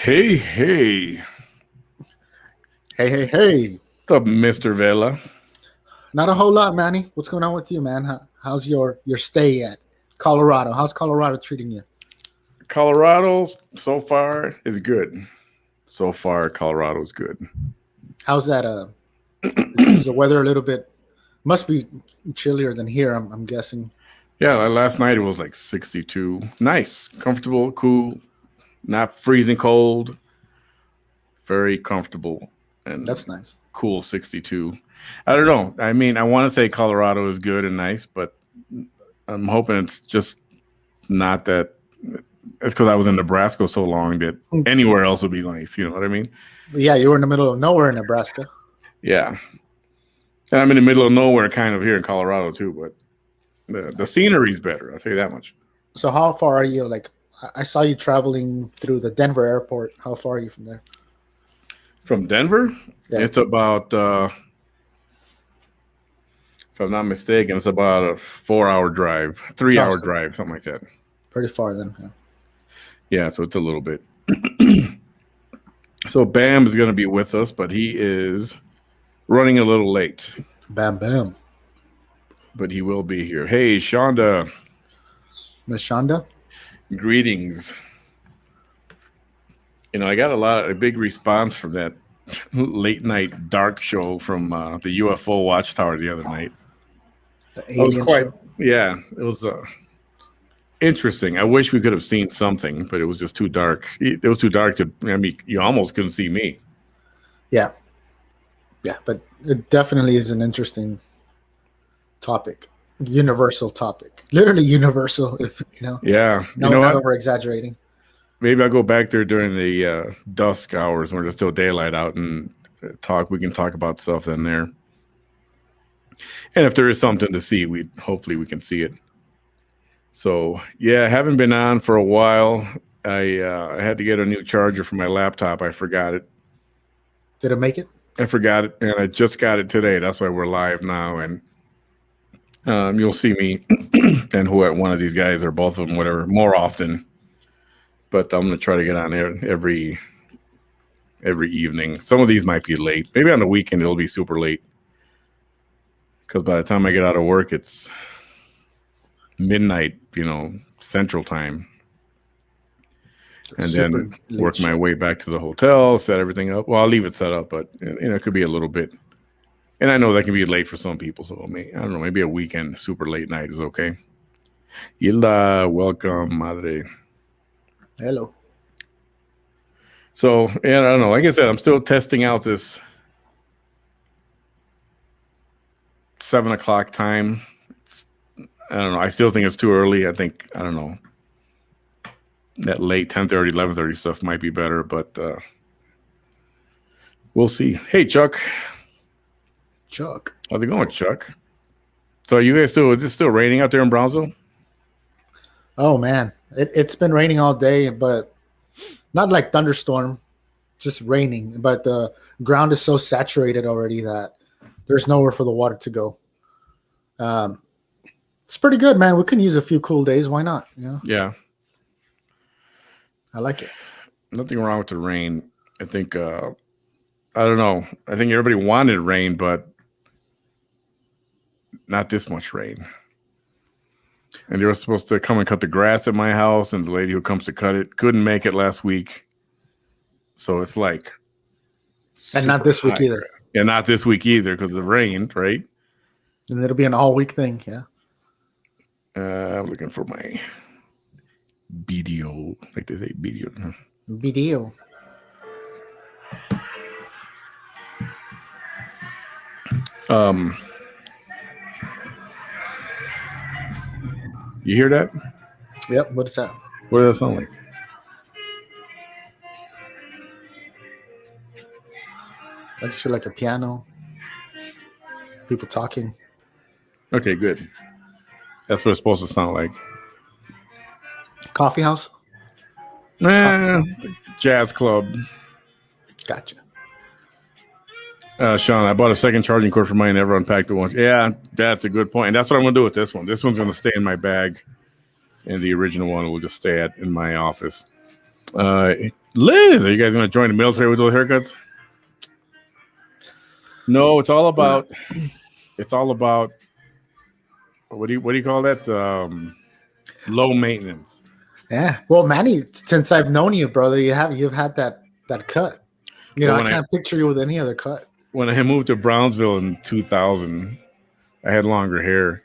Hey, hey. Hey. What's up, Mr. Vela? Not a whole lot, Manny. What's going on with you, man? How's your stay at Colorado? How's Colorado treating you? Colorado so far is good. So far, Colorado's good. How's that? Is the weather a little bit? Must be chillier than here. I'm guessing. Yeah, last night it was like 62. Nice, comfortable, cool, not freezing cold. Very comfortable and That's nice. cool 62. I don't know. I mean, I want to say Colorado is good and nice, but I'm hoping it's just not that. It's because I was in Nebraska so long that anywhere else would be nice. You know what I mean? Yeah, you were in the middle of nowhere in Nebraska. Yeah. And I'm in the middle of nowhere kind of here in Colorado too, but the scenery's better. I'll tell you that much. So how far are you? Like, I saw you traveling through the Denver airport. How far are you from there? From Denver, Yeah. it's about, if I'm not mistaken, it's about a 4-hour drive, 3-hour Awesome. drive, something like that. Pretty far then. Yeah. Yeah, so it's a little bit. So Bam is going to be with us, but he is running a little late. Bam. But he will be here. Hey, Shonda. Miss Shonda. Greetings. You know, I got a big response from that late night dark show from the UFO Watchtower the other night. The alien show. Yeah, it was interesting. I wish we could have seen something, but it was just too dark. It was too dark I mean, you almost couldn't see me. Yeah, but it definitely is an interesting topic, universal topic, literally universal. If you know, Yeah, no, you know not what? over exaggerating. Maybe I'll go back there during the dusk hours when there's still daylight out and talk. We can talk about stuff then there. And if there is something to see, hopefully we can see it. So yeah, I haven't been on for a while. I had to get a new charger for my laptop. I forgot it. Did it make it? I forgot it, and I just got it today. That's why we're live now, and you'll see me and one of these guys or both of them, whatever, more often. But I'm gonna try to get on there every evening. Some of these might be late. Maybe on the weekend it'll be super late, because by the time I get out of work, it's midnight, Central Time. And then work my way back to the hotel, set everything up. Well, I'll leave it set up, but it could be a little bit. And I know that can be late for some people. So I don't know, maybe a weekend super late night is okay. Hilda, welcome, madre. Hello. So, I don't know. Like I said, I'm still testing out this 7 o'clock time. I don't know. I still think it's too early. I don't know. That late 10:30, 11:30 stuff might be better, but we'll see. Hey, Chuck. How's it going, Chuck? So you guys is it still raining out there in Brownsville? Oh, man. It's been raining all day, but not like thunderstorm, just raining. But the ground is so saturated already that there's nowhere for the water to go. It's pretty good, man. We can use a few cool days. Why not? Yeah. I like it. Nothing wrong with the rain. I think, I don't know. I think everybody wanted rain, but not this much rain. And they were supposed to come and cut the grass at my house, and the lady who comes to cut it couldn't make it last week. So it's like. And not this week either. Yeah, not this week either because of the rain, right? And it'll be an all-week thing, yeah. I'm looking for my BDO, like they say, BDO. BDO. You hear that? Yep. What is that? What does that sound like? I just feel like a piano. People talking. Okay, good. That's what it's supposed to sound like. Coffee house? Jazz club. Gotcha. Sean, I bought a second charging cord for mine. Never unpacked the one. Yeah, that's a good point. And that's what I'm going to do with this one. This one's going to stay in my bag, and the original one will just stay in my office. Liz, are you guys gonna join the military with those haircuts? No, it's all about. It's all about. What do you call that? Low maintenance. Yeah. Well, Manny, since I've known you, brother, you've had that cut. Well, I can't picture you with any other cut. When I moved to Brownsville in 2000, I had longer hair,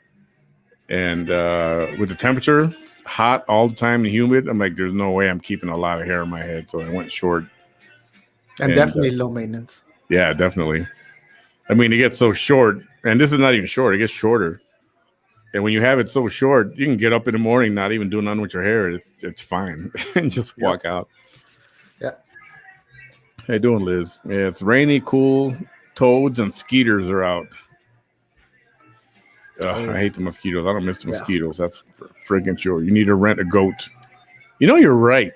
and with the temperature hot all the time and humid, I'm like, there's no way I'm keeping a lot of hair in my head, so I went short. And definitely low maintenance. Yeah, definitely. I mean, it gets so short, and this is not even short; it gets shorter. And when you have it so short, you can get up in the morning, not even doing nothing with your hair. It's fine, and just walk out. Yeah. How you doing, Liz? Yeah, it's rainy, cool. Toads and skeeters are out. I hate the mosquitoes. I don't miss the mosquitoes. That's freaking sure. You need to rent a goat. You know, you're right.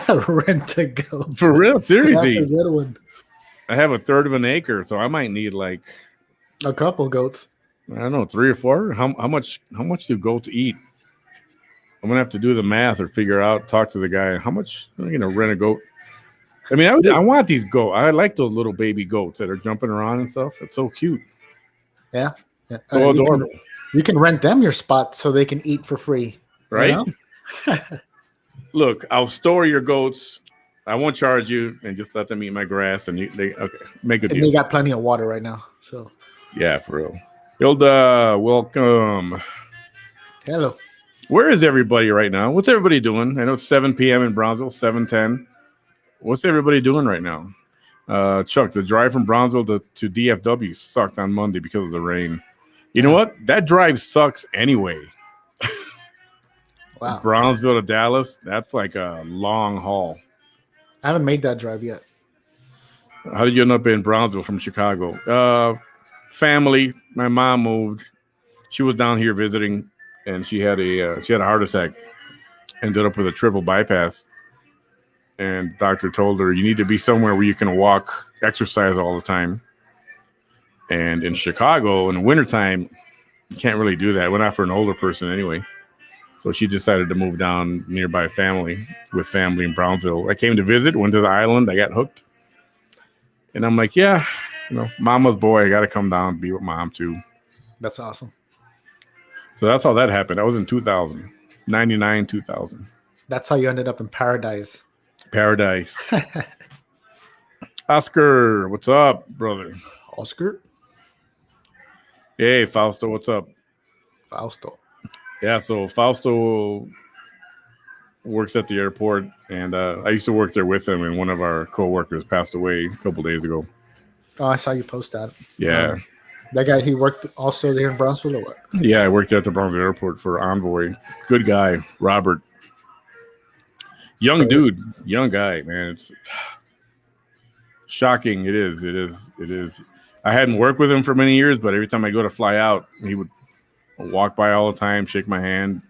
Rent a goat. For real, seriously. That's a good one. I have a third of an acre, so I might need like a couple goats. I don't know, 3 or 4. How much do goats eat? I'm gonna have to do the math or figure out. Talk to the guy. How much am I gonna rent a goat? I mean, I want these goats. I like those little baby goats that are jumping around and stuff. It's so cute. Yeah. So adorable. You can rent them your spot so they can eat for free. Right? You know? Look, I'll store your goats. I won't charge you, and just let them eat my grass. And okay, make a deal. And they got plenty of water right now. So yeah, for real. Hilda, welcome. Hello. Where is everybody right now? What's everybody doing? I know it's 7 p.m. in Brownsville, 7:10. What's everybody doing right now? Chuck, the drive from Brownsville to DFW sucked on Monday because of the rain. You know what? That drive sucks anyway. Wow. Brownsville to Dallas, that's like a long haul. I haven't made that drive yet. How did you end up in Brownsville from Chicago? Family. My mom moved. She was down here visiting, and she had a heart attack. Ended up with a triple bypass. And doctor told her, you need to be somewhere where you can walk, exercise all the time. And in Chicago, in the wintertime, you can't really do that. We're not for an older person anyway. So she decided to move down nearby family in Brownsville. I came to visit, went to the island. I got hooked. And I'm like, yeah, mama's boy. I got to come down and be with mom too. That's awesome. So that's how that happened. That was in 2000, 99, 2000. That's how you ended up in paradise. Paradise. Oscar, what's up, brother? Oscar? Hey, Fausto, what's up? Fausto. Yeah, so Fausto works at the airport, and I used to work there with him, and one of our co-workers passed away a couple days ago. Oh, I saw you post that. Yeah. That guy, he worked also there in Brownsville or what? Yeah, I worked at the Brownsville airport for Envoy. Good guy, Robert. Young dude, young guy, man. It's shocking. It is. I hadn't worked with him for many years, but every time I go to fly out, he would walk by all the time, shake my hand.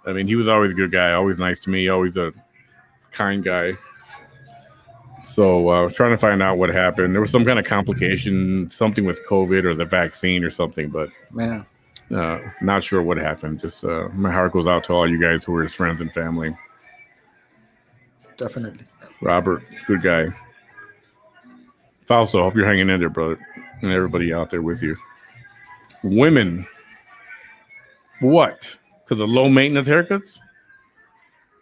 I mean, he was always a good guy, always nice to me, always a kind guy. So I was trying to find out what happened. There was some kind of complication, something with COVID or the vaccine or something, but man, not sure what happened. Just my heart goes out to all you guys who were his friends and family. Definitely. Robert, good guy. Fausto, hope you're hanging in there, brother, and everybody out there with you. Women, what? Because of low maintenance haircuts?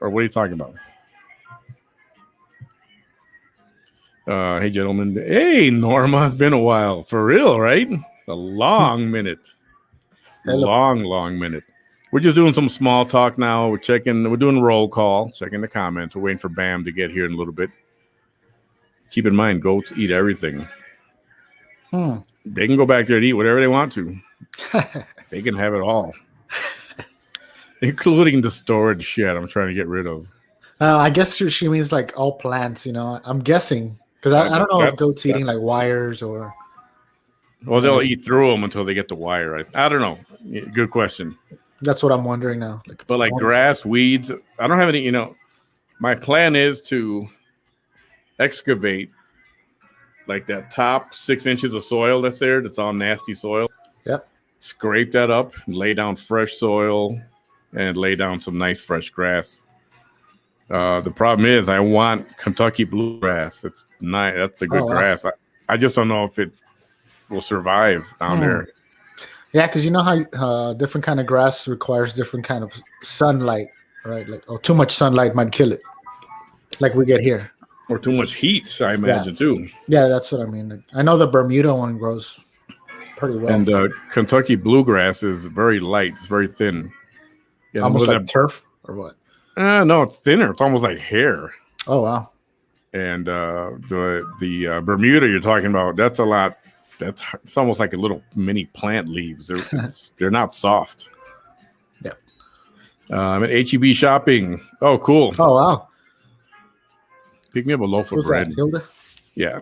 Or what are you talking about? Hey, gentlemen. Hey, Norma, it's been a while. For real, right? A long minute. Long minute. We're just doing some small talk now. We're doing roll call, checking the comments. We're waiting for Bam to get here in a little bit. Keep in mind, goats eat everything. They can go back there and eat whatever they want to. They can have it all. Including the storage shed I'm trying to get rid of. I guess she means like all plants, I'm guessing. Because I don't know if goats eating like wires or... Well, they'll eat through them until they get the wire. I don't know. Good question. That's what I'm wondering now. But grass, weeds, I don't have any, my plan is to excavate like that top 6 inches of soil that's there. That's all nasty soil. Yep. Scrape that up, and lay down fresh soil, and lay down some nice fresh grass. The problem is, I want Kentucky bluegrass. It's nice. That's a good Oh, wow. grass. I just don't know if it will survive down there. Yeah, because you know how different kind of grass requires different kind of sunlight, right? Like, too much sunlight might kill it, like we get here. Or too much heat, I imagine, too. Yeah, that's what I mean. Like, I know the Bermuda one grows pretty well. And Kentucky bluegrass is very light. It's very thin. You know, almost like turf or what? No, it's thinner. It's almost like hair. Oh, wow. And the Bermuda you're talking about, that's a lot. It's almost like a little mini plant leaves. They're not soft. Yeah. I'm at HEB shopping. Oh, cool. Oh, wow. Pick me up a loaf of bread. That, Hilda? Yeah.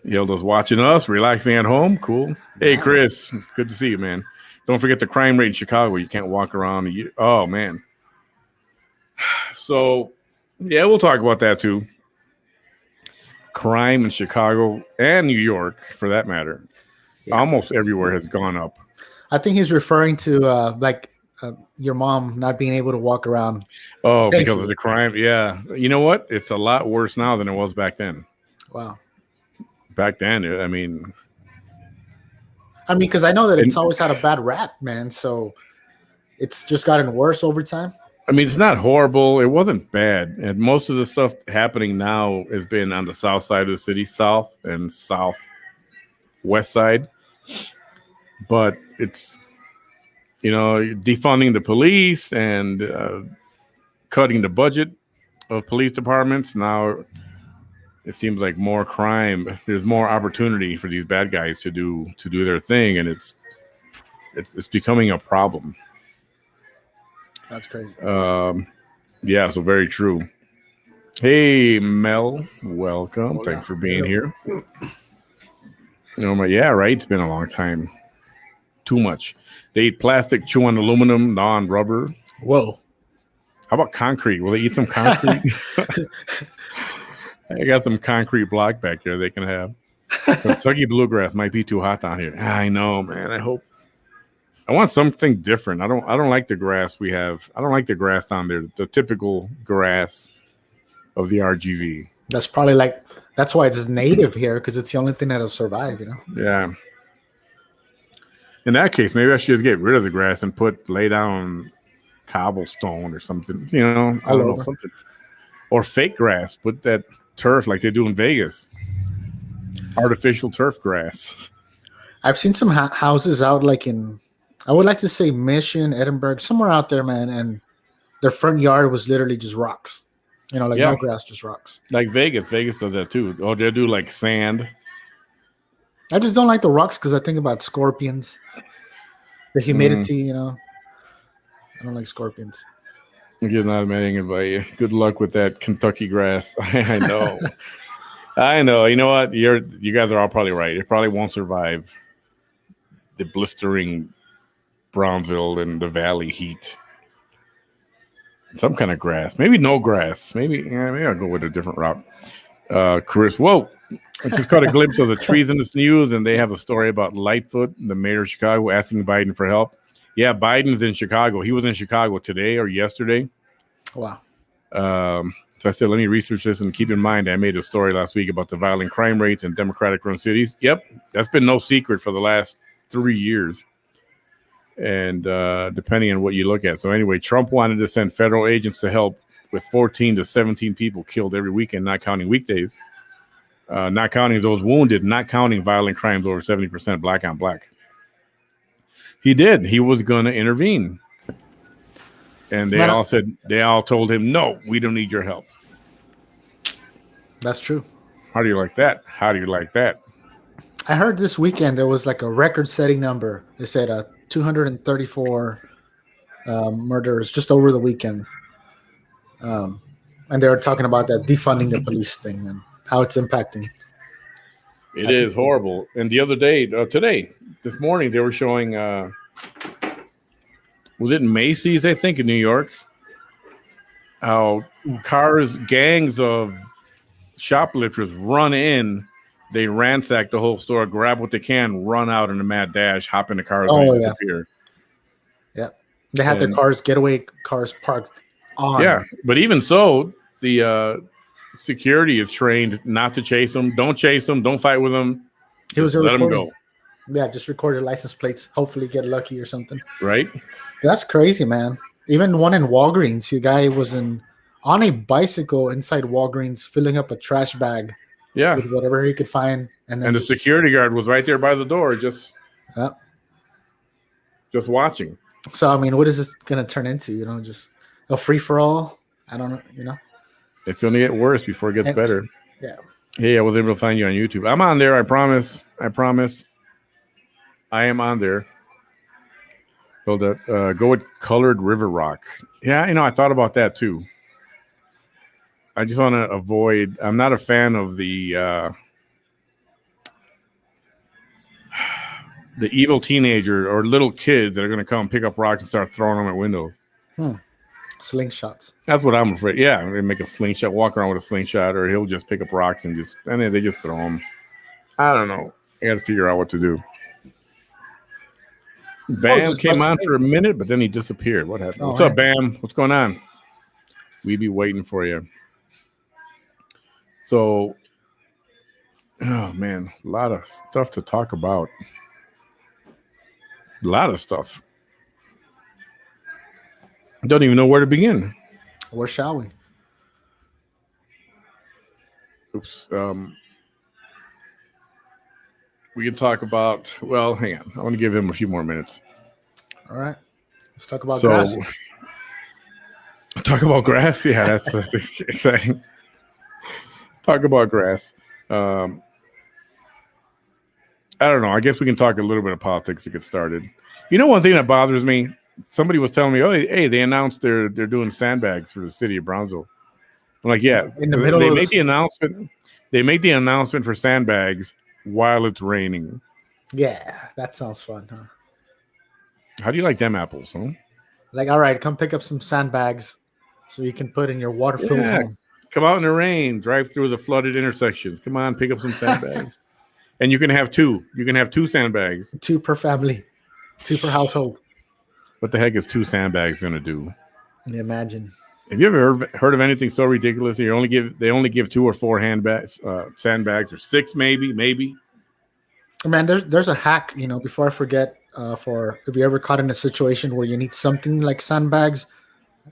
Hilda's watching us, relaxing at home. Cool. Hey, Chris. Good to see you, man. Don't forget the crime rate in Chicago. You can't walk around. Oh, man. So, yeah, we'll talk about that, too. Crime in Chicago and New York, for that matter, almost everywhere has gone up. I think he's referring to your mom not being able to walk around. Oh, safely. Because of the crime? Yeah. You know what? It's a lot worse now than it was back then. Wow. Back then, I mean, because I know that it's always had a bad rap, man. So it's just gotten worse over time. I mean, it's not horrible. It wasn't bad. And most of the stuff happening now has been on the south side of the city, south and southwest side. But it's, defunding the police and cutting the budget of police departments. Now it seems like more crime. There's more opportunity for these bad guys to do their thing. And it's becoming a problem. That's crazy. Yeah, so very true. Hey, Mel, welcome. Thanks for being here. Yeah, right. It's been a long time. Too much. They eat plastic, chew on aluminum, gnaw on rubber. Whoa. How about concrete? Will they eat some concrete? I got some concrete block back there they can have. Kentucky bluegrass might be too hot down here. I know, man. I want something different. I don't like the grass we have. I don't like the grass down there. The typical grass of the RGV. That's probably that's why it's native here, because it's the only thing that'll survive, Yeah. In that case, maybe I should just get rid of the grass and lay down cobblestone or something. I don't know, something. Or fake grass. Put that turf like they do in Vegas. Artificial turf grass. I've seen some houses out I would like to say Mission, Edinburgh, somewhere out there, man, and their front yard was literally just rocks. No grass, just rocks. Like Vegas. Vegas does that too. Oh, they do like sand. I just don't like the rocks because I think about scorpions. The humidity, I don't like scorpions. He's not admitting it, but good luck with that Kentucky grass. I know. I know. You know what? You guys are all probably right. It probably won't survive the blistering Brownsville and the Valley heat. Some kind of grass. Maybe no grass. Maybe I'll go with a different route. Chris, whoa. I just caught a glimpse of the trees in this news, and they have a story about Lightfoot, the mayor of Chicago, asking Biden for help. Yeah, Biden's in Chicago. He was in Chicago today or yesterday. Wow. So I said, let me research this, and keep in mind, I made a story last week about the violent crime rates in Democratic-run cities. Yep, that's been no secret for the last 3 years. And depending on what you look at. So anyway, Trump wanted to send federal agents to help with 14 to 17 people killed every weekend, not counting weekdays. Not counting those wounded, not counting violent crimes over 70% black on black. He did. He was going to intervene. And they all told him, no, we don't need your help. That's true. How do you like that? How do you like that? I heard this weekend there was like a record-setting number. They said 234 murders just over the weekend. And they were talking about that defunding the police thing and how it's impacting. It is horrible. And the other day, this morning, they were showing, was it Macy's, I think, in New York? How gangs of shoplifters run in, they ransack the whole store, grab what they can, run out in a mad dash, hop in the cars and disappear. Yeah. They had their getaway cars parked on. Yeah, but even so, the security is trained not to chase them. Don't chase them. Don't fight with them. He was Just let them recording. go. Yeah, just record your license plates. Hopefully, get lucky or something. Right? That's crazy, man. Even one in Walgreens, the guy was on a bicycle inside Walgreens, filling up a trash bag Yeah. with whatever he could find, and then And the just, security guard was right there by the door, just yeah. watching. So I mean, what is this gonna turn into? You know, just a free for all? I don't know. You know, It's going to get worse before it gets and, better. yeah. Hey, I was able to find you on YouTube. I'm on there. I promise. I am on there. So that go with colored river rock. Yeah, I thought about that too. I just want to avoid. I'm not a fan of the evil teenager or little kids that are going to come pick up rocks and start throwing them at windows. Slingshots. That's what I'm afraid. Yeah, they make a slingshot, walk around with a slingshot, or he'll just pick up rocks and then they just throw them. I don't know. I got to figure out what to do. Bam came on for a minute, but then he disappeared. What happened? What's up, Bam? What's going on? We be waiting for you. So, oh man, a lot of stuff to talk about. A lot of stuff. Don't even know where to begin. Where shall we? Oops. We can talk about. Well, hang on. I want to give him a few more minutes. All right. Let's talk about grass. Talk about grass. Yeah, that's exciting. Talk about grass. I don't know. I guess we can talk a little bit of politics to get started. One thing that bothers me. Somebody was telling me, "Oh, hey, they announced they're doing sandbags for the city of Brownsville." I'm like, "Yeah." In the middle, they make the announcement. They make the announcement for sandbags while it's raining. Yeah, that sounds fun, huh? How do you like them apples, huh? Like, all right, come pick up some sandbags so you can put in your water-filled home. Come out in the rain, drive through the flooded intersections. Come on, pick up some sandbags. And you can have two. You can have 2 sandbags. 2 per family. 2 per household. What the heck is 2 sandbags going to do? Imagine. Have you ever heard of anything so ridiculous? They only give 2 or 4 sandbags, or 6 maybe. Man, there's a hack. Before I forget, for if you ever caught in a situation where you need something like sandbags,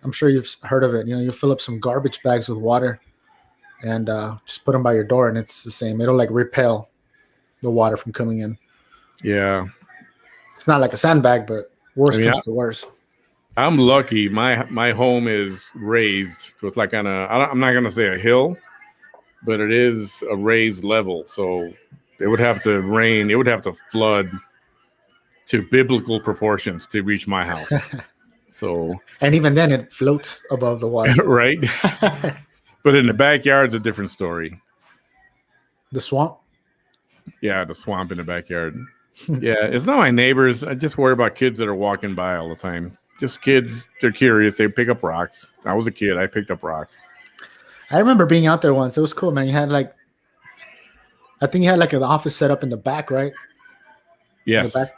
I'm sure you've heard of it. You fill up some garbage bags with water, and just put them by your door, and it's the same. It'll like repel the water from coming in. Yeah, it's not like a sandbag, but worse comes to worse. I'm lucky. My home is raised, so it's like on I'm not gonna say a hill, but it is a raised level. So it would have to rain. It would have to flood to biblical proportions to reach my house. So, and even then, it floats above the water, right? But in the backyard's a different story. The swamp. Yeah, the swamp in the backyard. Yeah, it's not my neighbors. I just worry about kids that are walking by all the time. Just kids, they're curious. They pick up rocks. I was a kid. I picked up rocks. I remember being out there once. It was cool, man. I think you had like an office set up in the back, right? Yes. Back.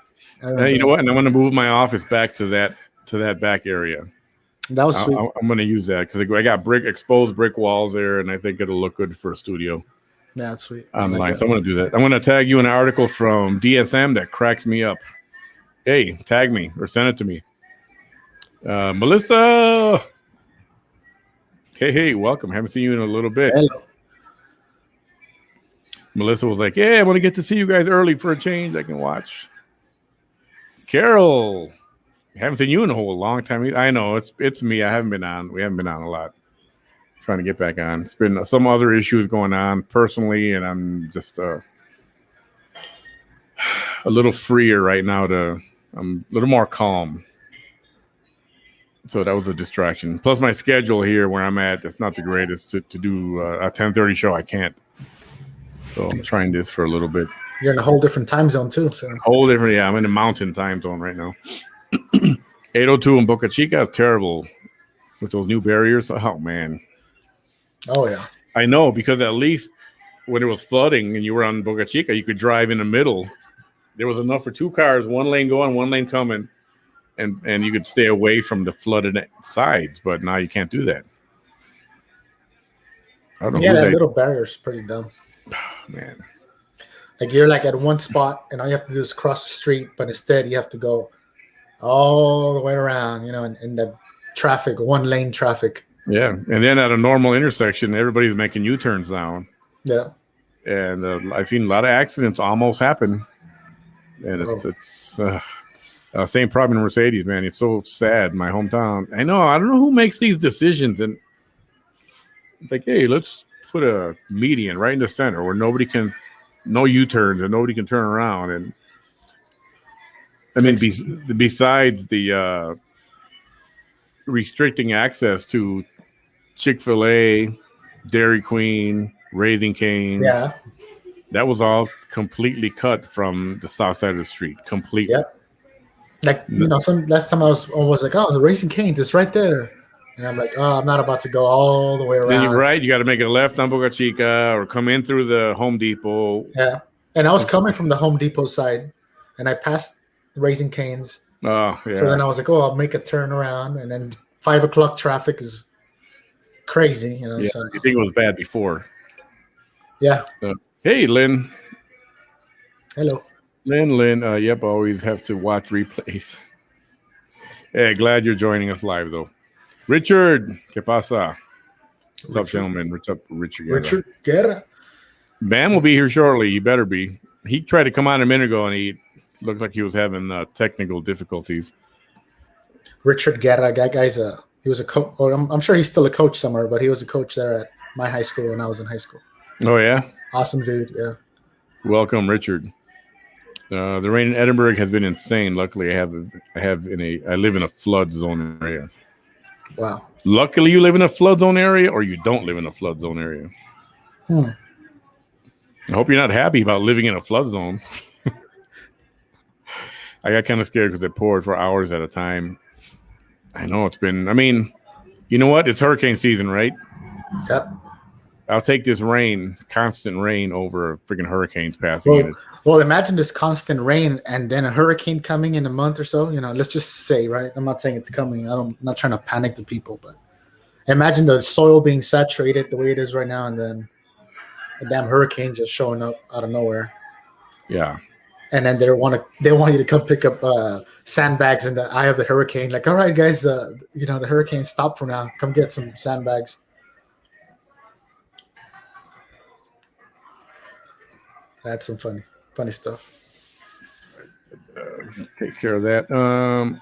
You know what? And I'm going to move my office back to that back area. That was sweet. I'm going to use that because I got exposed brick walls there, and I think it'll look good for a studio. Yeah, that's sweet. Online. Like so I'm going to do that. I'm going to tag you an article from DSM that cracks me up. Hey, tag me or send it to me. Melissa. Hey, welcome. Haven't seen you in a little bit. Hello. Melissa was like, "Yeah, I want to get to see you guys early for a change. I can watch." Carol, haven't seen you in a whole long time. I know it's me. I haven't been on. We haven't been on a lot. Trying to get back on. It's been some other issues going on personally, and I'm just a little freer right now. I'm a little more calm. So that was a distraction. Plus my schedule here where I'm at, it's not the greatest to do a 10:30 show. I can't. So I'm trying this for a little bit. You're in a whole different time zone too. So whole different. Yeah, I'm in the mountain time zone right now. 802 in Boca Chica is terrible with those new barriers. Oh man. Oh yeah. I know, because at least when it was flooding and you were on Boca Chica, you could drive in the middle. There was enough for 2 cars, 1 lane going, 1 lane coming. and you could stay away from the flooded sides, but now you can't do that. I don't know Yeah, who's that that. little barrier's pretty dumb. Man, Like you're like at one spot, and all you have to do is cross the street, but instead you have to go all the way around, in the traffic, one lane traffic. yeah. And then at a normal intersection, everybody's making U-turns now, Yeah. and I've seen a lot of accidents almost happen, and Oh. it's same problem in Mercedes, man. It's so sad. My hometown. I don't know who makes these decisions, and it's like, hey, let's put a median right in the center where no U-turns and nobody can turn around. And I mean, besides the restricting access to Chick-fil-A, Dairy Queen, Raising Cane's, Yeah. that was all completely cut from the south side of the street. Completely. Yep. Like, some last time I was almost like, oh, the Racing Cane's is right there. And I'm like, oh, I'm not about to go all the way around. Then you got to make a left on Boca Chica or come in through the Home Depot. Yeah. And I was coming from the Home Depot side, and I passed Raising Cane's. Oh, yeah. So then I was like, oh, I'll make a turn around. And then 5 o'clock traffic is crazy, Yeah, So, you think it was bad before. Yeah. Hey, Lynn. Hello. Lynn. Yep, always have to watch replays. Hey, glad you're joining us live, though. Richard, ¿qué pasa? What's up, gentlemen? What's up, Richard? Richard Guerra. Bam will be here shortly. He better be. He tried to come on a minute ago, and he looked like he was having technical difficulties. Richard Guerra, he was a coach, or I'm sure he's still a coach somewhere, but he was a coach there at my high school when I was in high school. Oh, yeah? Awesome dude, yeah. Welcome, Richard. The rain in Edinburgh has been insane. Luckily, I live in a flood zone area. Wow. Luckily, you live in a flood zone area, or you don't live in a flood zone area. I hope you're not happy about living in a flood zone. I got kind of scared because it poured for hours at a time. I know it's been. I mean, you know what? It's hurricane season, right? Yep. I'll take this constant rain over freaking hurricanes passing. Well, imagine this constant rain and then a hurricane coming in a month or so. Let's just say, right? I'm not saying it's coming. I'm not trying to panic the people, but imagine the soil being saturated the way it is right now, and then a damn hurricane just showing up out of nowhere. Yeah. And then they want you to come pick up sandbags in the eye of the hurricane. Like, all right, guys, the hurricane stopped for now. Come get some sandbags. That's some funny stuff. Take care of that.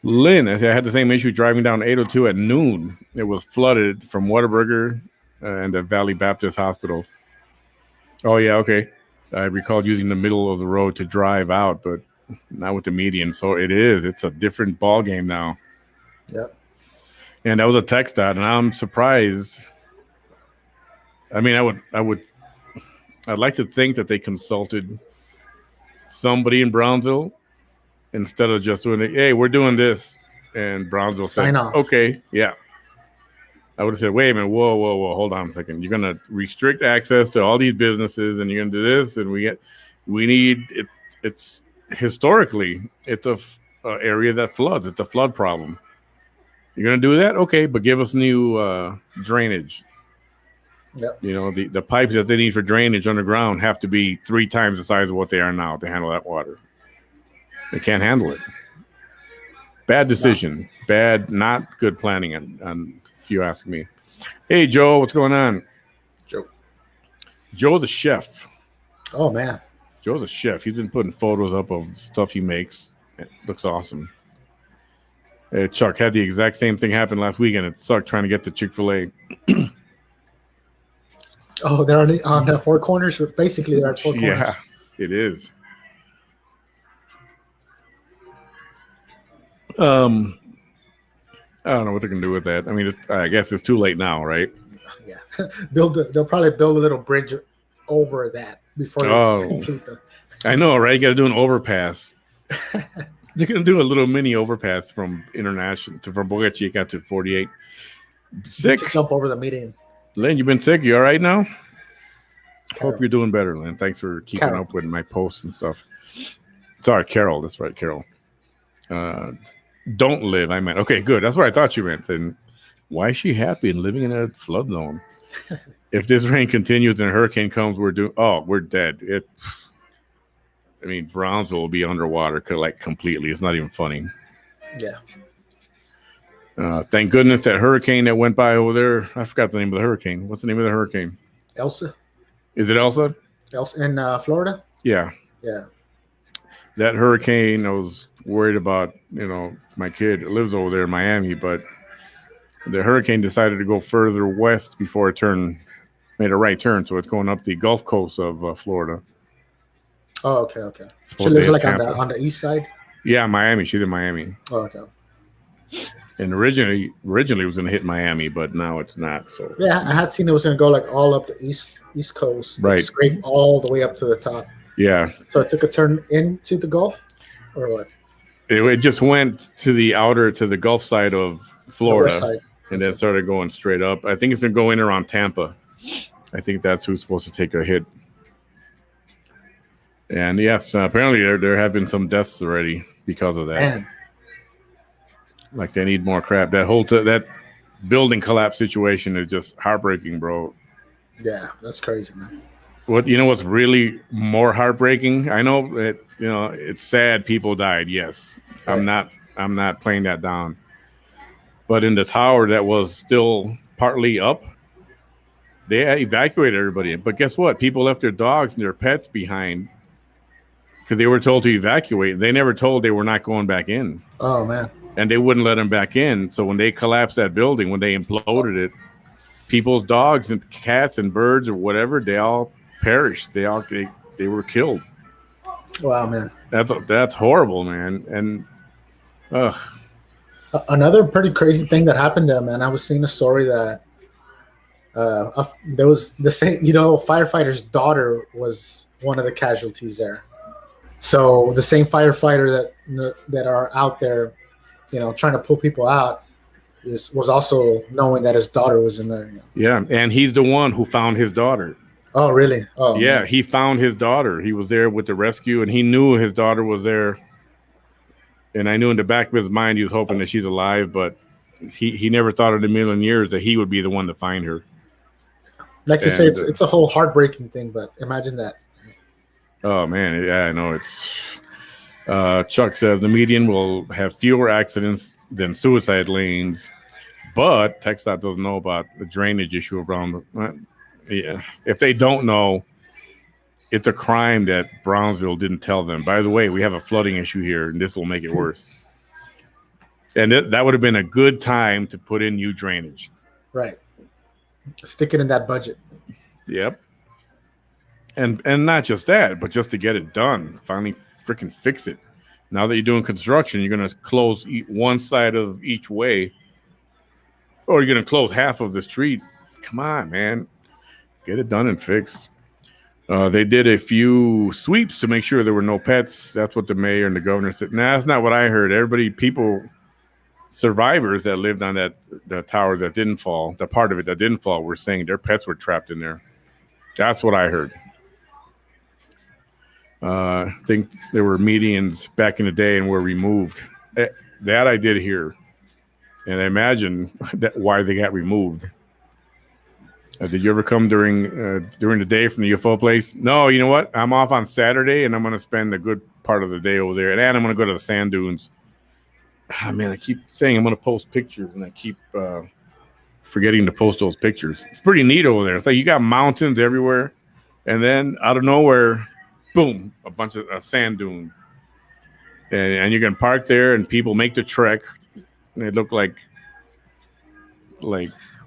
Lynn, I had the same issue driving down 802 at noon. It was flooded from Whataburger and the Valley Baptist Hospital. Oh, yeah, okay. I recalled using the middle of the road to drive out, but not with the median. So it's a different ball game now. Yep. And that was a text out, and I'm surprised. I mean, I'd like to think that they consulted somebody in Brownsville instead of just doing it. Hey, we're doing this, and Brownsville Sign said, off. Okay, yeah. I would have said, wait a minute, whoa, hold on a second. You're gonna restrict access to all these businesses, and you're gonna do this, and we need it. It's historically, it's a area that floods. It's a flood problem. You're gonna do that, okay? But give us new drainage. Yep. The pipes that they need for drainage underground have to be 3 times the size of what they are now to handle that water. They can't handle it. Bad decision. No. Bad, not good planning, if you ask me. Hey, Joe, what's going on? Joe's a chef. Oh, man. Joe's a chef. He's been putting photos up of stuff he makes. It looks awesome. Hey, Chuck, had the exact same thing happen last weekend. It sucked trying to get to Chick-fil-A. Oh, they're on the 4 corners. Basically, they're at 4 corners. Yeah, it is. I don't know what they're gonna do with that. I mean, I guess it's too late now, right? Yeah, they'll probably build a little bridge over that before they complete the. I know, right? You got to do an overpass. They're gonna do a little mini overpass from Boca Chica to 48. Sick. Just jump over the median. Lynn, you been sick? You all right now? Hope you're doing better, Lynn. Thanks for keeping up with my posts and stuff. Sorry, Carol. That's right, Carol. Don't live. I meant okay, good. That's what I thought you meant. And why is she happy and living in a flood zone? If this rain continues and a hurricane comes, we're dead. I mean, Brownsville will be underwater like completely. It's not even funny. Yeah. Thank goodness that hurricane that went by over there. I forgot the name of the hurricane. What's the name of the hurricane? Elsa. Is it Elsa? Elsa in Florida. Yeah. Yeah. That hurricane, I was worried about. My kid lives over there in Miami, but the hurricane decided to go further west before it made a right turn. So it's going up the Gulf Coast of Florida. Oh, okay. She lives like on the east side. Yeah, Miami. She's in Miami. Oh, okay. And originally it was going to hit Miami, but now it's not. So yeah, I had seen it was going to go like all up the east coast, right, scrape all the way up to the top. Yeah. So it took a turn into the Gulf, or what? It just went to the Gulf side of Florida, side. And then started going straight up. I think it's going to go in around Tampa. I think that's who's supposed to take a hit. And yeah, so apparently there have been some deaths already because of that. Man. Like they need more crap. That building collapse situation is just heartbreaking, bro. Yeah, that's crazy, man. What's really more heartbreaking? I know that it's sad people died. Yes, right. I'm not playing that down. But in the tower that was still partly up, they evacuated everybody. But guess what? People left their dogs and their pets behind because they were told to evacuate. They never told they were not going back in. Oh, man. And they wouldn't let them back in. So when they collapsed that building, when they imploded it, people's dogs and cats and birds or whatever, they all perished. They were killed. Wow, man. That's horrible, man. And another pretty crazy thing that happened there, man. I was seeing a story that there was the same, firefighter's daughter was one of the casualties there. So the same firefighter that are out there, trying to pull people out, was also knowing that his daughter was in there. Yeah, and he's the one who found his daughter. Oh, really? Oh, yeah, man. He found his daughter. He was there with the rescue, and he knew his daughter was there. And I knew in the back of his mind he was hoping that she's alive, but he never thought in a million years that he would be the one to find her. Like you say, it's a whole heartbreaking thing, but imagine that. Oh, man. Yeah, I know. Chuck says the median will have fewer accidents than suicide lanes, but TxDOT doesn't know about the drainage issue around. Yeah, if they don't know, it's a crime that Brownsville didn't tell them. By the way, we have a flooding issue here, and this will make it worse. And that would have been a good time to put in new drainage. Right. Stick it in that budget. Yep. And not just that, but just to get it done. Finally freaking fix it. Now that you're doing construction, you're going to close one side of each way, or you're going to close half of the street. Come on, man. Get it done and fixed. They did a few sweeps to make sure there were no pets. That's what the mayor and the governor said. Nah, that's not what I heard. Survivors that lived on the tower that didn't fall, the part of it that didn't fall, were saying their pets were trapped in there. That's what I heard. I think there were medians back in the day and were removed. That I did hear. And I imagine why they got removed. Did you ever come during the day from the UFO place? No, you know what? I'm off on Saturday, and I'm going to spend a good part of the day over there. And I'm going to go to the sand dunes. Oh, man, I keep saying I'm going to post pictures, and I keep forgetting to post those pictures. It's pretty neat over there. It's like you got mountains everywhere, and then out of nowhere, boom, a bunch of sand dune. And you can park there, and people make the trek. And they look like.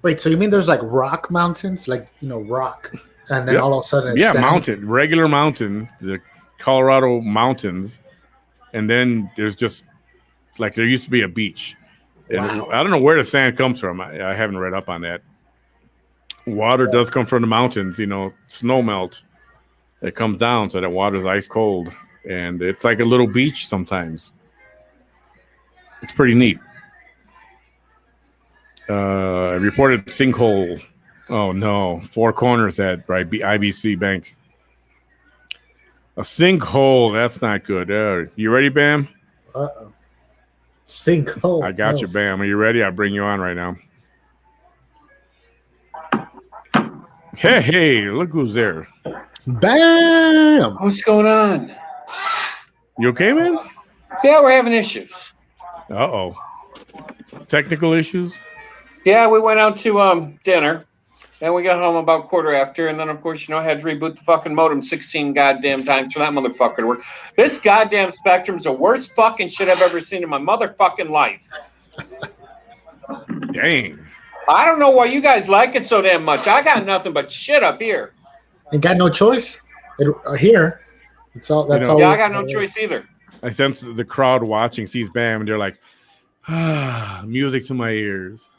Wait, so you mean there's like rock mountains, rock, and then all of a sudden it's sand? Mountain, regular mountain, the Colorado mountains, and then there's just like there used to be a beach. And wow. I don't know where the sand comes from. I haven't read up on that. Water does come from the mountains, snow melt. It comes down, so that water's ice cold, and it's like a little beach sometimes. It's pretty neat. Reported sinkhole. Oh no, Four Corners at IBC Bank. A sinkhole. That's not good. You ready, Bam? Uh-oh. Sinkhole. I got you, Bam. Are you ready? I'll bring you on right now. Hey, look who's there. Bam! What's going on? You okay, man? Yeah, we're having issues. Uh-oh. Technical issues? Yeah, we went out to dinner, and we got home about 1:15, and then, of course, I had to reboot the fucking modem 16 goddamn times for that motherfucker to work. This goddamn Spectrum's the worst fucking shit I've ever seen in my motherfucking life. Dang. I don't know why you guys like it so damn much. I got nothing but shit up here. Ain't got no choice. Here. That's all. That's all. Yeah, I got no choice either. I sense the crowd watching sees Bam, and they're like, music to my ears.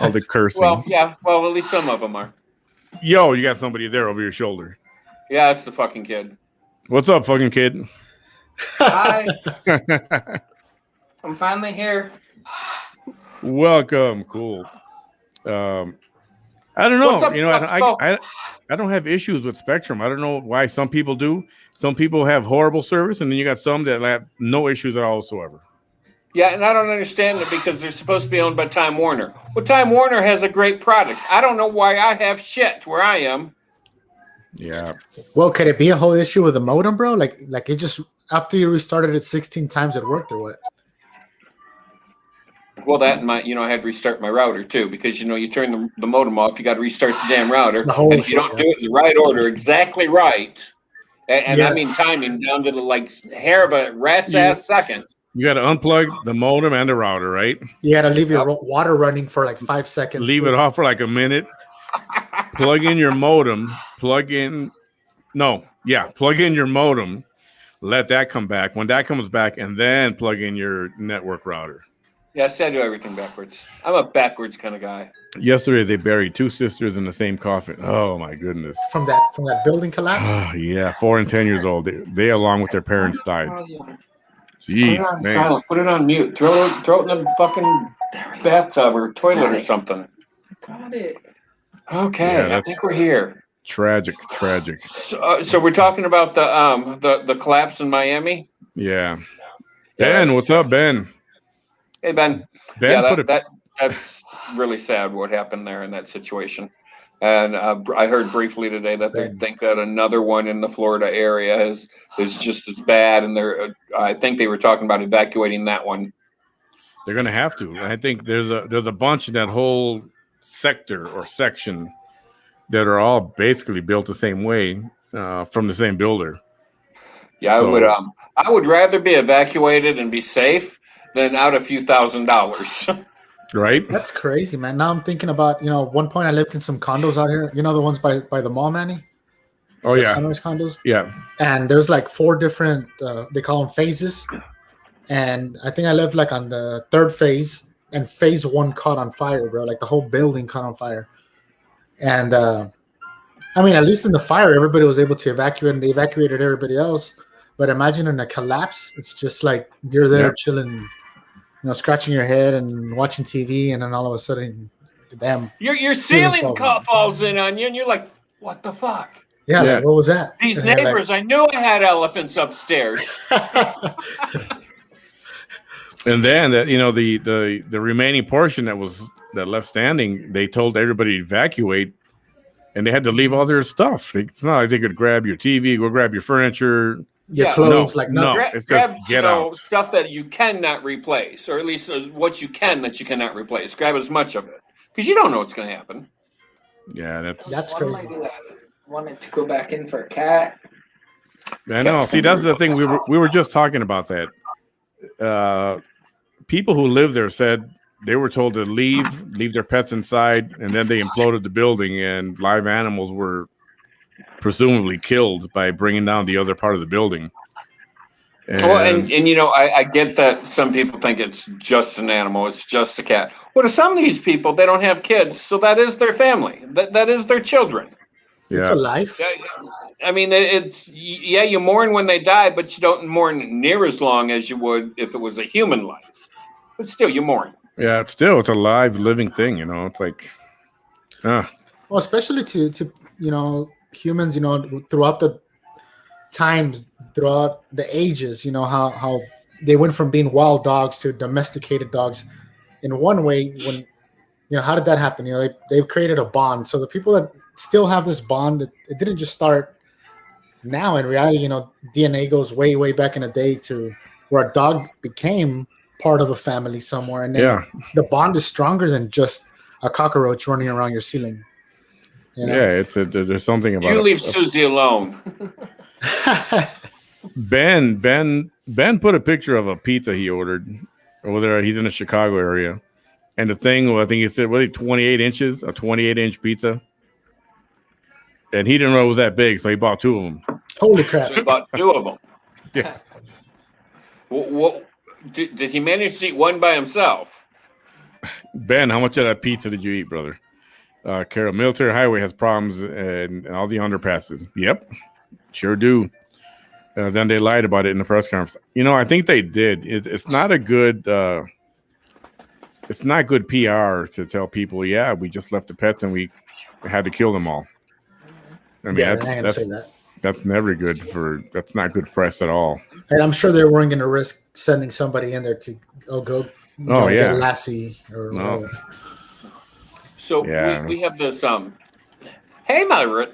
All the cursing. Well, yeah. Well, at least some of them are. Yo, you got somebody there over your shoulder. Yeah, it's the fucking kid. What's up, fucking kid? Hi, I'm finally here. Welcome. Cool. I don't know. What's up, I don't have issues with Spectrum. I don't know why some people do. Some people have horrible service, and then you got some that have no issues at all whatsoever. Yeah, and I don't understand it because they're supposed to be owned by Time Warner. Well, Time Warner has a great product. I don't know why I have shit where I am. Yeah. Well, could it be a whole issue with the modem, bro? Like it just after you restarted it 16 times, it worked, or what? Well, that and my, I had to restart my router too because you turn the modem off, you got to restart the damn router, and if you don't do it in the right order, exactly right, and I mean timing down to the hair of a rat's ass second. You got to unplug the modem and the router, right? You got to leave your water running for like 5 seconds. Leave it off for like a minute. Plug in your modem. Plug in your modem. Let that come back. When that comes back, and then plug in your network router. Yeah, I do everything backwards. I'm a backwards kind of guy. Yesterday, they buried 2 sisters in the same coffin. Oh my goodness! From that building collapse. Oh, yeah, 4 and 10 years old. They along with their parents died. Jeez, man. Silent. Put it on mute. Throw it in the fucking bathtub or toilet or something. Got it. Okay, Yeah, I think we're here. Tragic. So we're talking about the collapse in Miami. Yeah. Ben, what's up, Ben? Hey, Ben. Ben, that's really sad what happened there in that situation. And I heard briefly today that they think that another one in the Florida area is just as bad, and I think they were talking about evacuating that one. They're gonna have to. I think there's a bunch in that whole sector or section that are all basically built the same way from the same builder. Yeah, I would rather be evacuated and be safe than out a few $1,000s. Right? That's crazy, man. Now I'm thinking about, one point I lived in some condos out here. The ones by the mall, Manny? Oh, yeah. Sunrise condos? Yeah. And there's like 4 different, they call them phases. And I think I lived like on the 3rd phase, and phase 1 caught on fire, bro. Like the whole building caught on fire. And at least in the fire, everybody was able to evacuate, and they evacuated everybody else. But imagine in a collapse, it's just like you're there chilling, scratching your head and watching TV, and then all of a sudden, damn, your ceiling falls in on you, and you're like, "What the fuck?" Yeah. Like, what was that? These neighbors, I knew I had elephants upstairs. And then the remaining portion that left standing, they told everybody to evacuate, and they had to leave all their stuff. It's not like they could grab your TV, go grab your furniture. Your clothes, it's just get out. Stuff that you cannot replace, or at least what you can that you cannot replace. Grab as much of it because you don't know what's going to happen. Yeah, that's crazy. Wanted to go back in for a cat. I know. See, that's the thing. We were just talking about that. People who live there said they were told to leave their pets inside, and then they imploded the building, and live animals were presumably killed by bringing down the other part of the building. And I get that some people think it's just an animal, it's just a cat. Well, to some of these people, they don't have kids, so that is their family. That is their children. It's a life. I mean, you mourn when they die, but you don't mourn near as long as you would if it was a human life. But still, you mourn. Yeah, it's a live, living thing. It's like, well, especially to humans, throughout the times, throughout the ages, how they went from being wild dogs to domesticated dogs. In one way, when how did that happen? They've created a bond. So the people that still have this bond, it didn't just start now. In reality, DNA goes way, way back in the day to where a dog became part of a family somewhere, and then the bond is stronger than just a cockroach running around your ceiling. Yeah, there's something about you leave Susie alone. Ben put a picture of a pizza he ordered over there. He's in the Chicago area, and the thing, I think he said, 28 inches, a 28-inch pizza, and he didn't know it was that big, so he bought 2 of them. Holy crap! So he bought 2 of them. Yeah. What did he manage to eat one by himself? Ben, how much of that pizza did you eat, brother? Carol, Military Highway has problems and all the underpasses. Yep, sure do. Then they lied about it in the press conference. I think they did. It's not a good. It's not good PR to tell people, yeah, we just left the pets and we had to kill them all. I mean, that's never good that's not good press at all. And I'm sure they weren't going to risk sending somebody in there to get Lassie or whatever. So we have this. Hey,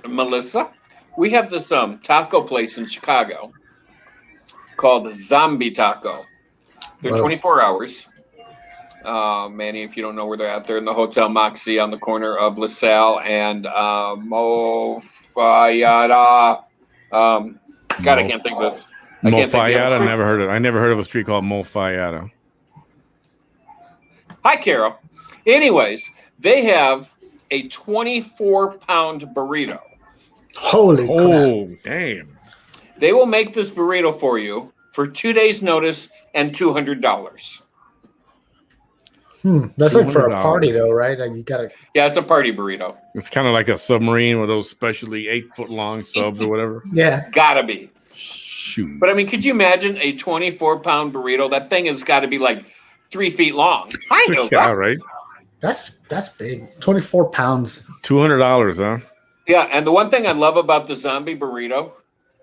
Melissa, we have this taco place in Chicago called Zombie Taco. They're 24 hours. Manny, if you don't know where they're at, they're in the Hotel Moxie on the corner of LaSalle and Mofayada. God, I can't think of it. Mofayada, never heard of it. I never heard of a street called Mofayada. Hi, Carol. Anyways, they have a 24-pound burrito. Holy crap. Damn. They will make this burrito for you for 2 days' notice and $200. That's like for a party, though, right? Like you gotta. Yeah, it's a party burrito. It's kind of like a submarine with those specially 8-foot-long subs or whatever. Yeah, gotta be. Shoot. But I mean, could you imagine a 24-pound burrito? That thing has got to be like 3 feet long. I know yeah, that. right. That's big. 24 pounds. $200, huh? Yeah, and the one thing I love about the zombie burrito,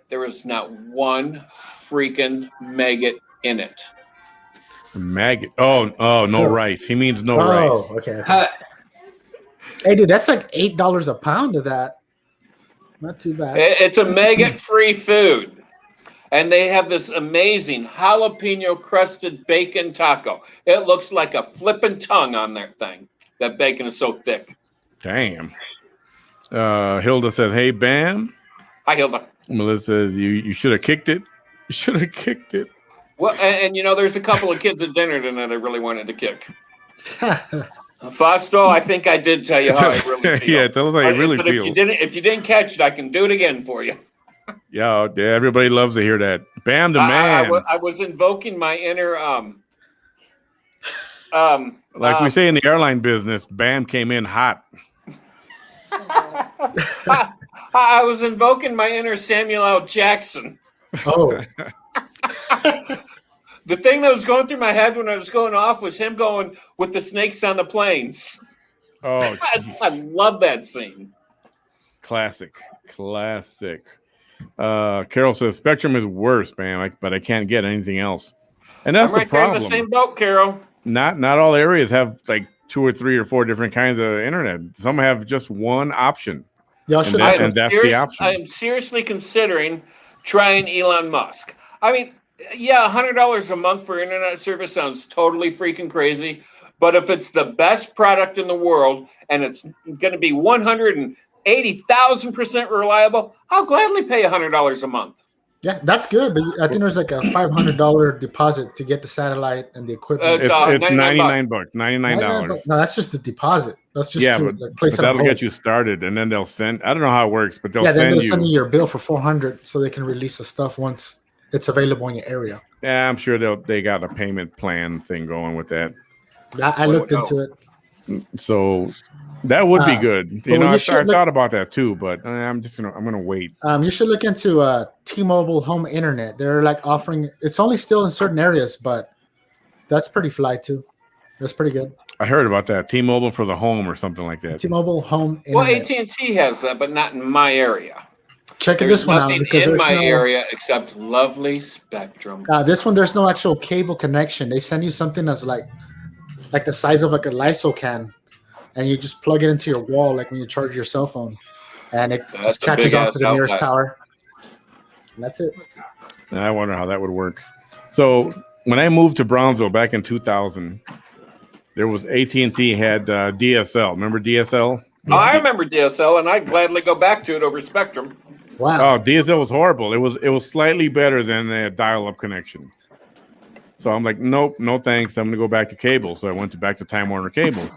there is not one freaking maggot in it. Maggot. Oh, no rice. He means no rice. Oh, okay. Hey, dude, that's like $8 a pound of that. Not too bad. It's a maggot-free food. And they have this amazing jalapeno crusted bacon taco. It looks like a flippin' tongue on that thing. That bacon is so thick. Damn. Hilda says, hey, Bam. Hi, Hilda. Melissa says, you should have kicked it. You should have kicked it. Well, and there's a couple of kids at dinner tonight I really wanted to kick. Fausto, I think I did tell you how I really feel. Yeah, tell us how you really feel. If you didn't catch it, I can do it again for you. Yeah, everybody loves to hear that. Bam the man. I was invoking my inner like we say in the airline business, Bam came in hot. I was invoking my inner Samuel L. Jackson. Oh. The thing that was going through my head when I was going off was him going with the snakes on the plains. Oh, I love that scene. Classic. Carol says Spectrum is worse, man, but I can't get anything else. And that's the problem. There in the same boat, Carol. Not all areas have like 2 or 3 or 4 different kinds of internet. Some have just one option. And that's the option. I am seriously considering trying Elon Musk. I mean, yeah, $100 a month for internet service sounds totally freaking crazy. But if it's the best product in the world and it's going to be 180,000% reliable, I'll gladly pay $100 a month. Yeah, that's good. But I think there's like a $500 deposit to get the satellite and the equipment. It's $99. $99. No, that's just the deposit. That's just but that'll get you started, and then they'll send. I don't know how it works, but they'll send you your bill for $400 so they can release the stuff once it's available in your area. Yeah, I'm sure they got a payment plan thing going with that. I looked into it. So that would be good. I thought about that too, but I'm gonna wait. You should look into T-Mobile Home Internet. They're like offering. It's only still in certain areas, but that's pretty fly too. That's pretty good. I heard about that. T-Mobile for the home or something like that. T-Mobile Home Internet. Well, AT&T has that, but not in my area. check There's this one out nothing because in there's my no area except lovely Spectrum. this one. There's no actual cable connection. They send you something that's like the size of like a Lysol can, and you just plug it into your wall, like when you charge your cell phone, and it That's just a catches big on ass to the nearest outlet. tower. And that's it. I wonder how that would work. So when I moved to Brownsville back in 2000, there was AT&T had DSL. Remember DSL? Oh, I remember DSL, and I'd gladly go back to it over Spectrum. Wow. Oh, DSL was horrible. It was slightly better than a dial-up connection. So I'm like, nope, no thanks. I'm gonna go back to cable. So I went back to Time Warner Cable,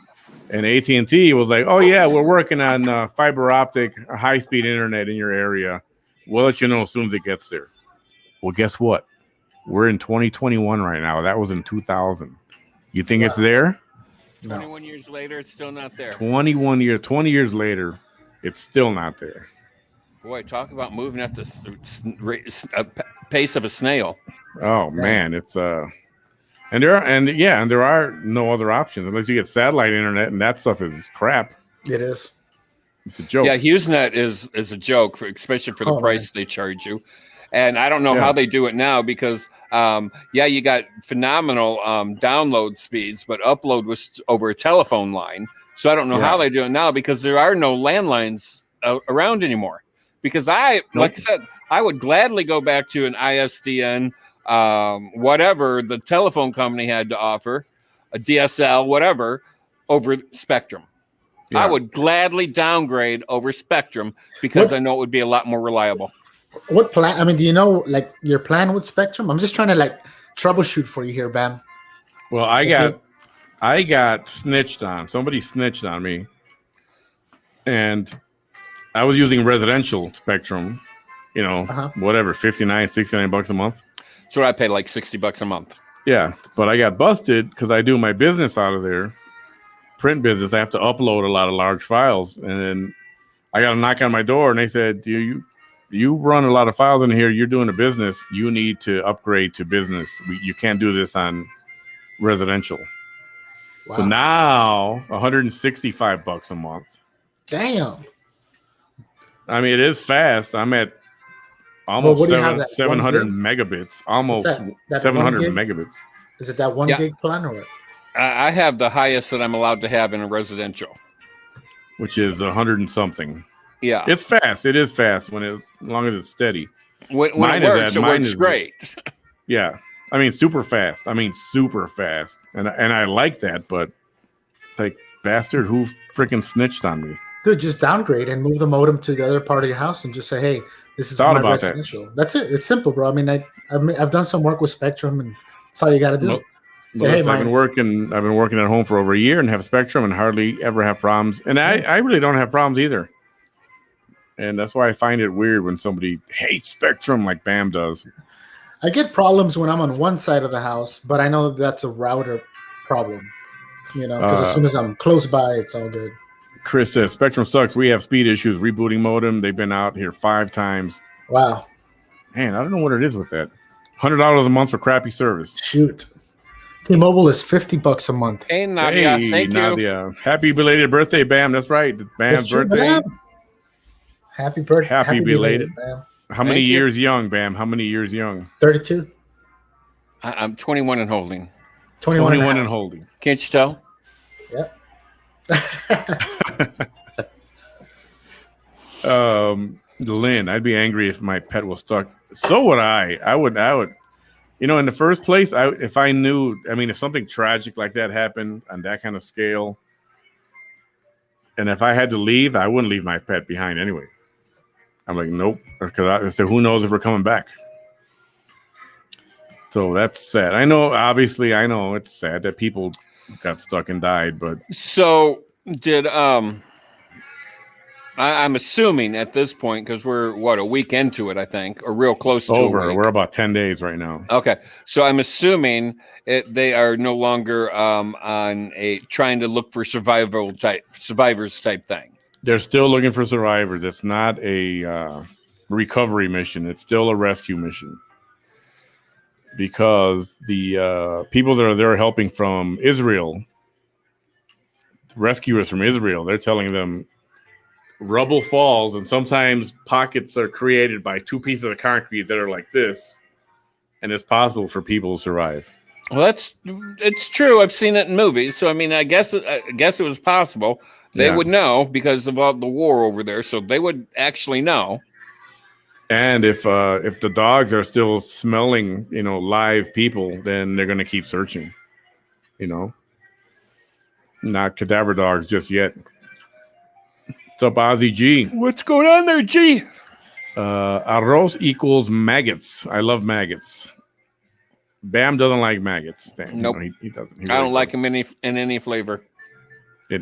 and AT&T was like, oh yeah, we're working on fiber optic high-speed internet in your area. We'll let you know as soon as it gets there. Well, guess what? We're in 2021 right now. That was in 2000. You think it's there? No. 21 years later, it's still not there. 20 years later, it's still not there. Boy, talk about moving at the pace of a snail. Oh man, it's and there are no other options unless you get satellite internet, and that stuff is crap. It is. It's a joke. Yeah, HughesNet is a joke, especially for the price they charge you. And I don't know how they do it now because, you got phenomenal download speeds, but upload was over a telephone line. So I don't know how they do it now because there are no landlines around anymore. Because like I said, I would gladly go back to an ISDN, whatever the telephone company had to offer, a DSL, whatever, over Spectrum. Yeah. I would gladly downgrade over Spectrum because I know it would be a lot more reliable. What plan? I mean, do you know like your plan with Spectrum? I'm just trying to like troubleshoot for you here, Bam. Well, I got snitched on. Somebody snitched on me, and I was using residential Spectrum. You know, whatever, $59, $69 a month. So I pay like $60 a month. Yeah, but I got busted because I do my business out of there, print business. I have to upload a lot of large files, and then I got a knock on my door, and they said, You run a lot of files in here. You're doing a business. You need to upgrade to business. You can't do this on residential. Wow. So now $165 a month. Damn. I mean, it is fast. I'm at almost 700 megabits. Almost 700 megabits. Is it that 1 gig plan or what? I have the highest that I'm allowed to have in a residential, which is 100 and something. Yeah, it's fast. It is fast as long as it's steady. When mine it works great. Yeah, I mean super fast. And I like that, but like bastard who freaking snitched on me. Dude, just downgrade and move the modem to the other part of your house and just say, hey, this is my residential. That's it. It's simple, bro. I mean, I've done some work with Spectrum, and that's all you got to do. Nope. I've been working at home for over a year and have Spectrum and hardly ever have problems. And I really don't have problems either. And that's why I find it weird when somebody hates Spectrum like Bam does. I get problems when I'm on one side of the house, but I know that's a router problem. You know, because as soon as I'm close by, it's all good. Chris says, Spectrum sucks. We have speed issues rebooting modem. They've been out here 5 times. Wow. Man, I don't know what it is with that. $100 a month for crappy service. Shoot. T-Mobile is $50 a month. Hey, Nadia. Hey, thank Nadia. you. Happy belated birthday, Bam. That's right. Bam's birthday. Bam. Happy birthday. Happy belated. Bam. How many years young, Bam? How many years young? 32. I'm 21 and holding. 21 and holding. Can't you tell? Yep. Lynn, I'd be angry if my pet was stuck. So would I. I would. You know, in the first place, if I knew, I mean, if something tragic like that happened on that kind of scale, and if I had to leave, I wouldn't leave my pet behind anyway. I'm like, nope, because I said, who knows if we're coming back? So that's sad. I know it's sad that people got stuck and died, but so did I'm assuming at this point, because we're a week into it, I think, or real close to over. We're about 10 days right now. Okay, so I'm assuming they are no longer on a trying to look for survivors type thing. They're still looking for survivors. It's not a recovery mission. It's still a rescue mission. Because the people that are there helping from Israel, rescuers from Israel, they're telling them rubble falls, and sometimes pockets are created by two pieces of concrete that are like this, and it's possible for people to survive. Well, it's true. I've seen it in movies, so I mean, I guess it was possible. They would know because of all the war over there, so they would actually know. And if the dogs are still smelling, live people, then they're going to keep searching. Not cadaver dogs just yet. What's up, Ozzy G? What's going on there, G? Arroz equals maggots. I love maggots. Bam doesn't like maggots. Nope. He doesn't. I don't like them in any flavor.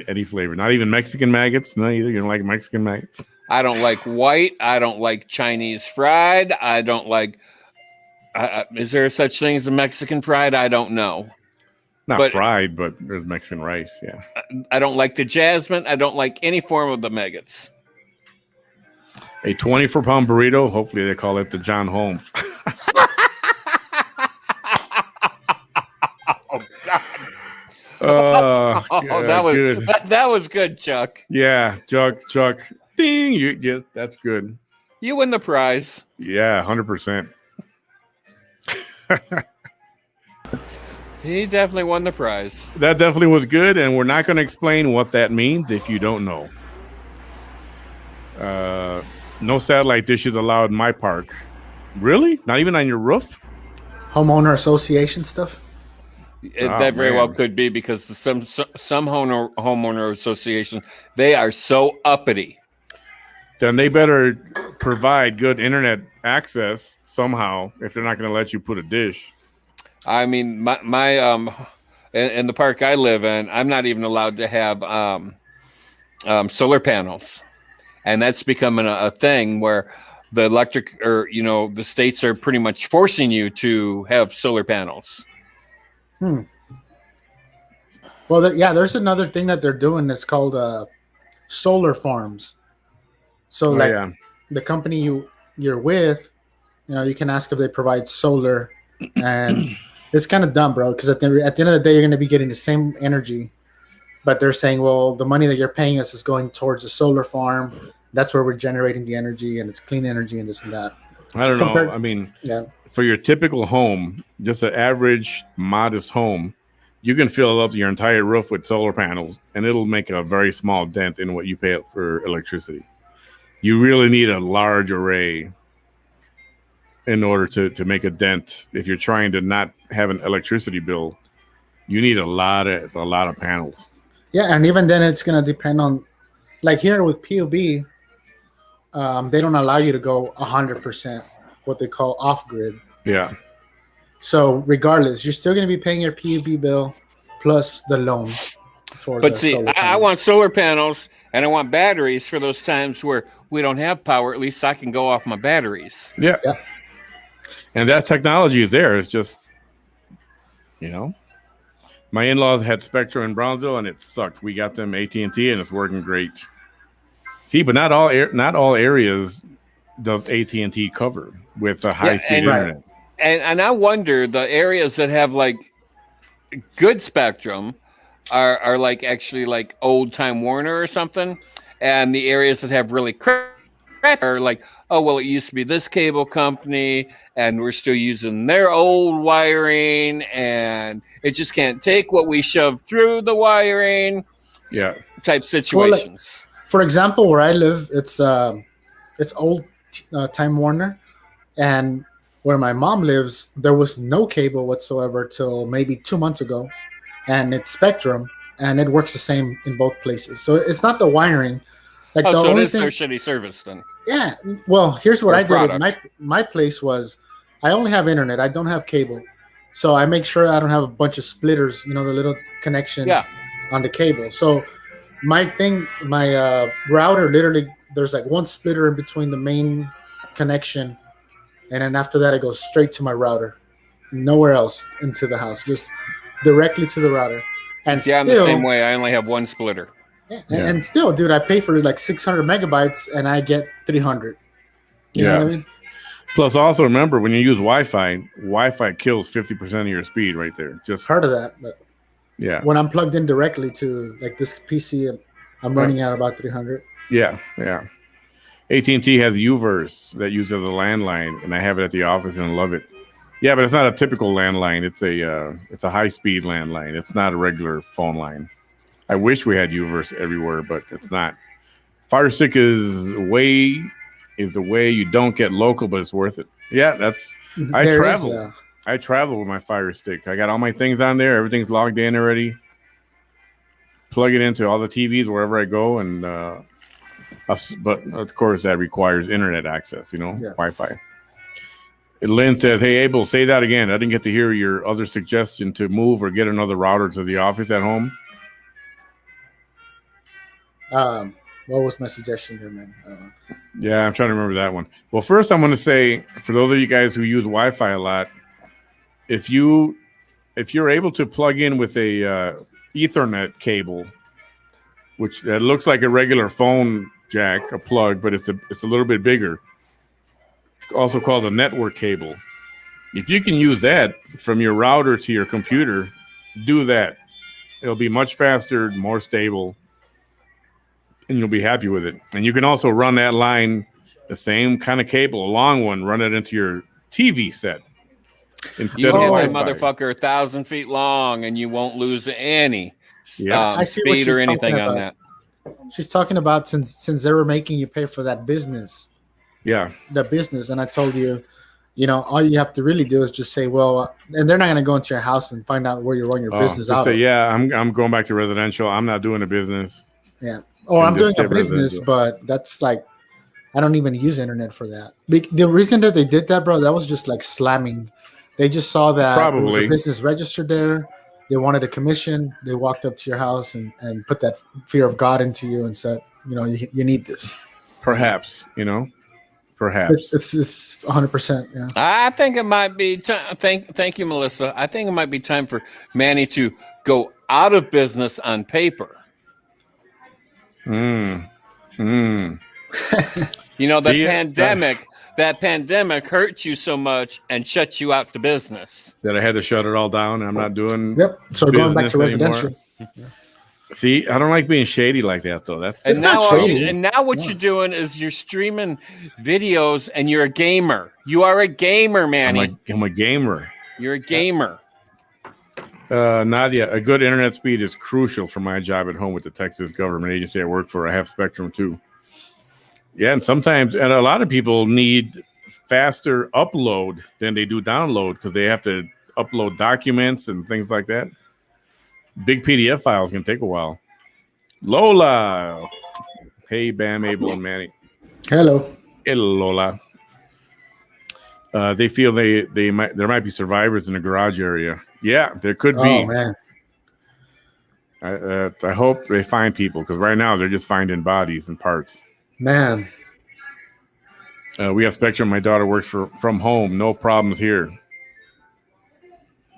Any flavor. Not even Mexican maggots? No, either. You don't like Mexican maggots? I don't like white. I don't like Chinese fried. I don't like... is there such thing as a Mexican fried? I don't know. Not fried, but there's Mexican rice, yeah. I don't like the jasmine. I don't like any form of the maggots. A 24-pound burrito. Hopefully they call it the John Holmes. Oh, God. That was good, Chuck. Yeah, Chuck. Ding! Yeah, that's good. You win the prize. Yeah, 100%. He definitely won the prize. That definitely was good, and we're not going to explain what that means if you don't know. No satellite dishes allowed in my park. Really? Not even on your roof? Homeowner association stuff? That very well could be, because some homeowner association, they are so uppity. Then they better provide good internet access somehow if they're not going to let you put a dish. I mean, my in the park I live in, I'm not even allowed to have solar panels, and that's becoming a thing where the electric, or the states are pretty much forcing you to have solar panels. Well, there's another thing that they're doing that's called solar farms. So, the company you're with, you can ask if they provide solar, and it's kind of dumb, bro. Because at the end of the day, you're going to be getting the same energy, but they're saying, well, the money that you're paying us is going towards a solar farm. That's where we're generating the energy, and it's clean energy and this and that. I don't know. I mean, for your typical home, just an average, modest home, you can fill up your entire roof with solar panels, and it'll make a very small dent in what you pay for electricity. You really need a large array in order to make a dent. If you're trying to not have an electricity bill, you need a lot of panels. Yeah, and even then, it's gonna depend on, like here with PUB, they don't allow you to go 100%, what they call off grid. Yeah. So regardless, you're still gonna be paying your PUB bill plus the loan. But see, I want solar panels, and I want batteries for those times where we don't have power. At least I can go off my batteries. Yeah. And that technology is there. It's just, my in-laws had Spectrum in Brownsville, and it sucked. We got them AT&T, and it's working great. See, but not all areas does AT&T cover with a high-speed internet. And I wonder, the areas that have like good spectrum are like actually like old Time Warner or something, and the areas that have really crap are like, oh well, it used to be this cable company, and we're still using their old wiring, and it just can't take what we shove through the wiring. Yeah, type situations. Well, for example, where I live, it's old Time Warner, and where my mom lives, there was no cable whatsoever till maybe 2 months ago, and it's Spectrum, and it works the same in both places. So it's not the wiring. Like so it is their shitty service then. Yeah. Well, here's what I did. My place was, I only have internet. I don't have cable. So I make sure I don't have a bunch of splitters, the little connections on the cable. So my router, literally, there's like one splitter in between the main connection, and then after that, it goes straight to my router. Nowhere else into the house, just directly to the router. And I'm the same way. I only have one splitter. Yeah. And still, dude, I pay for like 600 megabytes, and I get 300. You know what I mean? Plus, also remember, when you use Wi-Fi kills 50% of your speed right there. Just part of that, but when I'm plugged in directly to like this PC, I'm running at about 300. Yeah. AT&T has UVerse that uses a landline, and I have it at the office and I love it. Yeah, but it's not a typical landline. It's a high-speed landline. It's not a regular phone line. I wish we had UVerse everywhere, but it's not. Fire Stick is the way you don't get local, but it's worth it. Yeah, I travel. I travel with my Fire Stick. I got all my things on there. Everything's logged in already. Plug it into all the TVs wherever I go, and but of course that requires internet access. Wi-Fi. Lynn says, "Hey Abel, say that again. I didn't get to hear your other suggestion to move or get another router to the office at home." What was my suggestion here, man? I don't know. Yeah, I'm trying to remember that one. Well, first I'm going to say, for those of you guys who use Wi-Fi a lot, if you're able to plug in with a Ethernet cable, which looks like a regular phone jack, a plug, but it's a little bit bigger. It's also called a network cable. If you can use that from your router to your computer, do that. It'll be much faster, more stable, and you'll be happy with it. And you can also run that line, the same kind of cable, a long one, run it into your TV set instead of Wi-Fi. Motherfucker 1,000 feet long, and you won't lose any I see speed or anything on that. She's talking about since they were making you pay for that business. Yeah. The business. And I told you, all you have to really do is just say, well, and they're not going to go into your house and find out where you're running your business out. Say, yeah, I'm going back to residential. I'm not doing a business. Yeah. Or I'm doing a business, but that's like, I don't even use internet for that. The reason that they did that, bro, that was just like slamming. They just saw that there was a business registered there. They wanted a commission. They walked up to your house and put that fear of God into you and said, you need this. Perhaps. Perhaps. It's 100%. Yeah. I think it might be time. Thank you, Melissa. I think it might be time for Manny to go out of business on paper. That pandemic hurt you so much and shut you out to business that I had to shut it all down, and I'm not doing. Yep. So going back to residential. See, I don't like being shady like that, though. Now what you're doing is you're streaming videos, and you're a gamer. You are a gamer, Manny. I'm a gamer. You're a gamer. Nadia, a good internet speed is crucial for my job at home with the Texas government agency I work for. I have Spectrum too. Yeah, and a lot of people need faster upload than they do download because they have to upload documents and things like that. Big PDF files can take a while. Lola. Hey, Bam, Abel, and Manny. Hello. Hello, Lola. They feel there might be survivors in the garage area. Yeah, there could be. Oh, man. I hope they find people because right now they're just finding bodies and parts. Man. We have Spectrum. My daughter works from home. No problems here.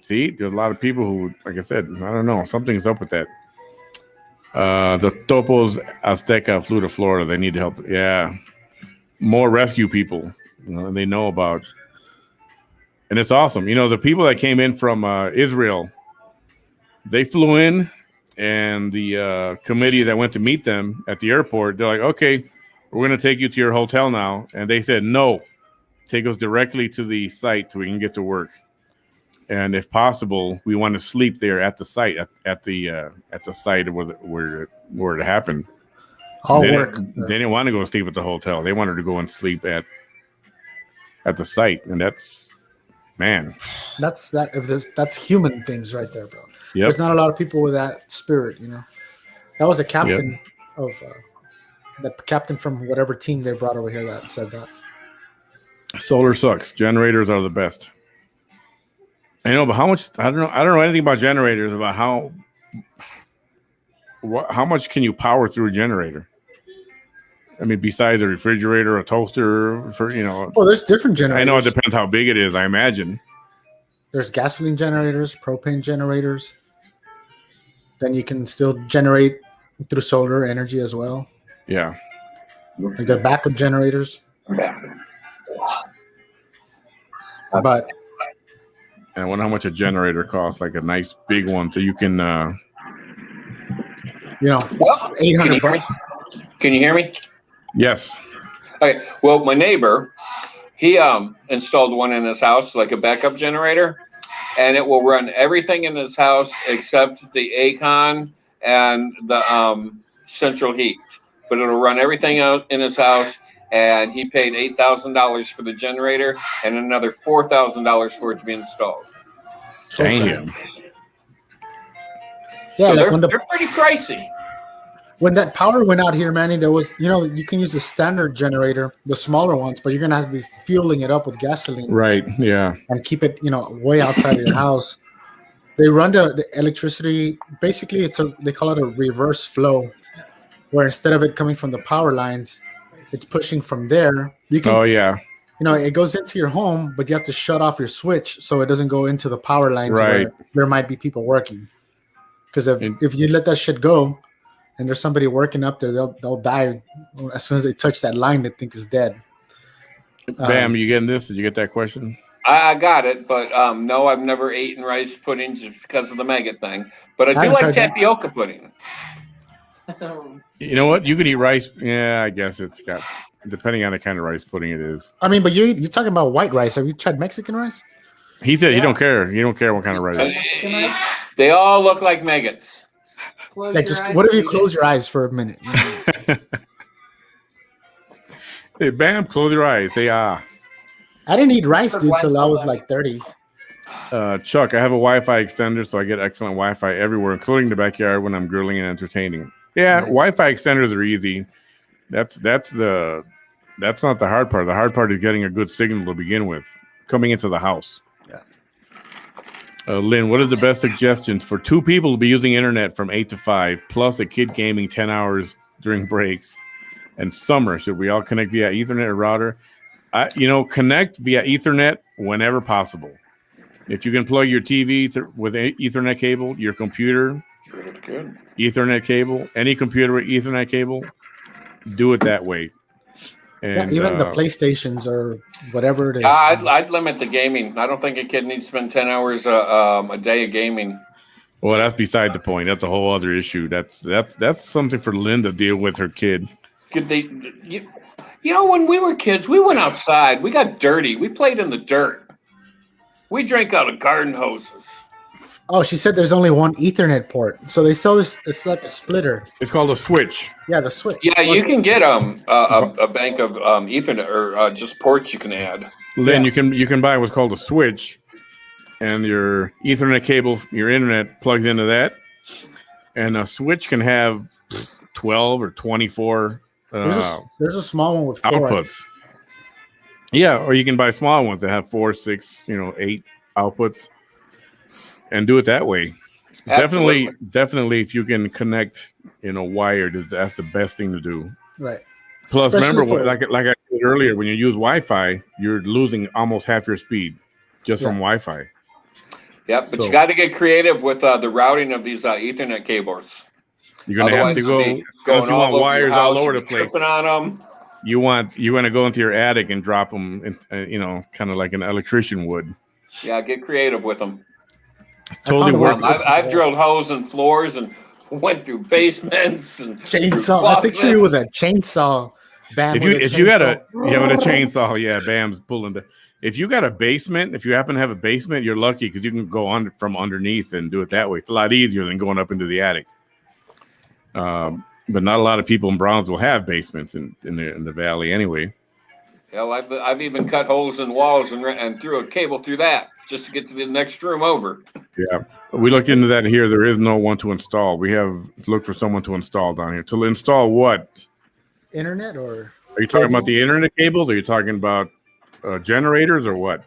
See, there's a lot of people who, like I said, I don't know. Something's up with that. The Topos Azteca flew to Florida. They need help. Yeah. More rescue people. They know about. And it's awesome. The people that came in from Israel, they flew in, and the committee that went to meet them at the airport, they're like, okay, we're going to take you to your hotel now. And they said, no, take us directly to the site so we can get to work. And if possible, we want to sleep there at the site, at the site where it happened. They didn't want to go sleep at the hotel. They wanted to go and sleep at the site. And that's, man. That's human things right there, bro. Yep. There's not a lot of people with that spirit, That was a captain of the captain from whatever team they brought over here that said that. Solar sucks. Generators are the best. I know, but how much? I don't know anything about generators. About how much can you power through a generator? I mean, besides a refrigerator, a toaster, Well, there's different generators. I know it depends how big it is. I imagine there's gasoline generators, propane generators. Then you can still generate through solar energy as well. Yeah. Like the backup generators. But I wonder how much a generator costs, like a nice big one, so you can, $800. Can you hear me? Yes. Okay. Well, my neighbor, he installed one in his house, like a backup generator, and it will run everything in his house except the Acon and the central heat. But it'll run everything out in his house. And he paid $8,000 for the generator and another $4,000 for it to be installed. Damn. Yeah, So like they're pretty pricey. when that power went out here, Manny, there was, you can use the standard generator, the smaller ones, but you're gonna have to be fueling it up with gasoline, Right. Yeah. and keep it, way outside of your house. They run the electricity. Basically, they call it a reverse flow, where instead of it coming from the power lines, it's pushing from there. You can, Oh yeah. it goes into your home, but you have to shut off your switch so it doesn't go into the power lines Right. where there might be people working. Because if you let that shit go, and there's somebody working up there, they'll die as soon as they touch that line. They think is dead. Bam, you getting this? Did you get that question? I got it, but no, I've never eaten rice pudding just because of the maggot thing. But I do haven't like tried that. tapioca pudding. You know what? You could eat rice. Yeah, I guess it's got, depending on the kind of rice pudding it is. I mean, but you're talking about white rice. Have you tried Mexican rice? He said he Yeah. don't care. He don't care what kind of rice. They all look like maggots. Like, what if you close your eyes for a minute? Hey, Bam, close your eyes. Say ah. I didn't eat rice, dude, till I was like 30. Chuck, I have a Wi-Fi extender, so I get excellent Wi-Fi everywhere, including the backyard when I'm grilling and entertaining. Yeah, Nice. Wi-Fi extenders are easy. That's not the hard part. The hard part is getting a good signal to begin with, coming into the house. Yeah. Lynn, what is the best suggestions for 2 people to be using internet from 8 to 5, plus a kid gaming 10 hours during breaks and summer? Should we all connect via Ethernet or router? Connect via Ethernet whenever possible. If you can plug your TV with Ethernet cable, your computer, Good. Ethernet cable, any computer with Ethernet cable, do it that way. And Even the PlayStations or whatever it is. I'd limit the gaming. I don't think a kid needs to spend 10 hours a day of gaming. well, that's beside the point. That's a whole other issue. That's something for Lynn to deal with her kid. Could they? When we were kids, we went outside. We got dirty. We played in the dirt. We drank out of garden hoses. Oh, she said there's only one Ethernet port. So they sell this. It's like a splitter. It's called a switch. Yeah, the switch. Yeah, you can get a bank of Ethernet or just ports you can add. Lynn, Yeah. you can buy what's called a switch, and your Ethernet cable, your internet plugs into that, and a switch can have 12 or 24 There's a small one with 4. outputs. Yeah, or you can buy small ones that have 4, 6, 8 outputs, and do it that way. Absolutely. Definitely, if you can connect, wired, that's the best thing to do. Right. Plus, Especially remember, for- like I said earlier, when you use Wi-Fi, you're losing almost half your speed just from Wi-Fi. Yep, but So- you got to get creative with the routing of these Ethernet cables. You're gonna have to go. Unless you want wires all over the place. Tripping on them. You want to go into your attic and drop them, kind of like an electrician would. Yeah, get creative with them. It's totally found a worth way- it. I've drilled holes in floors and went through basements and Chainsaw. I picture you with a chainsaw. Bam. If you got with a chainsaw, yeah, Bam's pulling the. If you got a basement, if you happen to have a basement, you're lucky because you can go from underneath and do it that way. It's a lot easier than going up into the attic. But not a lot of people in Brownsville have basements in the valley anyway. Hell, I've even cut holes in walls and threw a cable through that just to get to the next room over. Yeah, we looked into that here. There is no one to install. We have to look for someone to install down here. To install what? Internet or Are you talking about the internet cables? Are you talking about generators or what?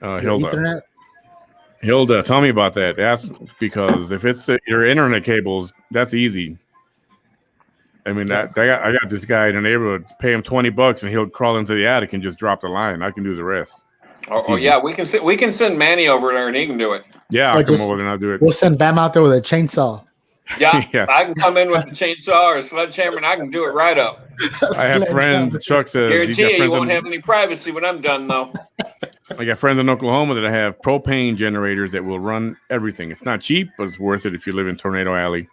Hilda. Ethernet? Hilda, tell me about that. Ask because if it's your internet cables, that's easy. I mean, I got this guy in the neighborhood. Pay him $20 and he'll crawl into the attic and just drop the line. I can do the rest. Oh yeah, we can send Manny over there and he can do it. Yeah, Or I'll come just- over there and I'll do it. We'll send Bam out there with a chainsaw. Yeah, Yeah. I can come in with the chainsaw or a sledgehammer and I can do it right up. I have friends. Chuck says he's got Guarantee you friends. won't have any privacy when I'm done though. I got friends in Oklahoma that have propane generators that will run everything. It's not cheap, but it's worth it if you live in Tornado Alley.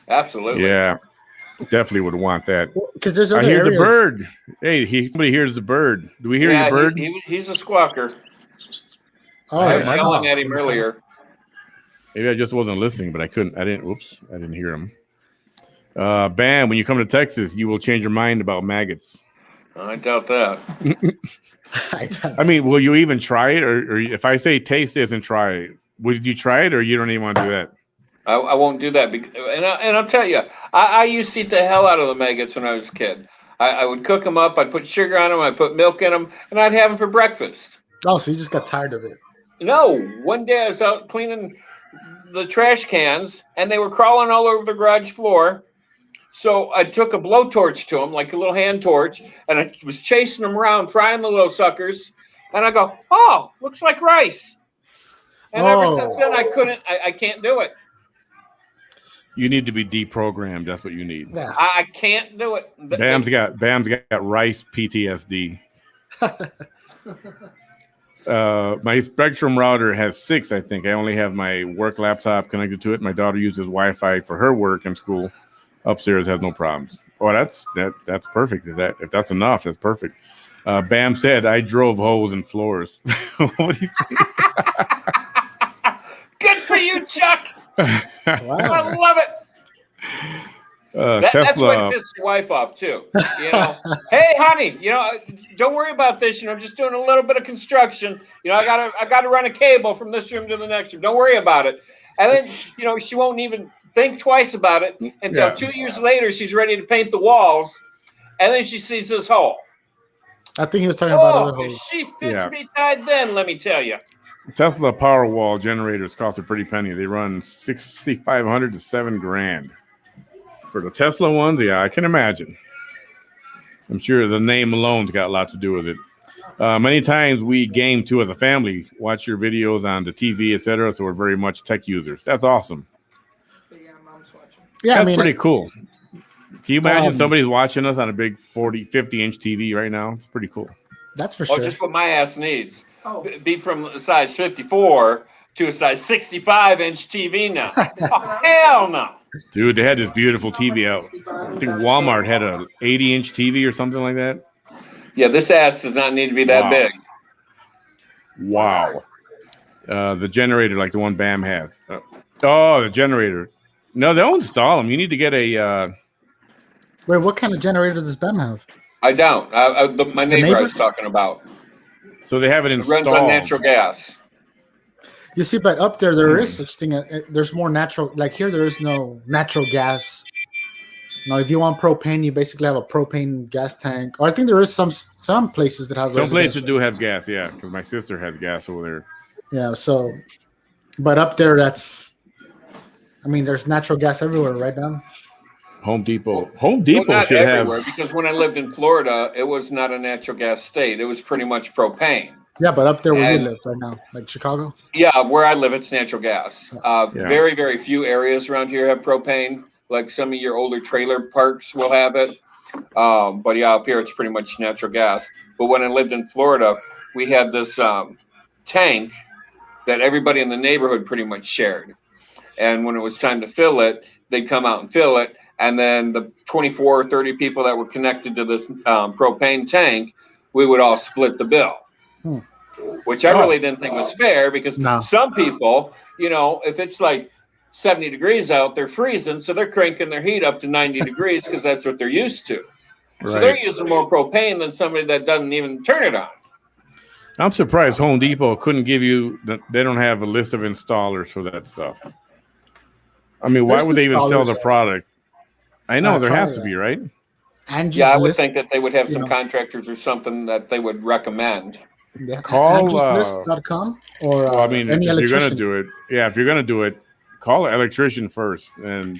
Absolutely. Yeah. Definitely would want that. Because there's I other hear areas. the bird. Hey, somebody hears the bird. Do we hear your bird? He's a squawker. Oh, I I was don't yelling know. at him earlier. Maybe I just wasn't listening, but I didn't. Oops, I didn't hear him. Bam! When you come to Texas, you will change your mind about maggots. I doubt that. I mean, will you even try it, or if I say taste this and try it, would you try it, or you don't even want to do that? I won't do that. And I'll tell you, I used to eat the hell out of the maggots when I was a kid. I would cook them up. I'd put sugar on them. I'd put milk in them, and I'd have them for breakfast. Oh, so you just got tired of it. No, one day I was out cleaning the trash cans, and they were crawling all over the garage floor. So I took a blowtorch to them, like a little hand torch, and I was chasing them around, frying the little suckers. And I go, oh, looks like rice. And ever since then, I can't do it. You need to be deprogrammed. That's what you need. Yeah. I can't do it. Bam's got rice PTSD. My Spectrum router has 6, I think. I only have my work laptop connected to it. My daughter uses Wi-Fi for her work and school. Upstairs has no problems. Oh, that's perfect. If that's enough, that's perfect. Bam said, I drove holes in floors. What do you say? Good for you, Chuck. Wow. I love it. That's Tesla. what pissed your wife off too. Hey, honey, don't worry about this. I'm just doing a little bit of construction. I gotta run a cable from this room to the next room. Don't worry about it. And then, she won't even think twice about it until 2 years later. She's ready to paint the walls, and then she sees this hole. I think he was talking about other Oh, holes. she fit to be tied. Then let me tell you. Tesla Powerwall generators cost a pretty penny. They run $6,500 to $7,000. For the Tesla ones, yeah, I can imagine. I'm sure the name alone's got a lot to do with it. Many times we game too as a family, watch your videos on the TV, etc. So we're very much tech users. That's awesome. Yeah, mom's watching. Yeah, That's I mean, pretty cool. Can you imagine somebody's watching us on a big 40, 50-inch TV right now? It's pretty cool. that's for Oh, sure. just what my ass needs. Oh, Be from a size 54 to a size 65-inch TV now. Oh, hell no. Dude, they had this beautiful TV out. I think Walmart had a 80-inch TV or something like that. Yeah, this ass does not need to be that Wow. big. Wow. The generator like the one Bam has. The generator. No, they'll install them. You need to get a... Wait, what kind of generator does Bam have? I don't. My neighbor I was talking about. So they have it It installed. runs on natural gas. You see, but up there is such thing. There's more natural. Like here, there is no natural gas. Now, if you want propane, you basically have a propane gas tank. Or I think there is some places that have. Some places residential. do have gas, yeah, because my sister has gas over there. Yeah. So, but up there, there's natural gas everywhere right now. Home Depot Well, not should everywhere, have. because when I lived in Florida, it was not a natural gas state. It was pretty much propane. Yeah, but up there where And- you live right now, like Chicago. Yeah, where I live, it's natural gas. Yeah. Very, very few areas around here have propane. Like some of your older trailer parks will have it. But yeah, up here, it's pretty much natural gas. But when I lived in Florida, we had this tank that everybody in the neighborhood pretty much shared. And when it was time to fill it, they'd come out and fill it. And then the 24 or 30 people that were connected to this propane tank, we would all split the bill. Which I really didn't think was fair, because some people, if it's like 70 degrees out, they're freezing. So they're cranking their heat up to 90 degrees because that's what they're used to. So they're using more propane than somebody that doesn't even turn it on. I'm surprised Home Depot couldn't give you, they don't have a list of installers for that stuff. I mean, why would they even sell the product? I know there has to be, right? Yeah, I would think that they would have some contractors or something that they would recommend. Yeah, call AndrewsList.com or well, I mean, any if you're gonna electrician. do it, if you're gonna do it, call an electrician first, and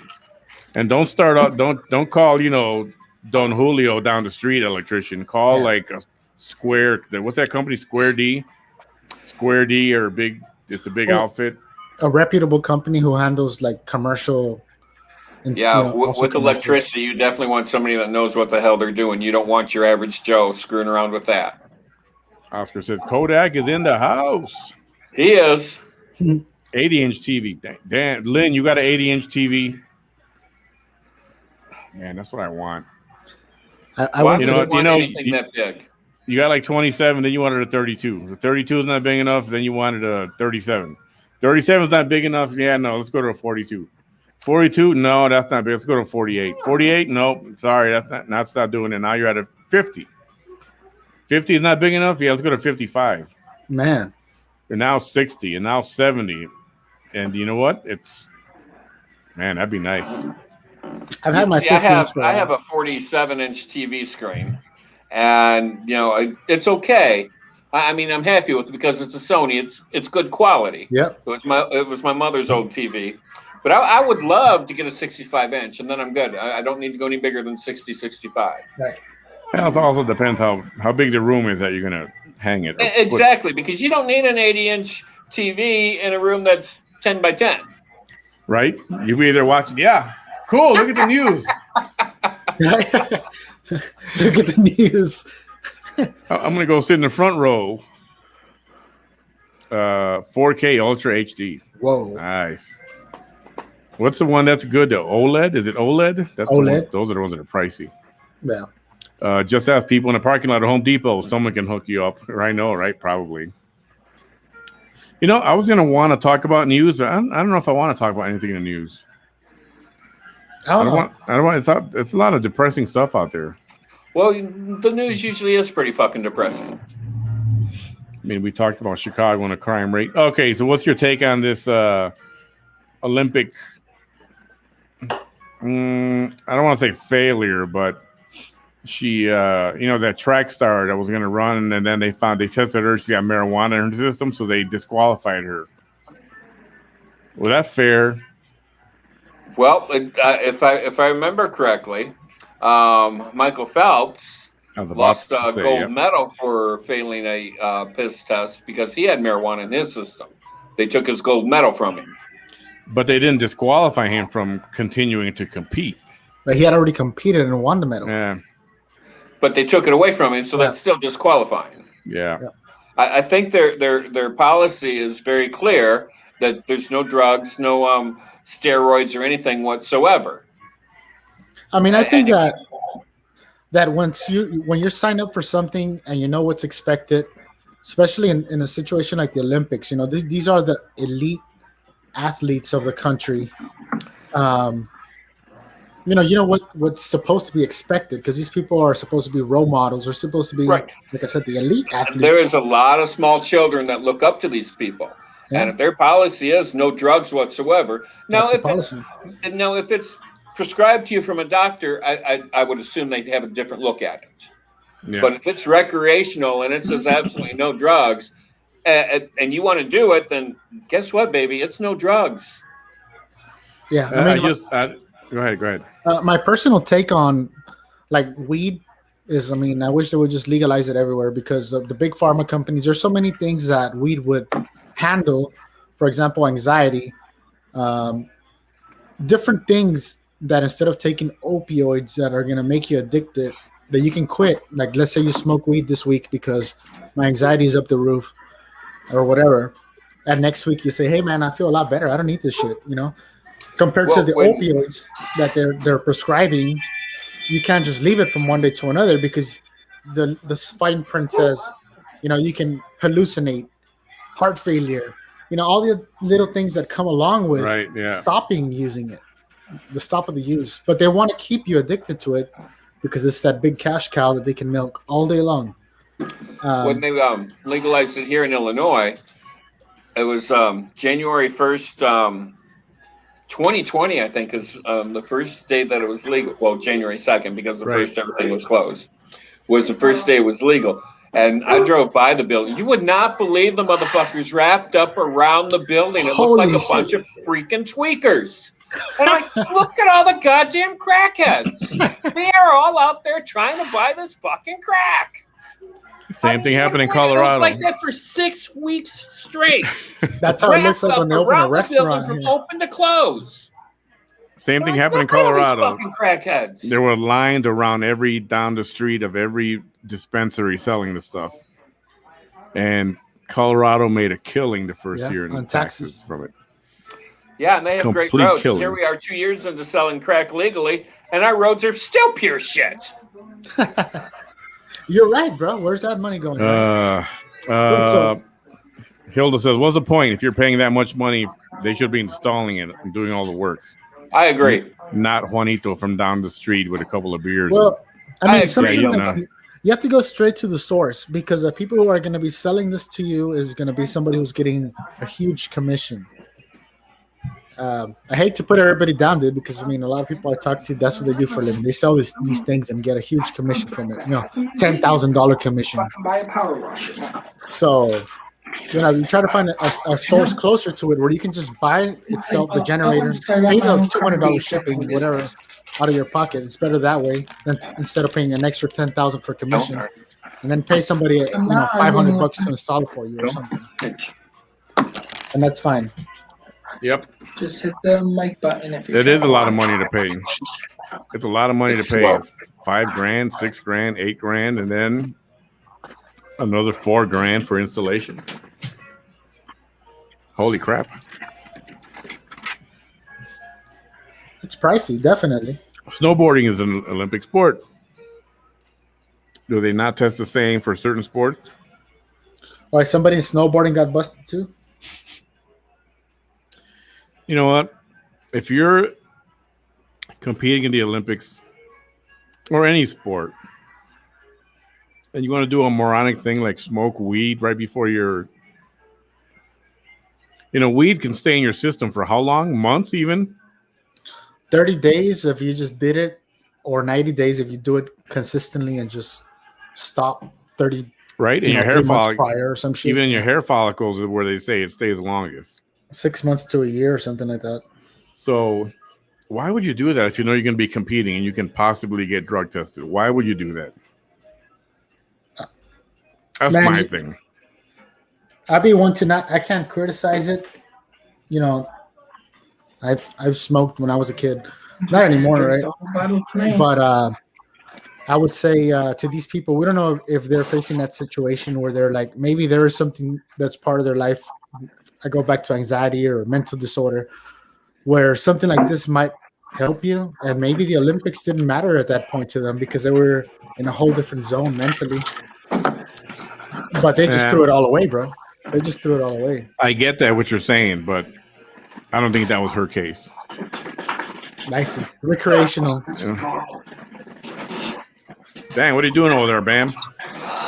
don't start out. Don't call Don Julio down the street electrician. Call like a Square. What's that company? Square D or big. It's a big outfit. A reputable company who handles like commercial. With electricity, you definitely want somebody that knows what the hell they're doing. You don't want your average Joe screwing around with that. Oscar says Kodak is in the house. He is. 80-inch TV. Dan, Lynn, you got an 80-inch TV? Man, that's what I want. I Why went would to you the, want you know, anything that big? You got like 27, then you wanted a 32. The 32 is not big enough, then you wanted a 37. 37 is not big enough. Yeah, no, let's go to a 42. 42, no, that's not big. Let's go to 48. 48, nope, sorry, that's not doing it. Now you're at a 50. 50 is not big enough. Yeah, let's go to 55. man. And now 60, and now 70. And you know what? Man, that'd be nice. I've had my See, I 50 inch have for a I while. have a 47-inch TV screen, and it's okay. I mean, I'm happy with it because it's a Sony. It's good quality. Yep. It was my mother's old TV, but I would love to get a 65-inch, and then I'm good. I don't need to go any bigger than 60, 65. Right. Well, it also depends how big the room is that you're gonna hang it. Exactly, because you don't need an 80-inch TV in a room that's 10 by 10. Right? You be either watching. Yeah, cool. Look at the news. Look at the news. I'm gonna go sit in the front row. 4K Ultra HD. Whoa. Nice. What's the one that's good though? OLED? Is it OLED? That's OLED. The one, those are the ones that are pricey. Yeah. Just ask people in the parking lot at Home Depot. Someone can hook you up. I know, right? Probably. You know, I was gonna want to talk about news, but I don't know if I want to talk about anything in the news. I don't know. It's a lot of depressing stuff out there. Well, the news usually is pretty fucking depressing. I mean, we talked about Chicago and the crime rate. Okay, so what's your take on this Olympic? I don't want to say failure, but she, that track star that was going to run, and then they tested her. She got marijuana in her system, so they disqualified her. Was that fair? Well, if I remember correctly, Michael Phelps lost a gold medal for failing a piss test because he had marijuana in his system. They took his gold medal from him. But they didn't disqualify him from continuing to compete. But he had already competed and won the medal. Yeah. But they took it away from him, so that's still disqualifying. Yeah. I think their policy is very clear that there's no drugs, no steroids or anything whatsoever. I mean, I think that when you're signed up for something and you know what's expected, especially in a situation like the Olympics, these are the elite athletes of the country. You know what's supposed to be expected because these people are supposed to be role models. They're supposed to be, like I said, the elite athletes. There is a lot of small children that look up to these people. Yeah. And if their policy is no drugs whatsoever, if it's prescribed to you from a doctor, I would assume they'd have a different look at it. Yeah. But if it's recreational and it says absolutely no drugs, and you want to do it, then guess what, baby? It's no drugs. Yeah, go ahead. My personal take on weed is, I wish they would just legalize it everywhere because of the big pharma companies. There's so many things that weed would handle. For example, anxiety, different things that instead of taking opioids that are going to make you addicted, that you can quit. Like, let's say you smoke weed this week because my anxiety is up the roof or whatever. And next week you say, hey man, I feel a lot better. I don't need this shit, Compared to the opioids that they're prescribing, you can't just leave it from one day to another because the fine print says, you can hallucinate, heart failure, all the little things that come along with stopping using it, the stop of the use. But they want to keep you addicted to it because it's that big cash cow that they can milk all day long. When they legalized it here in Illinois, it was January 1st, 2020, I think, is the first day that it was legal. Well, January 2nd, because the first everything was closed, was the first day it was legal. And I drove by the building. You would not believe the motherfuckers wrapped up around the building. It looked like a bunch of freaking tweakers. And I'm like, look at all the goddamn crackheads. They are all out there trying to buy this fucking crack. Same thing happened in Colorado. It was like that for 6 weeks straight. That's how it looks like when they open a restaurant. From open to close. Same thing happened in Colorado. Fucking crackheads. There were lines around down the street of every dispensary selling the stuff. And Colorado made a killing the first year in taxes from it. Yeah, and they have great Complete roads. killing. Here we are 2 years into selling crack legally, and our roads are still pure shit. You're right, bro. Where's that money going? Right? Hilda says, "What's the point? If you're paying that much money, they should be installing it and doing all the work. I agree. Not Juanito from down the street with a couple of beers." Well, I I mean, agree. something Yeah, like, you have to go straight to the source because the people who are going to be selling this to you is going to be somebody who's getting a huge commission. I hate to put everybody down, dude, because I mean, a lot of people I talk to, that's what they do for a living. They sell these things and get a huge commission from it. You know, $10,000 commission. Buy a power washer now. So, you know, you try to find a source closer to it where you can just buy itself the generator, pay the $200 shipping, whatever, out of your pocket. It's better that way than instead of paying an extra $10,000 for commission, and then pay somebody, you know, $500 to install it for you or something. And that's fine. Yep, Just hit the mic button if you're. it is a lot of money to pay. It's a lot of money to pay. $5,000, $6,000, $8,000, and then another $4,000 for installation. Holy crap! It's pricey, definitely. Snowboarding is an Olympic sport. Do they not test the same for certain sports? Why somebody in snowboarding got busted too? You know what? If you're competing in the Olympics or any sport, and you want to do a moronic thing like smoke weed right before you're, you know, weed can stay in your system for how long? Months even? 30 days if you just did it, or 90 days if you do it consistently and just stop 30. Right? In You your know, hair 3 months follicles, prior or some shit. even in your hair follicles is where they say it stays longest. 6 months to a year or something like that. So why would you do that if you know you're going to be competing and you can possibly get drug tested? Why would you do that? That's Man, my thing. I'd be one to not. I can't criticize it. You know, I've smoked when I was a kid. Not anymore, right? But I would say to these people, we don't know if they're facing that situation where they're like, maybe there is something that's part of their life. I go back to anxiety or mental disorder, where something like this might help you. And maybe the Olympics didn't matter at that point to them because they were in a whole different zone mentally. But they just threw it all away, bro. They just threw it all away. I get that what you're saying, but I don't think that was her case. Nice. Recreational. Yeah. Dang, what are you doing over there, Bam?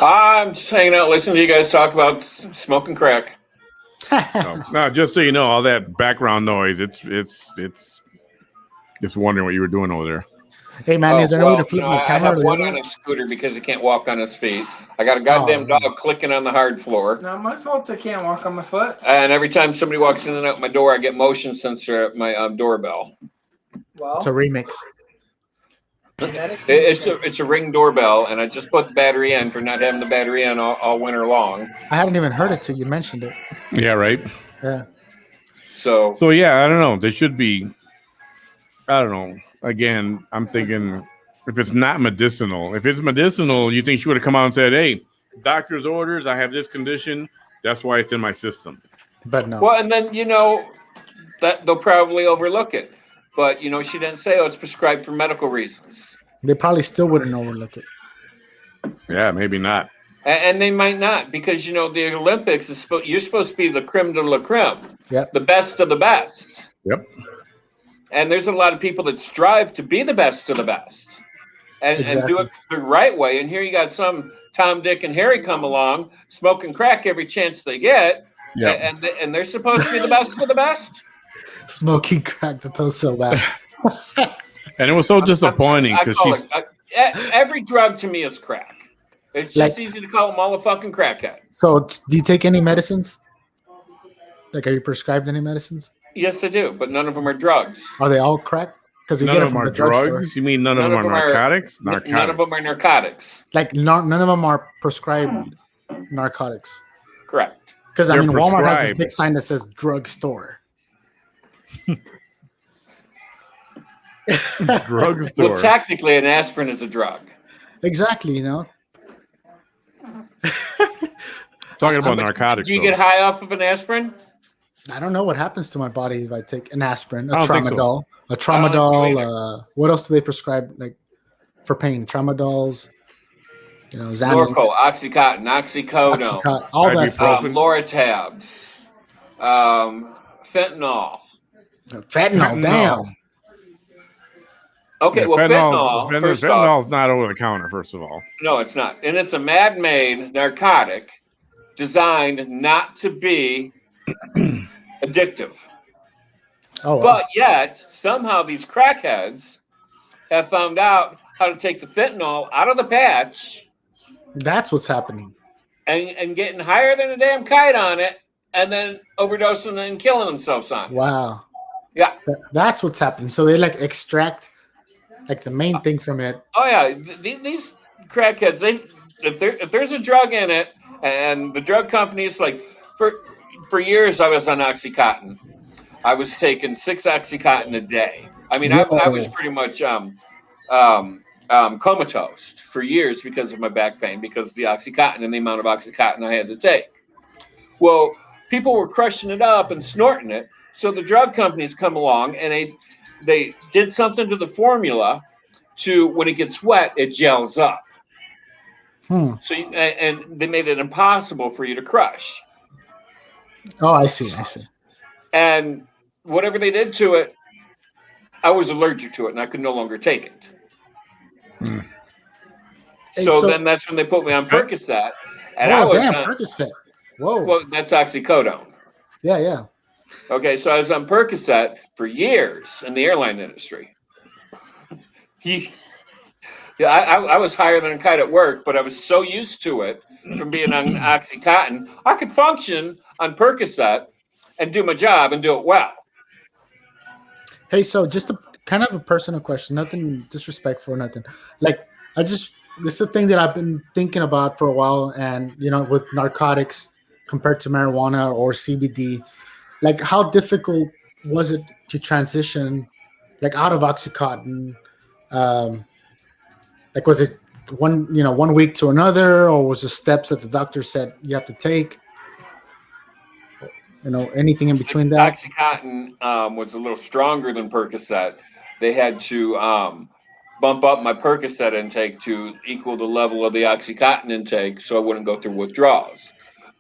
I'm just hanging out, listening to you guys talk about smoking crack. No, just so you know, all that background noise, it's just wondering what you were doing over there. Hey, man, is there no way to flip my I camera? have one on a scooter because he can't walk on his feet. I got a goddamn dog clicking on the hard floor. Not my fault. I can't walk on my foot. And every time somebody walks in and out my door, I get motion sensor at my doorbell. Well, It's a remix. It's a Ring doorbell, and I just put the battery in for not having the battery in all winter long. I hadn't even heard it till you mentioned it. Yeah, right. Yeah. So yeah, I don't know. They should be. I don't know. Again, I'm thinking if it's not medicinal, if it's medicinal, you think she would have come out and said, "Hey, doctor's orders. I have this condition. That's why it's in my system." But no. well, and then that they'll probably overlook it. But she didn't say, "Oh, it's prescribed for medical reasons." They probably still wouldn't overlook it. Yeah, maybe not. And they might not, because the Olympics is you're supposed to be the creme de la creme, Yep. the best of the best. Yep. And there's a lot of people that strive to be the best of the best, and do it the right way. And here you got some Tom, Dick, and Harry come along smoking crack every chance they get, and they're supposed to be the best of the best. Smoking crack, that sounds so bad. And it was so disappointing because she's every drug to me is crack. It's just easy to call them all a fucking crackhead. So, do you take any medicines? Like, are you prescribed any medicines? Yes, I do, but none of them are drugs. Are they all crack? Because none of them are drugs. You mean none of them are narcotics? None of them are narcotics. Like, none of them are prescribed narcotics. Correct. Because I mean, Walmart has this big sign that says drugstore. Drugstore. Well, technically, an aspirin is a drug. Exactly, Talking about narcotics. Do you get high off of an aspirin? I don't know what happens to my body if I take an aspirin, a I don't think so. tramadol, a I don't think so tramadol. What else do they prescribe like for pain? Tramadols, Xanax, Norco, Oxycontin, Oxycodone, Oxycontin, all that stuff. Ibuprofen. Loratabs, fentanyl. Fentanyl, damn. Okay, Yeah, well, fentanyl, first off, fentanyl's not over the counter, first of all. no, it's not. And it's a man-made narcotic designed not to be addictive. Oh, wow. But yet, somehow these crackheads have found out how to take the fentanyl out of the patch That's what's happening. and getting higher than a damn kite on it and then overdosing and killing themselves on it. Wow. Yeah. That's what's happening. So they like extract like the main thing from it. Oh yeah, these crackheads. If there's a drug in it, and the drug companies like for years I was on OxyContin. I was taking 6 OxyContin a day. I mean, I was pretty much comatose for years because of my back pain, because of the OxyContin and the amount of OxyContin I had to take. Well, people were crushing it up and snorting it. So the drug companies come along and they did something to the formula to when it gets wet, it gels up. So and they made it impossible for you to crush. Oh, I see. And whatever they did to it, I was allergic to it and I could no longer take it. So then that's when they put me on Percocet. And I was on Percocet. Whoa. Well, that's oxycodone. Yeah. Okay, so I was on Percocet for years in the airline industry. I was higher than a kite at work, but I was so used to it from being on OxyContin, I could function on Percocet and do my job and do it well. Hey, so just a kind of a personal question, nothing disrespectful or nothing. Like, this is a thing that I've been thinking about for a while, and with narcotics compared to marijuana or CBD, like how difficult was it to transition, like out of OxyContin? Like, was it one week to another, or was it steps that the doctor said you have to take? Anything in between that? OxyContin was a little stronger than Percocet. They had to bump up my Percocet intake to equal the level of the OxyContin intake so I wouldn't go through withdrawals.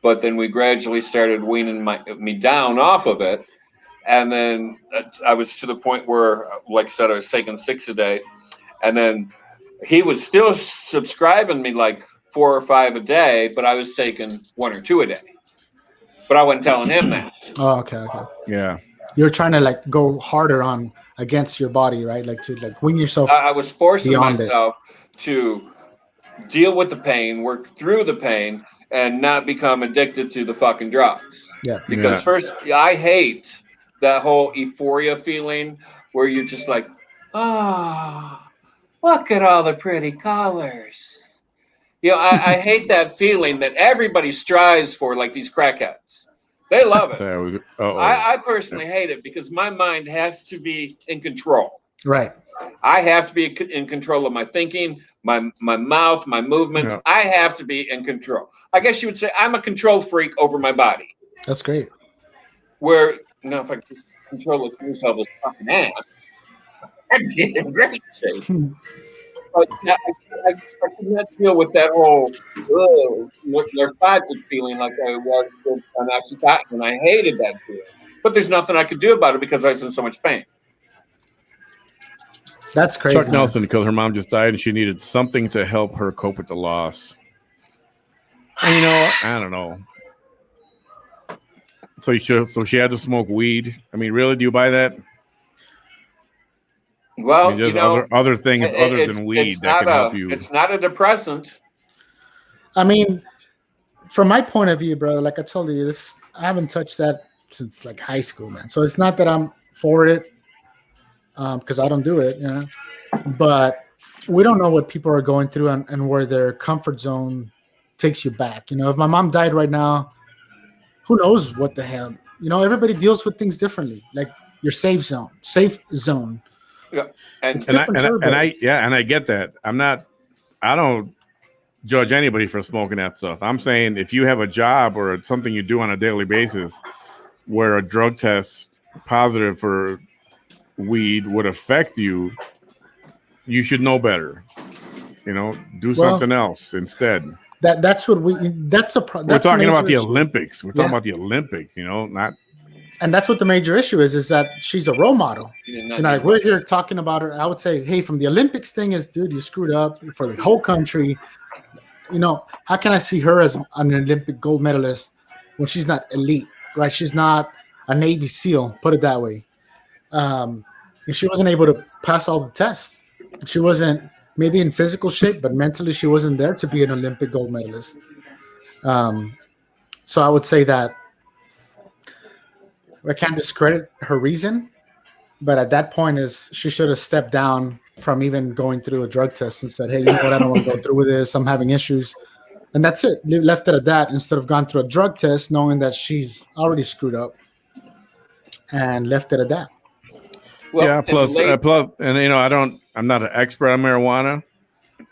But then we gradually started weaning me down off of it. And then I was to the point where, like I said, I was taking 6 a day. And then he was still subscribing me like 4 or 5 a day, but I was taking 1 or 2 a day. But I wasn't telling him that. Oh, okay. Yeah. You're trying to like go harder against your body, right? Like to like wing yourself. I was forcing myself to deal with the pain, work through the pain, and not become addicted to the fucking drugs. Yeah. Because first, I hate that whole euphoria feeling where you're just like, look at all the pretty colors. I hate that feeling that everybody strives for, like these crackheads. They love it. I personally hate it because my mind has to be in control. Right. I have to be in control of my thinking, my mouth, my movements. Yeah. I have to be in control. I guess you would say I'm a control freak over my body. That's great. Where, if I could control the myself as fucking ass, I'd be in great shape. But I could not deal with that whole narcotic feeling like I was on OxyContin, and I hated that feeling. But there's nothing I could do about it because I was in so much pain. That's crazy. Chuck Nelson, because her mom just died and she needed something to help her cope with the loss. And I don't know. So she had to smoke weed. I mean, really, do you buy that? Well, I mean, other things other than weed that can help you. It's not a depressant. I mean, from my point of view, bro, like I told you, I haven't touched that since like high school, man. So it's not that I'm for it, because I don't do it, But we don't know what people are going through and where their comfort zone takes you back. If my mom died right now, who knows what the hell? Everybody deals with things differently. Like your safe zone. Yeah, and I get that. I don't judge anybody for smoking that stuff. I'm saying if you have a job or something you do on a daily basis, where a drug test positive for weed would affect you, you should know better. You know, do Well, something else instead. That's what we. That's a. We're That's a talking about major the issue. Olympics. We're talking Yeah. about the Olympics. You know, not. And that's what the major issue is that she's a role model. You did not You know, need like we're here talking about her. I would say, hey, from the Olympics thing is, dude, you screwed up for the whole country. You know, how can I see her as an Olympic gold medalist when she's not elite, right? She's not a Navy SEAL, put it that way. And she wasn't able to pass all the tests. She wasn't maybe in physical shape, but mentally she wasn't there to be an Olympic gold medalist. So I would say that I can't discredit her reason, but at that point is she should have stepped down from even going through a drug test and said, hey, you know what, I don't want to go through with this. I'm having issues. And that's it. Left it at that instead of gone through a drug test knowing that she's already screwed up and left it at that. Well, Yeah. in Plus, late- and you know, I'm not an expert on marijuana,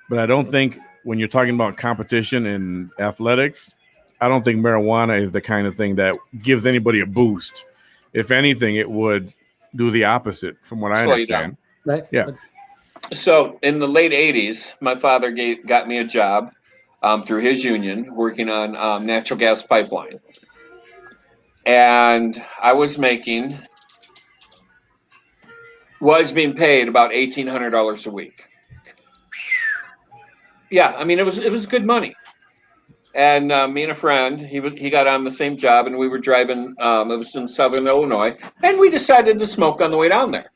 but I don't think when you're talking about competition in athletics, I don't think marijuana is the kind of thing that gives anybody a boost. If anything, it would do the opposite, from what I Slow you down. understand. Right? Yeah. So in the late 80s, my father got me a job through his union working on natural gas pipeline. And I was being paid about $1,800 a week. Yeah, I mean, it was good money. And me and a friend, he got on the same job, and we were driving. It was in Southern Illinois, and we decided to smoke on the way down there.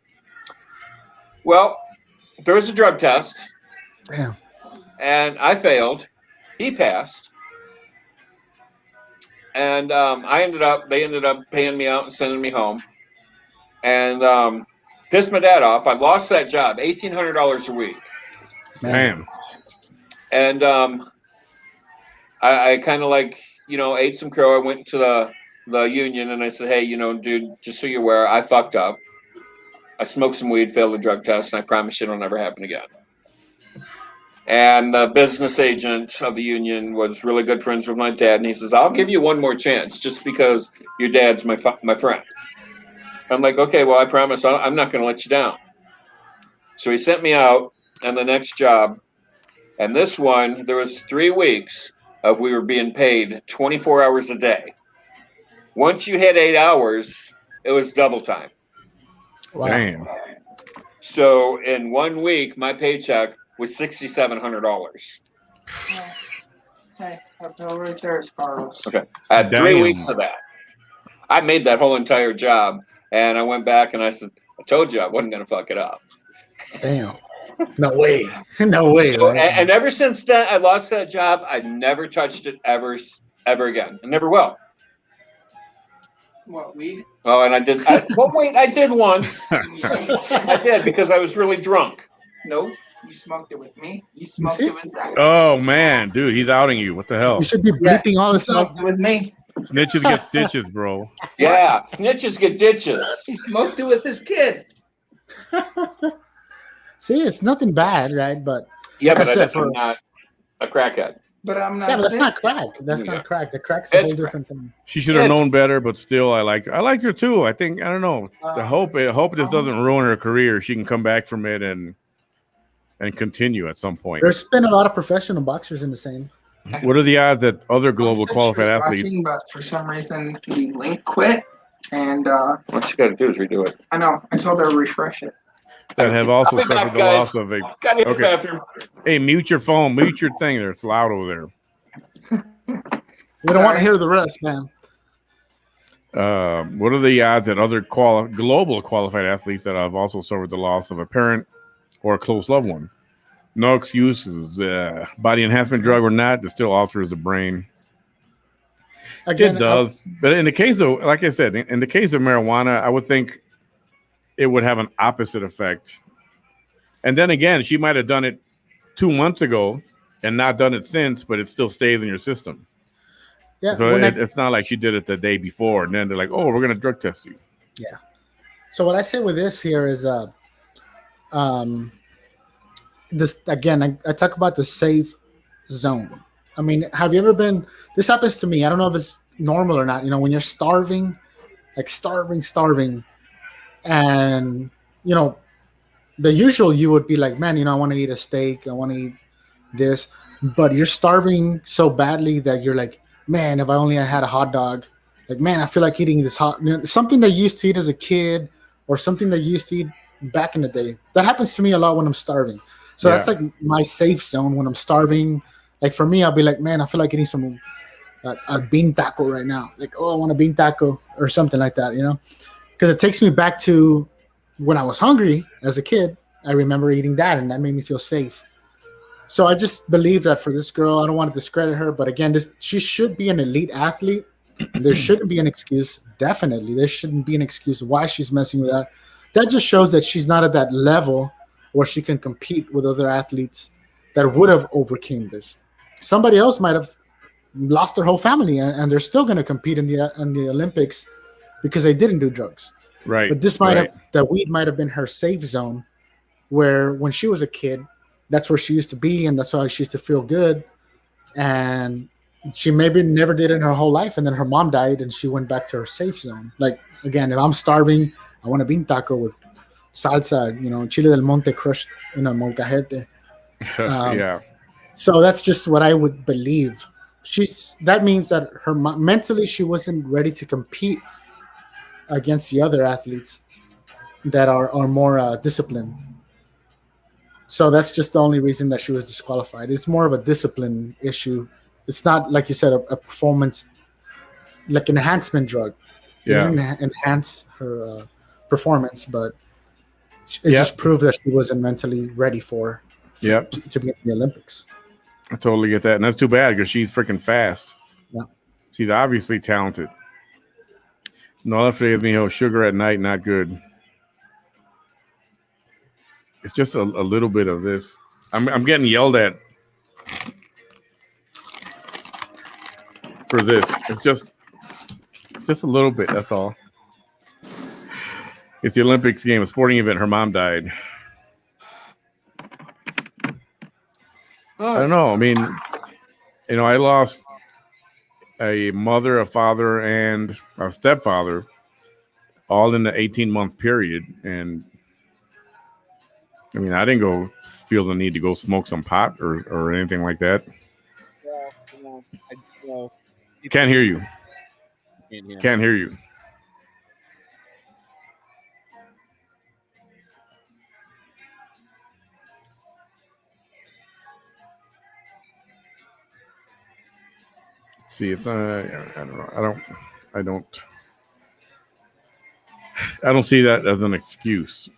Well, there was a drug test, Damn. and I failed. He passed, and they ended up paying me out and sending me home, and pissed my dad off. I lost that job, $1,800 a week, Damn. and I kind of ate some crow. I went to the union and I said, hey, dude, just so you're aware, I fucked up. I smoked some weed, failed the drug test, and I promise it'll never happen again. And the business agent of the union was really good friends with my dad, and he says, I'll give you one more chance just because your dad's my friend. I'm like, okay, well, I promise I'm not going to let you down. So he sent me out on the next job, and this one, there was 3 weeks of we were being paid 24 hours a day. Once you hit 8 hours, it was double time. Wow. Damn. So in 1 week, my paycheck was $6,700. Hey, that bill right there is Carlos. Okay. I had 3 Damn. weeks of that. I made that whole entire job, and I went back and I said, I told you I wasn't going to fuck it up. Damn. No way. No way. So, right? and ever since then, I lost that job. I never touched it ever again. I never will. What, weed? Oh, and I did once. I did because I was really drunk. Nope. You smoked it with me. You smoked see? it with Zach. Oh man, dude, he's outing you. What the hell? You should be Yeah. bleeping all You this out. smoked it with me. Snitches get stitches, bro. Yeah, snitches get ditches. He smoked it with his kid. See, it's nothing bad, right? But Yeah, Like I but said, I'm not a crackhead. But I'm not. yeah, but that's sick. not crack. That's Yeah. not crack. The crack's a It's whole crack. different thing. She should have Yes. known better, but still, I like her too. I think I don't know. I hope this doesn't ruin her career. She can come back from it and continue at some point. There's been a lot of professional boxers in the same. What are the odds that other global She was qualified athletes? watching, but for some reason the link quit, and What you got to do is redo it. I know. I told her to refresh it. That have also I'll be back, suffered the guys. loss of a. Got to hit Okay. the bathroom. Hey, mute your phone, mute your thing there. It's loud over there. We don't want to hear the rest, man. What are the odds that other global qualified athletes that have also suffered the loss of a parent or a close loved one? No excuses. Body enhancement drug or not, it still alters the brain. Again, It does, but in the case of, like I said, in the case of marijuana, I would think it would have an opposite effect. And then again, she might have done it 2 months ago and not done it since, but it still stays in your system. yeah. So when I- it's not like she did it the day before, and then they're like, "Oh, we're gonna drug test you." So what I say with this here is, this again. I talk about the safe zone. I mean, have you ever been? This happens to me. I don't know if it's normal or not. You know, when you're starving like starving, and you know, the usual you would be like, man, I want to eat a steak, I want to eat this, but you're starving so badly that you're like, man, if I only had a hot dog, like, man, I feel like eating this something that you used to eat as a kid or something that you used to eat back in the day. That happens to me a lot when I'm starving. So that's like my safe zone when I'm starving. Like for me, I'll be like, man, I feel like eating some a bean taco right now. Like, oh, I want a bean taco or something like that, because it takes me back to when I was hungry as a kid. I remember eating that, and that made me feel safe. So I just believe that for this girl, I don't want to discredit her, but again, she should be an elite athlete. There shouldn't be an excuse. Definitely, there shouldn't be an excuse why she's messing with that. That just shows that she's not at that level where she can compete with other athletes that would have overcame this. Somebody else might have lost their whole family, and they're still going to compete in the Olympics because they didn't do drugs. Right. But the weed might have been her safe zone, where when she was a kid, that's where she used to be, and that's how she used to feel good. And she maybe never did it in her whole life, and then her mom died, and she went back to her safe zone. Like, again, if I'm starving, I want a bean taco with salsa, chile del monte crushed in a molcajete. Yeah. So that's just what I would believe. That means that mentally she wasn't ready to compete against the other athletes that are more disciplined. So that's just the only reason that she was disqualified. It's more of a discipline issue. It's not, like you said, a performance, like an enhancement drug. It didn't enhance her performance, but it just proved that she wasn't mentally ready to be in the Olympics. I totally get that. And that's too bad because she's freaking fast. Yeah. She's obviously talented. No, that gives me sugar at night, not good. It's just a little bit of this. I'm getting yelled at for this. It's just a little bit. That's all. It's the Olympics game, a sporting event. Her mom died. I don't know. I mean, I lost a mother, a father, and a stepfather all in the 18-month period. And I mean, I didn't go feel the need to go smoke some pot or anything like that. Can't hear you. Can't hear you. See, it's I don't know. I don't see that as an excuse.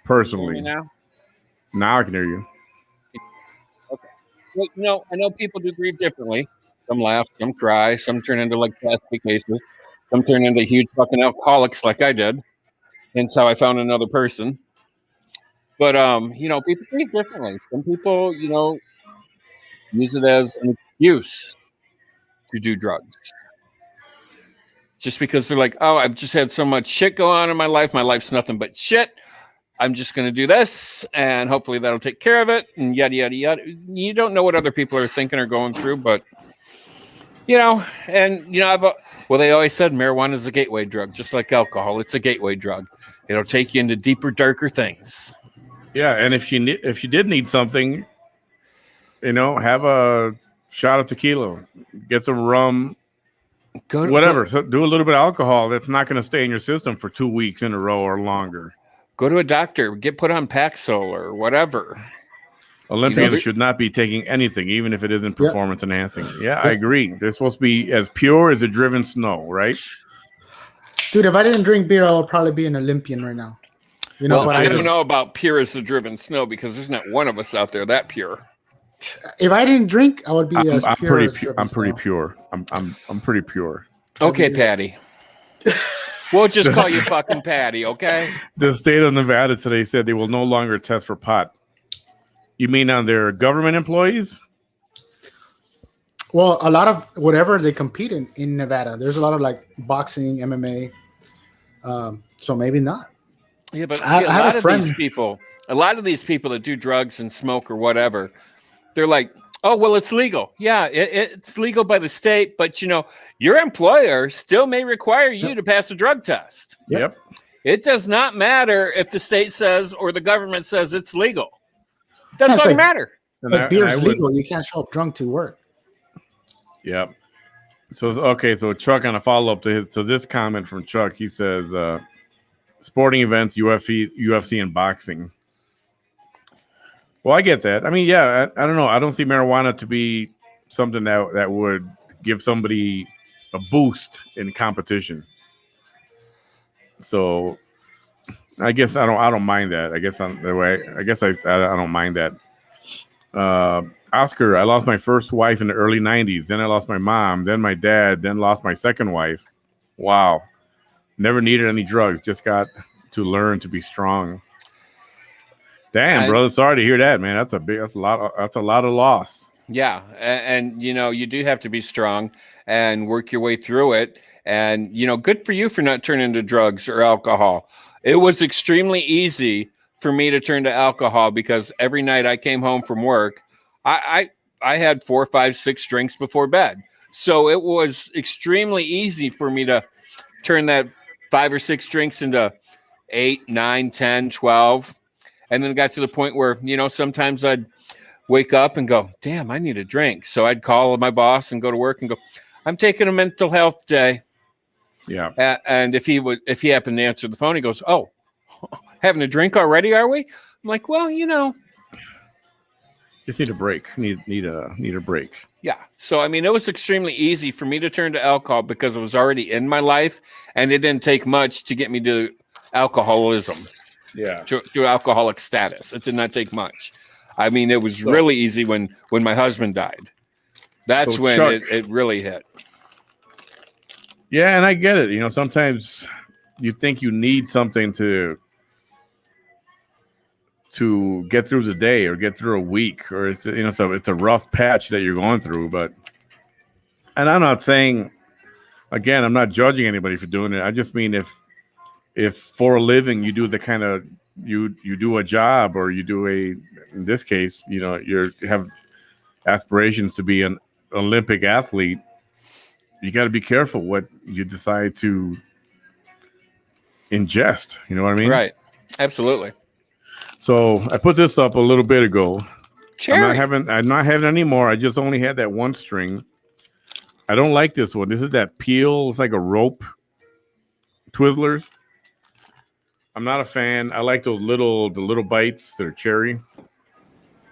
Personally. Now I can hear you. Okay. Well, I know people do grieve differently. Some laugh, some cry, some turn into like plastic cases, some turn into huge fucking alcoholics like I did. And so I found another person. But people grieve differently. Some people, use it as an excuse to do drugs. Just because they're like, oh, I've just had so much shit go on in my life. My life's nothing but shit. I'm just going to do this, and hopefully that'll take care of it, and yada, yada, yada. You don't know what other people are thinking or going through, but, they always said marijuana is a gateway drug, just like alcohol. It's a gateway drug. It'll take you into deeper, darker things. Yeah, and if she did need something, have a shot of tequila, get some rum, whatever. So do a little bit of alcohol. That's not going to stay in your system for 2 weeks in a row or longer. Go to a doctor, get put on Paxil or whatever. Olympians should not be taking anything, even if it isn't performance enhancing. Yeah, I agree. They're supposed to be as pure as a driven snow, right? Dude, if I didn't drink beer, I would probably be an Olympian right now. But I don't know about pure as the driven snow because there's not one of us out there that pure. If I didn't drink, I would be as pure as driven I'm pretty snow. pure. I'm pretty pure. Okay, Patty. We'll just call you fucking Patty, okay? The state of Nevada today said they will no longer test for pot. You mean on their government employees? Well, a lot of whatever they compete in Nevada, there's a lot of like boxing, MMA. So maybe not. Yeah, but I have a friend. A lot of these people that do drugs and smoke or whatever, they're like, Oh, well, it's legal. Yeah, it's legal by the state, but your employer still may require you to pass a drug test. Yep. It does not matter if the state says or the government says it's legal. That Yeah, it's doesn't like- matter. Like beer's legal, you can't show up drunk to work. Yep. So okay, so Chuck, on a follow up to his, so this comment from Chuck, he says, sporting events, UFC, and boxing. Well, I get that. I mean, yeah, I don't know. I don't see marijuana to be something that would give somebody a boost in competition. So, I guess I don't mind that. I guess I don't mind that. Oscar, I lost my first wife in the early 90s. Then I lost my mom, then my dad, then lost my second wife. Wow. Never needed any drugs. Just got to learn to be strong. Damn, brother. Sorry to hear that, man. That's a lot of loss. Yeah. And you do have to be strong and work your way through it. And, good for you for not turning to drugs or alcohol. It was extremely easy for me to turn to alcohol because every night I came home from work, I had 4, 5, 6 drinks before bed. So it was extremely easy for me to turn that 5 or 6 drinks into 8, 9, 10, 12. And then it got to the point where, sometimes I'd wake up and go, damn, I need a drink. So I'd call my boss and go to work and go, I'm taking a mental health day. Yeah. And if he happened to answer the phone, he goes, oh, having a drink already, are we? I'm like, well, Just need a break. Need a break. Yeah. So, I mean, it was extremely easy for me to turn to alcohol because it was already in my life and it didn't take much to get me to alcoholism. Yeah. To alcoholic status. It did not take much. I mean, it was really easy when my husband died. That's when Chuck, it really hit. Yeah, and I get it. Sometimes you think you need something to get through the day or get through a week, or it's so it's a rough patch that you're going through. And I'm not saying, again, I'm not judging anybody for doing it. I just mean if for a living you do the kind of you do a job, or you do in this case, you have aspirations to be an Olympic athlete, you got to be careful what you decide to ingest. You know what I mean? Right. Absolutely. So I put this up a little bit ago. Cherry. I'm not having any more. I just only had that one string. I don't like this one. This is that peel. It's like a rope Twizzlers. I'm not a fan. I like those little bites that are cherry.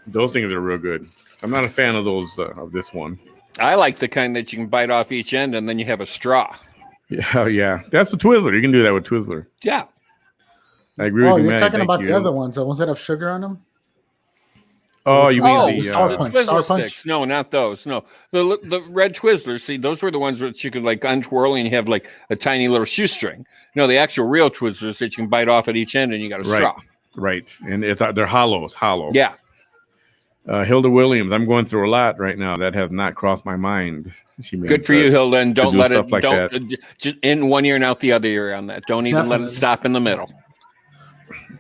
Those things are real good. I'm not a fan of those of this one. I like the kind that you can bite off each end and then you have a straw. Yeah. That's the Twizzler. You can do that with Twizzler. Yeah. I agree with you, you're man. talking about the other ones, the ones that have sugar on them? Oh, you mean the Sour Punch. Twizzler Sour Punch. sticks? No, not those. No, the red Twizzlers. See, those were the ones that you could like untwirl and you have like a tiny little shoestring. No, the actual real Twizzlers that you can bite off at each end and you got a straw. Right, and they're hollow. Yeah. Hilda Williams, I'm going through a lot right now. That has not crossed my mind. Good for you, Hilda, and don't let it. Like don't just in one ear and out the other ear on that. Don't even let it stop in the middle.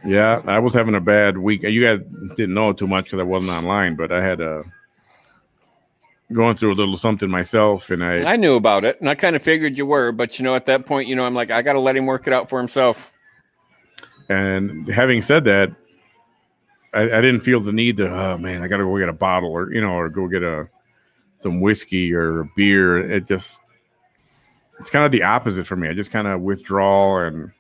Yeah, I was having a bad week. You guys didn't know too much because I wasn't online, but I had going through a little something myself, and I knew about it, and I kind of figured you were, but at that point, I'm like, I got to let him work it out for himself. And having said that, I didn't feel the need to. Oh man, I got to go get a bottle, or go get some whiskey or a beer. It's kind of the opposite for me. I just kind of withdraw and.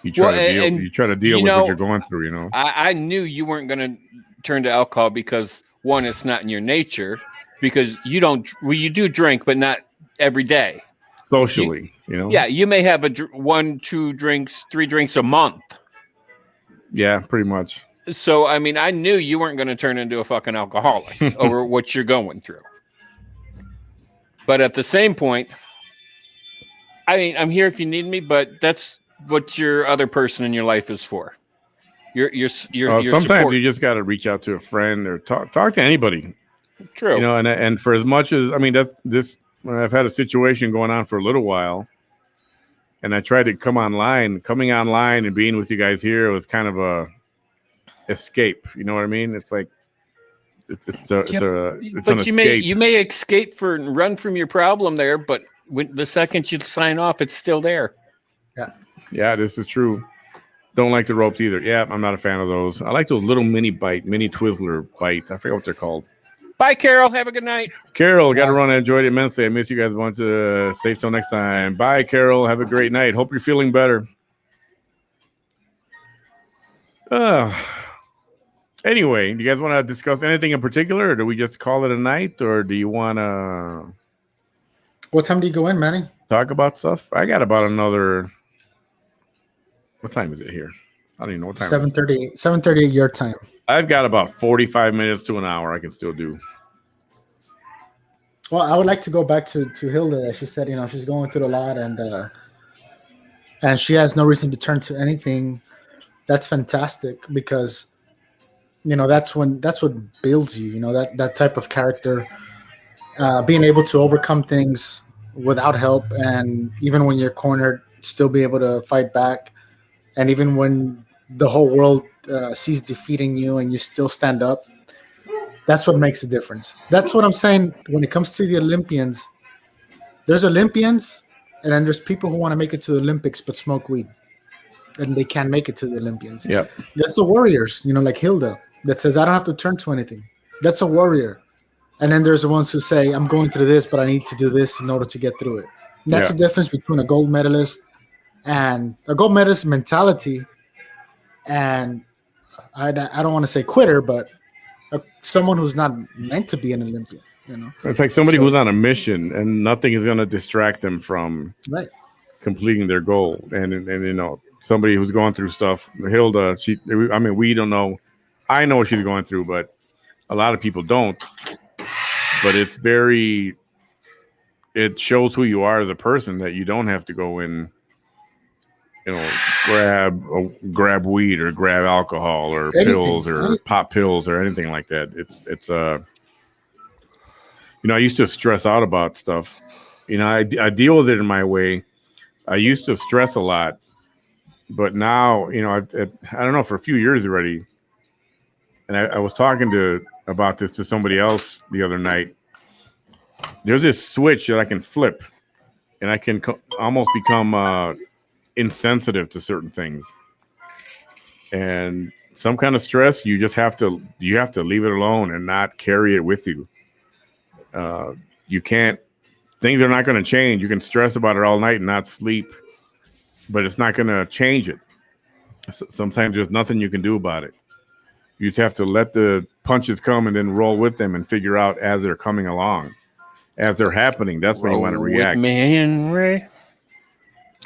You try to deal with what you're going through, I knew you weren't going to turn to alcohol because, one, it's not in your nature, because you do drink, but not every day. Socially, Yeah, you may have 1, 2 drinks, 3 drinks a month. Yeah, pretty much. So, I mean, I knew you weren't going to turn into a fucking alcoholic over what you're going through. But at the same point, I mean, I'm here if you need me, but that's what your other person in your life is for. Your sometimes support. you just got to reach out to a friend or talk to anybody. True. And for as much as I've had a situation going on for a little while, and I tried to coming online and being with you guys here was kind of a escape. You know what I mean? It's like it's an But escape. you may escape and run from your problem there, but when the second you sign off, it's still there. Yeah, this is true. Don't like the ropes either. Yeah, I'm not a fan of those. I like those little mini Twizzler bites. I forget what they're called. Bye, Carol. Have a good night. Carol, got to run. I enjoyed it immensely. I miss you guys a bunch. Safe till next time. Bye, Carol. Have a great night. Hope you're feeling better. Anyway, do you guys want to discuss anything in particular, or do we just call it a night, or do you want to What time do you go in, Manny? talk about stuff? I got about another. What time is it here? I don't even know what time. 7:30. 7:30 your time. I've got about 45 minutes to an hour. I can still do. Well, I would like to go back to Hilda. She said, she's going through a lot, and she has no reason to turn to anything. That's fantastic because, that's what builds you. That type of character, being able to overcome things without help, and even when you're cornered, still be able to fight back, and even when the whole world sees defeating you, and you still stand up. That's what makes a difference. That's what I'm saying when it comes to the Olympians. There's Olympians, and then there's people who want to make it to the Olympics but smoke weed, and they can't make it to the Olympians. Yep. That's the warriors, like Hilda, that says, I don't have to turn to anything. That's a warrior. And then there's the ones who say, I'm going through this, but I need to do this in order to get through it. And that's the difference between a gold medalist and a gold medalist mentality and I don't want to say quitter, but someone who's not meant to be an Olympian. It's like somebody who's on a mission, and nothing is going to distract them from completing their goal. And somebody who's going through stuff. Hilda, we don't know. I know what she's going through, but a lot of people don't. But it shows who you are as a person, that you don't have to go in, grab weed or grab alcohol or pills or pop pills or anything like that. It's I used to stress out about stuff. I deal with it in my way. I used to stress a lot, but now, I don't know, for a few years already. And I was talking about this to somebody else the other night. There's this switch that I can flip, and I can almost become insensitive to certain things. And some kind of stress, you have to leave it alone and not carry it with you. You can't. Things are not going to change. You can stress about it all night and not sleep, but it's not going to change it. Sometimes there's nothing you can do about it. You just have to let the punches come and then roll with them and figure out as they're coming along, as they're happening. That's when you want to react. With me, Henry.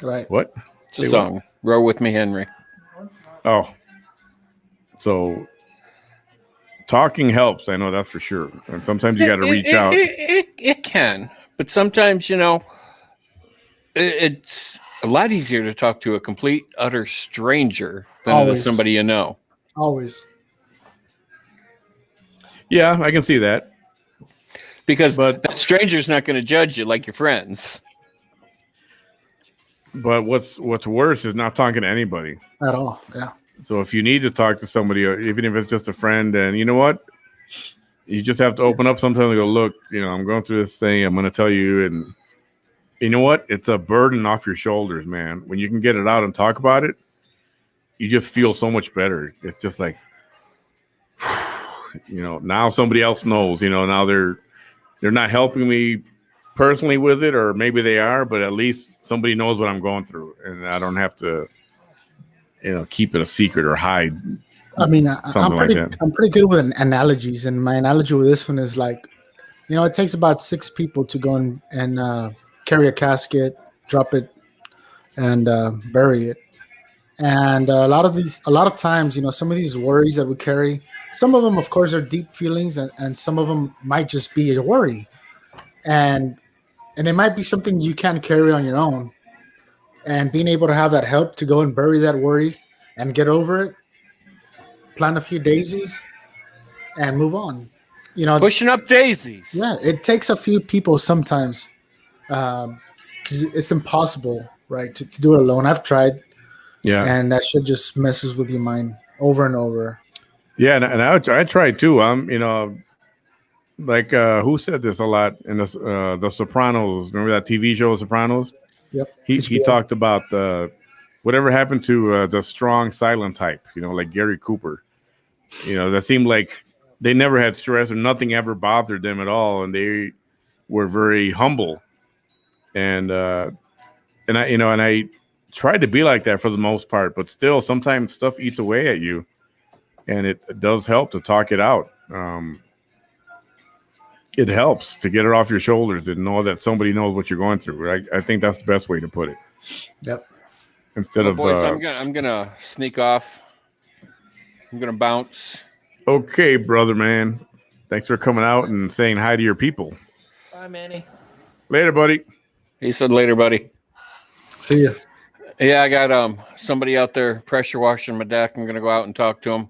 Right. What? It's a song. Row with me, Henry. Oh. So talking helps. I know that's for sure. And sometimes you got to reach out. It can. But sometimes, it's a lot easier to talk to a complete, utter stranger than to somebody you know. Always. Yeah, I can see that. Because that stranger's not going to judge you like your friends. But what's worse is not talking to anybody. At all, yeah. So if you need to talk to somebody, even if it's just a friend, and you know what? You just have to open up sometimes and go, look, I'm going through this thing. I'm going to tell you. And you know what? It's a burden off your shoulders, man. When you can get it out and talk about it, you just feel so much better. It's just like, now somebody else knows, now they're not helping me personally with it, or maybe they are, but at least somebody knows what I'm going through, and I don't have to, keep it a secret or hide. I mean, I'm pretty good with analogies, and my analogy with this one is like, it takes about 6 people to go and carry a casket, drop it, and bury it. And a lot of times, some of these worries that we carry, some of them, of course, are deep feelings, and some of them might just be a worry, and it might be something you can't carry on your own. And being able to have that help to go and bury that worry and get over it, plant a few daisies, and move on. Pushing up daisies. Yeah, it takes a few people sometimes, because it's impossible, right, to do it alone. I've tried. Yeah, and that shit just messes with your mind over and over. Yeah, and I tried too. like who said this a lot in the Sopranos? Remember that TV show, Sopranos? Yep. He HBO. talked about whatever happened to the strong silent type. Like Gary Cooper. That seemed like they never had stress or nothing ever bothered them at all, and they were very humble. And I tried to be like that for the most part, but still, sometimes stuff eats away at you, and it does help to talk it out. It helps to get it off your shoulders and know that somebody knows what you're going through. I think that's the best way to put it. Yep. Instead of boys, I'm gonna sneak off. I'm gonna bounce. Okay, brother, man. Thanks for coming out and saying hi to your people. Bye, Manny. Later, buddy. He said later, buddy. See ya. Yeah, I got somebody out there pressure washing my deck. I'm gonna go out and talk to him.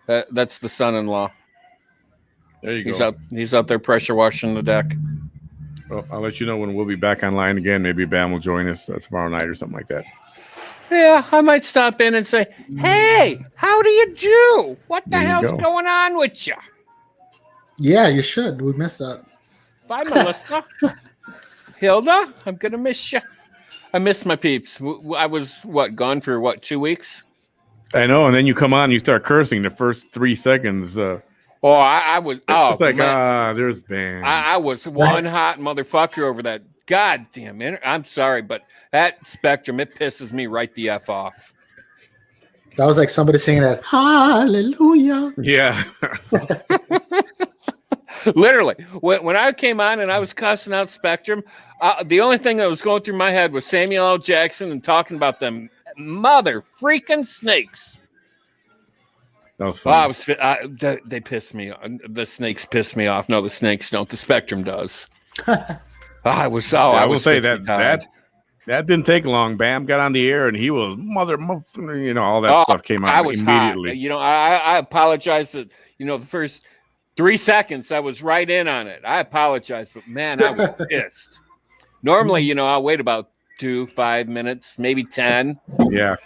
That's the son-in-law. There you go. He's out there pressure washing the deck. Well, I'll let you know when we'll be back online again. Maybe Bam will join us tomorrow night or something like that. Yeah, I might stop in and say, "Hey, how do you do? What the There you hell's go. going on with you?" Yeah, you should. We missed that. Bye, Melissa. Hilda, I'm gonna miss you. I miss my peeps. I was gone for 2 weeks? I know, and then you come on, you start cursing the first 3 seconds. I was. Oh, It's like, man. there's Bam. I was one hot motherfucker over that goddamn. I'm sorry, but that Spectrum, it pisses me right the F off. That was like somebody singing that hallelujah. Yeah. Literally, when I came on and I was cussing out Spectrum, the only thing that was going through my head was Samuel L. Jackson and talking about them mother freaking snakes. That was fun. They pissed me off. The snakes pissed me off. No, the snakes don't. The Spectrum does. I will say that didn't take long. Bam got on the air and he was all that stuff came out immediately. Hot. I apologize that the first 3 seconds I was right in on it. I apologize, but man, I was pissed. Normally, I'll wait about 2-5 minutes, maybe 10. Yeah.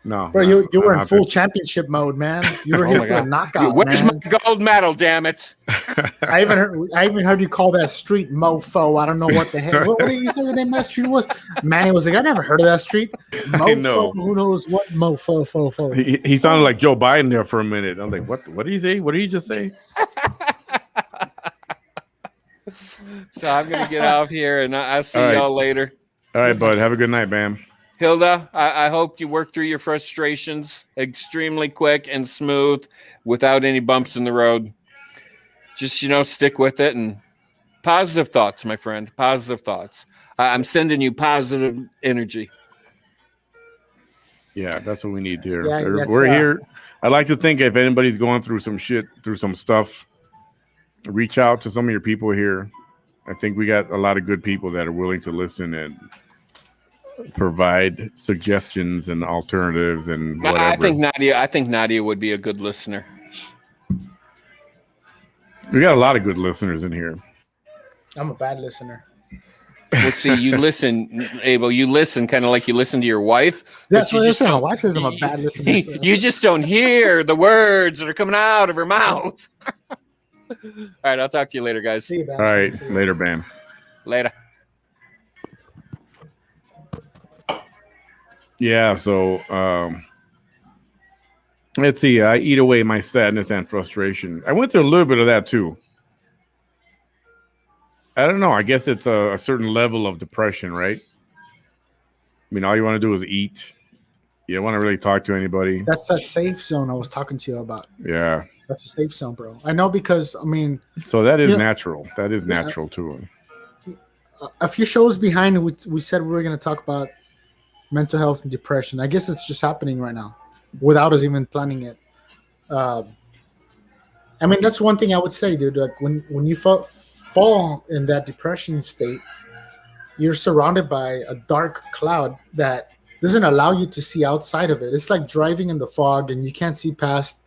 No. Bro, you were in full championship mode, man. You were here for a knockout. Where's man. my gold medal, damn it? I even heard you call that street mofo. I don't know what the hell. What did you say the name of that street was? Manny was like, I never heard of that street. Mofo, know. who knows what mofo. He sounded like Joe Biden there for a minute. I'm like, what did he say? What did he just say? So I'm gonna get out of here and I'll see y'all later. All right, bud. Have a good night, Bam. Hilda, I hope you work through your frustrations extremely quick and smooth without any bumps in the road. Just, stick with it and positive thoughts, my friend. Positive thoughts. I'm sending you positive energy. Yeah, that's what we need here. Yeah, We're here. I'd like to think if anybody's going through some shit, through some stuff, reach out to some of your people here. I think we got a lot of good people that are willing to listen and provide suggestions and alternatives and whatever. I think Nadia would be a good listener. We got a lot of good listeners in here. I'm a bad listener. Well, see, you listen, Abel. You listen kind of like you listen to your wife. That's what I'm saying. My wife says I'm a bad listener. So. You just don't hear the words that are coming out of her mouth. All right, I'll talk to you later, guys. See you, Bam. All right, later, Bam. Later. Yeah, so let's see. I eat away my sadness and frustration. I went through a little bit of that too. I don't know. I guess it's a certain level of depression, right? I mean, all you want to do is eat. You don't want to really talk to anybody. That's that safe zone I was talking to you about. Yeah. That's a safe zone, bro. I know because, I mean. So that is natural. That is natural too. A few shows behind, we said we were going to talk about mental health and depression. I guess it's just happening right now without us even planning it. I mean, that's one thing I would say, dude. Like when you fall in that depression state, you're surrounded by a dark cloud that doesn't allow you to see outside of it. It's like driving in the fog and you can't see past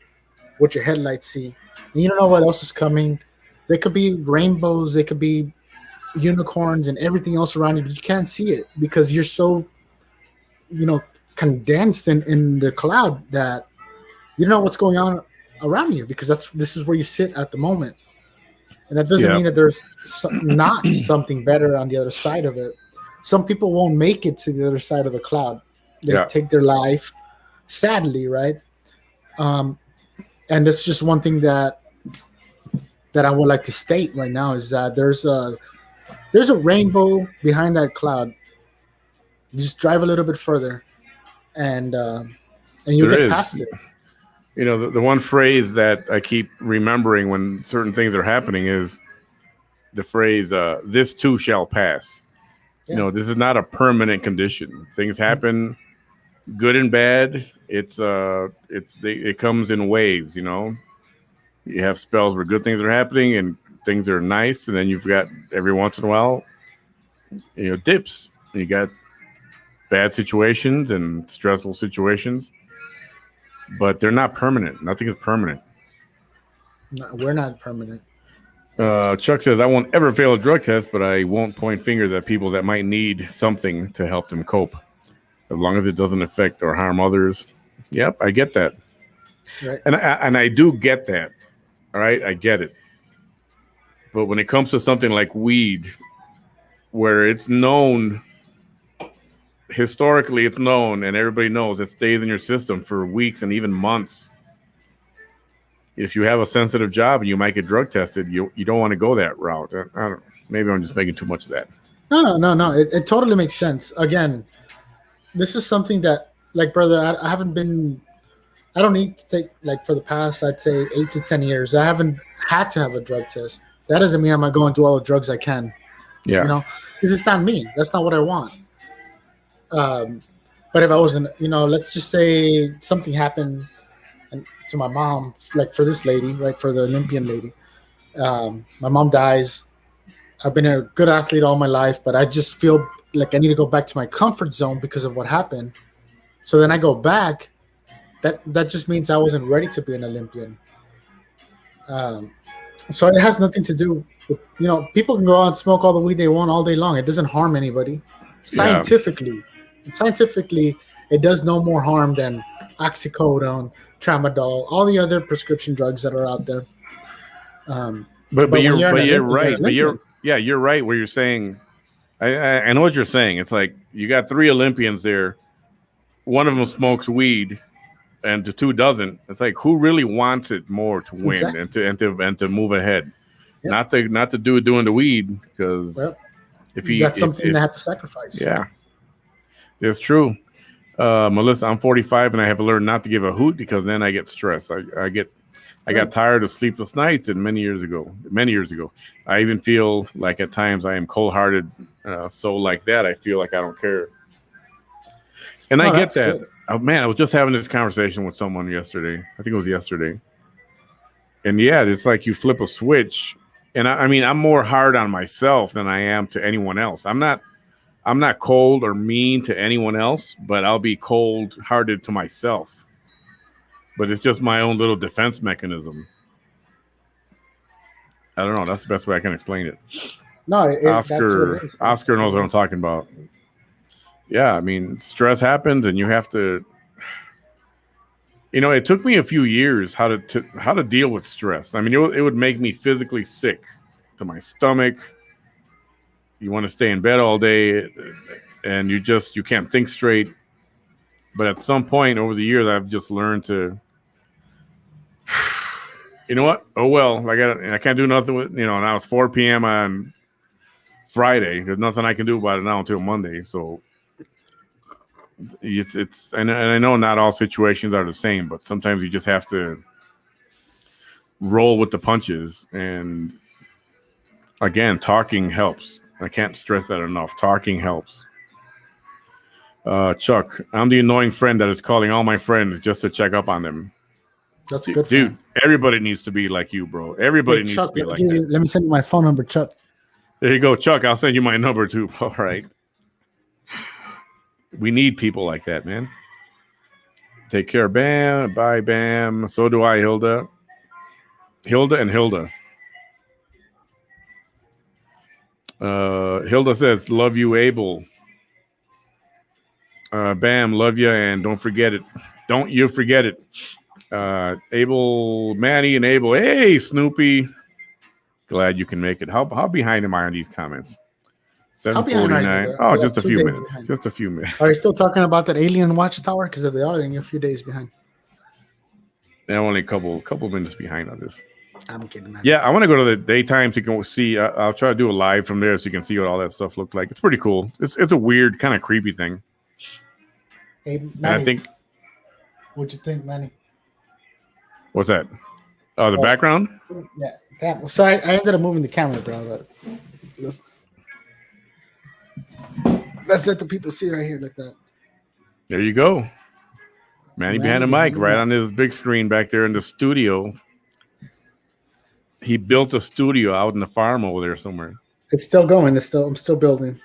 what your headlights see. And you don't know what else is coming. There could be rainbows, there could be unicorns and everything else around you, but you can't see it because you're so condensed in the cloud that you don't know what's going on around you because this is where you sit at the moment. And that doesn't Yeah. mean that there's not something better on the other side of it. Some people won't make it to the other side of the cloud. They Yeah. take their life, sadly, right? And that's just one thing that I would like to state right now is that there's a rainbow behind that cloud. You just drive a little bit further, and you There get is. past it. You know, the one phrase that I keep remembering when certain things are happening is the phrase, this too shall pass. Yeah. You know, this is not a permanent condition. Things happen, good and bad. It comes in waves, you know. You have spells where good things are happening and things are nice, and then you've got every once in a while, you know, dips. You got bad situations and stressful situations, but they're not permanent. Nothing is permanent. No, we're not permanent. Chuck says, I won't ever fail a drug test, but I won't point fingers at people that might need something to help them cope, as long as it doesn't affect or harm others. Yep, I get that. Right. And I do get that. All right, I get it. But when it comes to something like weed, where it's known, historically it's known, and everybody knows it stays in your system for weeks and even months. If you have a sensitive job and you might get drug tested, you don't want to go that route. I don't know. Maybe I'm just making too much of that. No. It totally makes sense. Again, this is something that, like, brother, I haven't been. I don't need to take, like, for the past, I'd say 8 to 10 years. I haven't had to have a drug test. That doesn't mean I'm not going to all the drugs I can. Yeah. You know, because it's not me. That's not what I want. But if I wasn't, you know, let's just say something happened to my mom, like for this lady, right, for the Olympian lady. My mom dies. I've been a good athlete all my life, but I just feel like I need to go back to my comfort zone because of what happened. So then I go back. That just means I wasn't ready to be an Olympian. So it has nothing to do with, you know, people can go out and smoke all the weed they want all day long. It doesn't harm anybody. Scientifically, it does no more harm than oxycodone, tramadol, all the other prescription drugs that are out there. But you're right. Olympian, You're right where you're saying. I know what you're saying. It's like you got 3 Olympians there. One of them smokes weed, and the 2 doesn't. It's like, who really wants it more to win Exactly. and to move ahead? Yep. Not the dude doing the weed, because that's something they have to sacrifice. Yeah, it's true. Melissa, I'm 45 and I have learned not to give a hoot because then I get stressed. I got tired of sleepless nights, and many years ago, I even feel like at times I am cold-hearted. So like that, I feel like I don't care. And I get that. Oh, man, I was just having this conversation with someone yesterday. I think it was yesterday. And yeah, it's like you flip a switch. And I mean, I'm more hard on myself than I am to anyone else. I'm not cold or mean to anyone else, but I'll be cold-hearted to myself. But it's just my own little defense mechanism. I don't know. That's the best way I can explain it. No, Oscar knows what I'm talking about. Yeah, I mean, stress happens, and you have to. You know, it took me a few years how to deal with stress. I mean, it would make me physically sick to my stomach. You want to stay in bed all day, and you can't think straight. But at some point over the years, I've just learned to. You know what? Oh well, I can't do nothing with, you know. Now it's 4 p.m. on Friday. There's nothing I can do about it now until Monday. So it's and I know not all situations are the same, but sometimes you just have to roll with the punches. And again, talking helps. I can't stress that enough. Talking helps. Chuck, I'm the annoying friend that is calling all my friends just to check up on them. That's a good dude. friend. Everybody needs to be like you, bro. Everybody needs to be like that. Let me send you my phone number, Chuck. There you go, Chuck. I'll send you my number too. All right. We need people like that, man. Take care, Bam. Bye, Bam. So do I, Hilda. Hilda. Hilda says, love you, Abel. Bam, love you, and don't forget it. Don't you forget it. Abel, Manny, and Abel. Hey, Snoopy. Glad you can make it. How behind am I on these comments? How behind are you, 7:49. bro? Oh, We're just a like 2 few days minutes. behind. Just a few minutes. Are you still talking about that alien watchtower? Because if they are, then you're a few days behind. I'm only a couple minutes behind on this. I'm kidding, man. Yeah, I want to go to the daytime so you can see. I'll try to do a live from there so you can see what all that stuff looked like. It's pretty cool. It's a weird, kind of creepy thing. Hey, And Manny, I think, what'd you think, Manny? what's that? Oh, the Oh. background? Yeah. Damn. So I ended up moving the camera, bro. But let's let the people see right here like that. There you go. Manny behind the mic, right mic. on his big screen back there in the studio. He built a studio out in the farm over there somewhere. It's still going. I'm still building.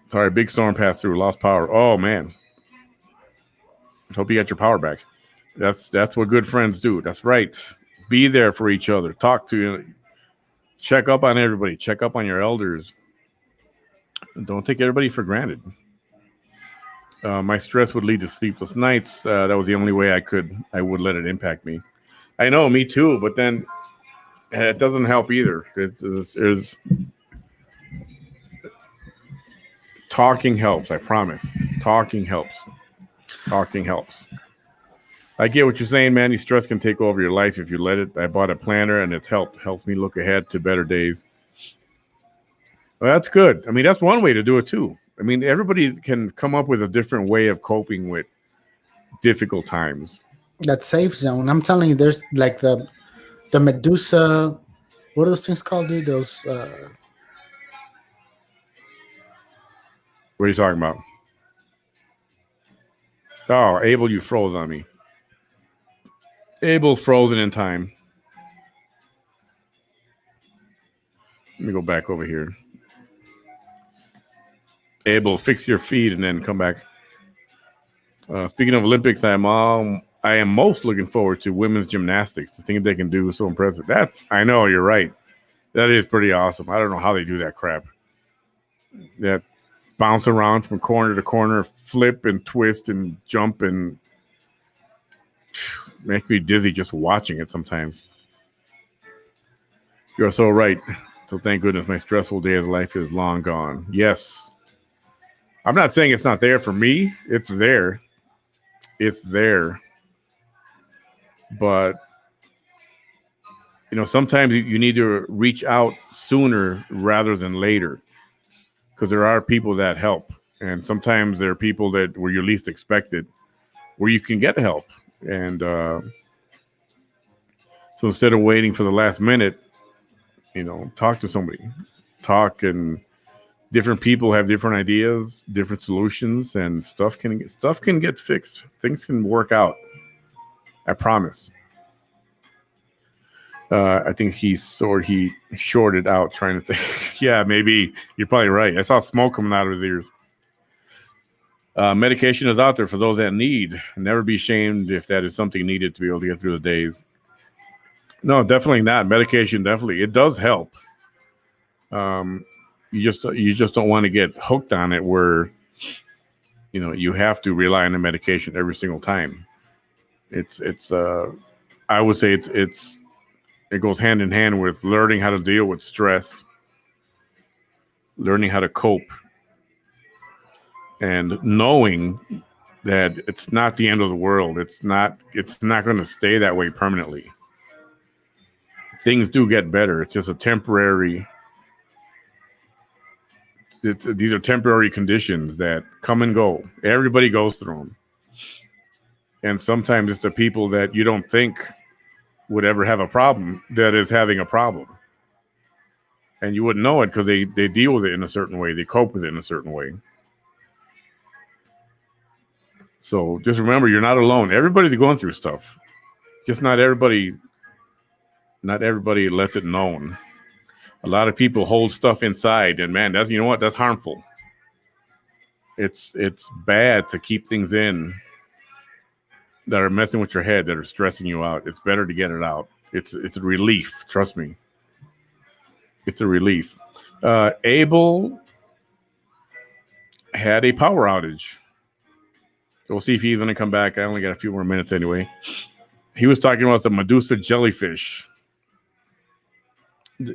Sorry, big storm passed through, lost power. Oh man. Hope you got your power back. That's what good friends do. That's right. Be there for each other. Talk to you. Check up on everybody. Check up on your elders. Don't take everybody for granted. My stress would lead to sleepless nights. That was the only way I would let it impact me. I know, me too, but then it doesn't help either. There's talking helps, I promise. Talking helps. Talking helps. I get what you're saying, man. Stress can take over your life if you let it. I bought a planner and it's helps me look ahead to better days. Well, that's good. I mean, that's one way to do it too. I mean, everybody can come up with a different way of coping with difficult times. That safe zone. I'm telling you, there's like the Medusa. What are those things called, dude? Those What are you talking about? Oh, Abel, you froze on me. Abel's frozen in time. Let me go back over here. Abel, fix your feed and then come back. Speaking of Olympics, I am most looking forward to women's gymnastics. The thing they can do is so impressive. I know, you're right. That is pretty awesome. I don't know how they do that crap. That bounce around from corner to corner, flip and twist and jump and make me dizzy just watching it sometimes. You're so right. So thank goodness my stressful day of life is long gone. Yes. I'm not saying it's not there for me. It's there. It's there. But, sometimes you need to reach out sooner rather than later because there are people that help. And sometimes there are people that where you're least expected where you can get help. And so instead of waiting for the last minute, talk to somebody. Talk, and different people have different ideas, different solutions, and stuff can get fixed. Things can work out. I promise. I think he shorted out trying to think. Yeah, maybe you're probably right. I saw smoke coming out of his ears. Medication is out there for those that need. Never be ashamed if that is something needed to be able to get through the days. No, definitely not. Medication, definitely. It does help. You just don't want to get hooked on it where, you have to rely on the medication every single time. I would say it goes hand in hand with learning how to deal with stress, learning how to cope, and knowing that it's not the end of the world. It's not going to stay that way permanently. Things do get better. It's just a temporary. These are temporary conditions that come and go. Everybody goes through them. And sometimes it's the people that you don't think would ever have a problem that is having a problem. And you wouldn't know it because they deal with it in a certain way. They cope with it in a certain way. So just remember, you're not alone. Everybody's going through stuff. Just not everybody lets it known. A lot of people hold stuff inside, and man, that's harmful. It's bad to keep things in that are messing with your head, that are stressing you out. It's better to get it out. It's a relief. Trust me. It's a relief. Abel had a power outage. We'll see if he's going to come back. I only got a few more minutes anyway. He was talking about the Medusa jellyfish.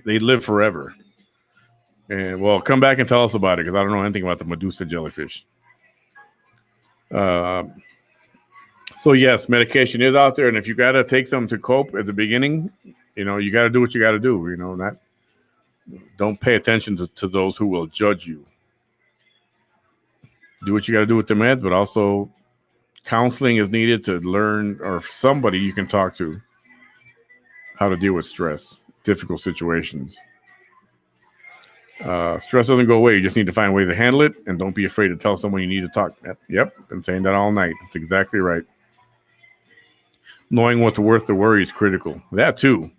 they live forever. And well, come back and tell us about it because I don't know anything about the Medusa jellyfish. So yes, medication is out there, and if you gotta take something to cope at the beginning, you gotta do what you gotta do. Don't pay attention to those who will judge you. Do what you gotta do with the meds, but also counseling is needed to learn, or somebody you can talk to, how to deal with stress, difficult situations. Stress doesn't go away. You just need to find ways to handle it, and don't be afraid to tell someone you need to talk. Yep, been saying that all night. That's exactly right. Knowing what's worth the worry is critical. That too.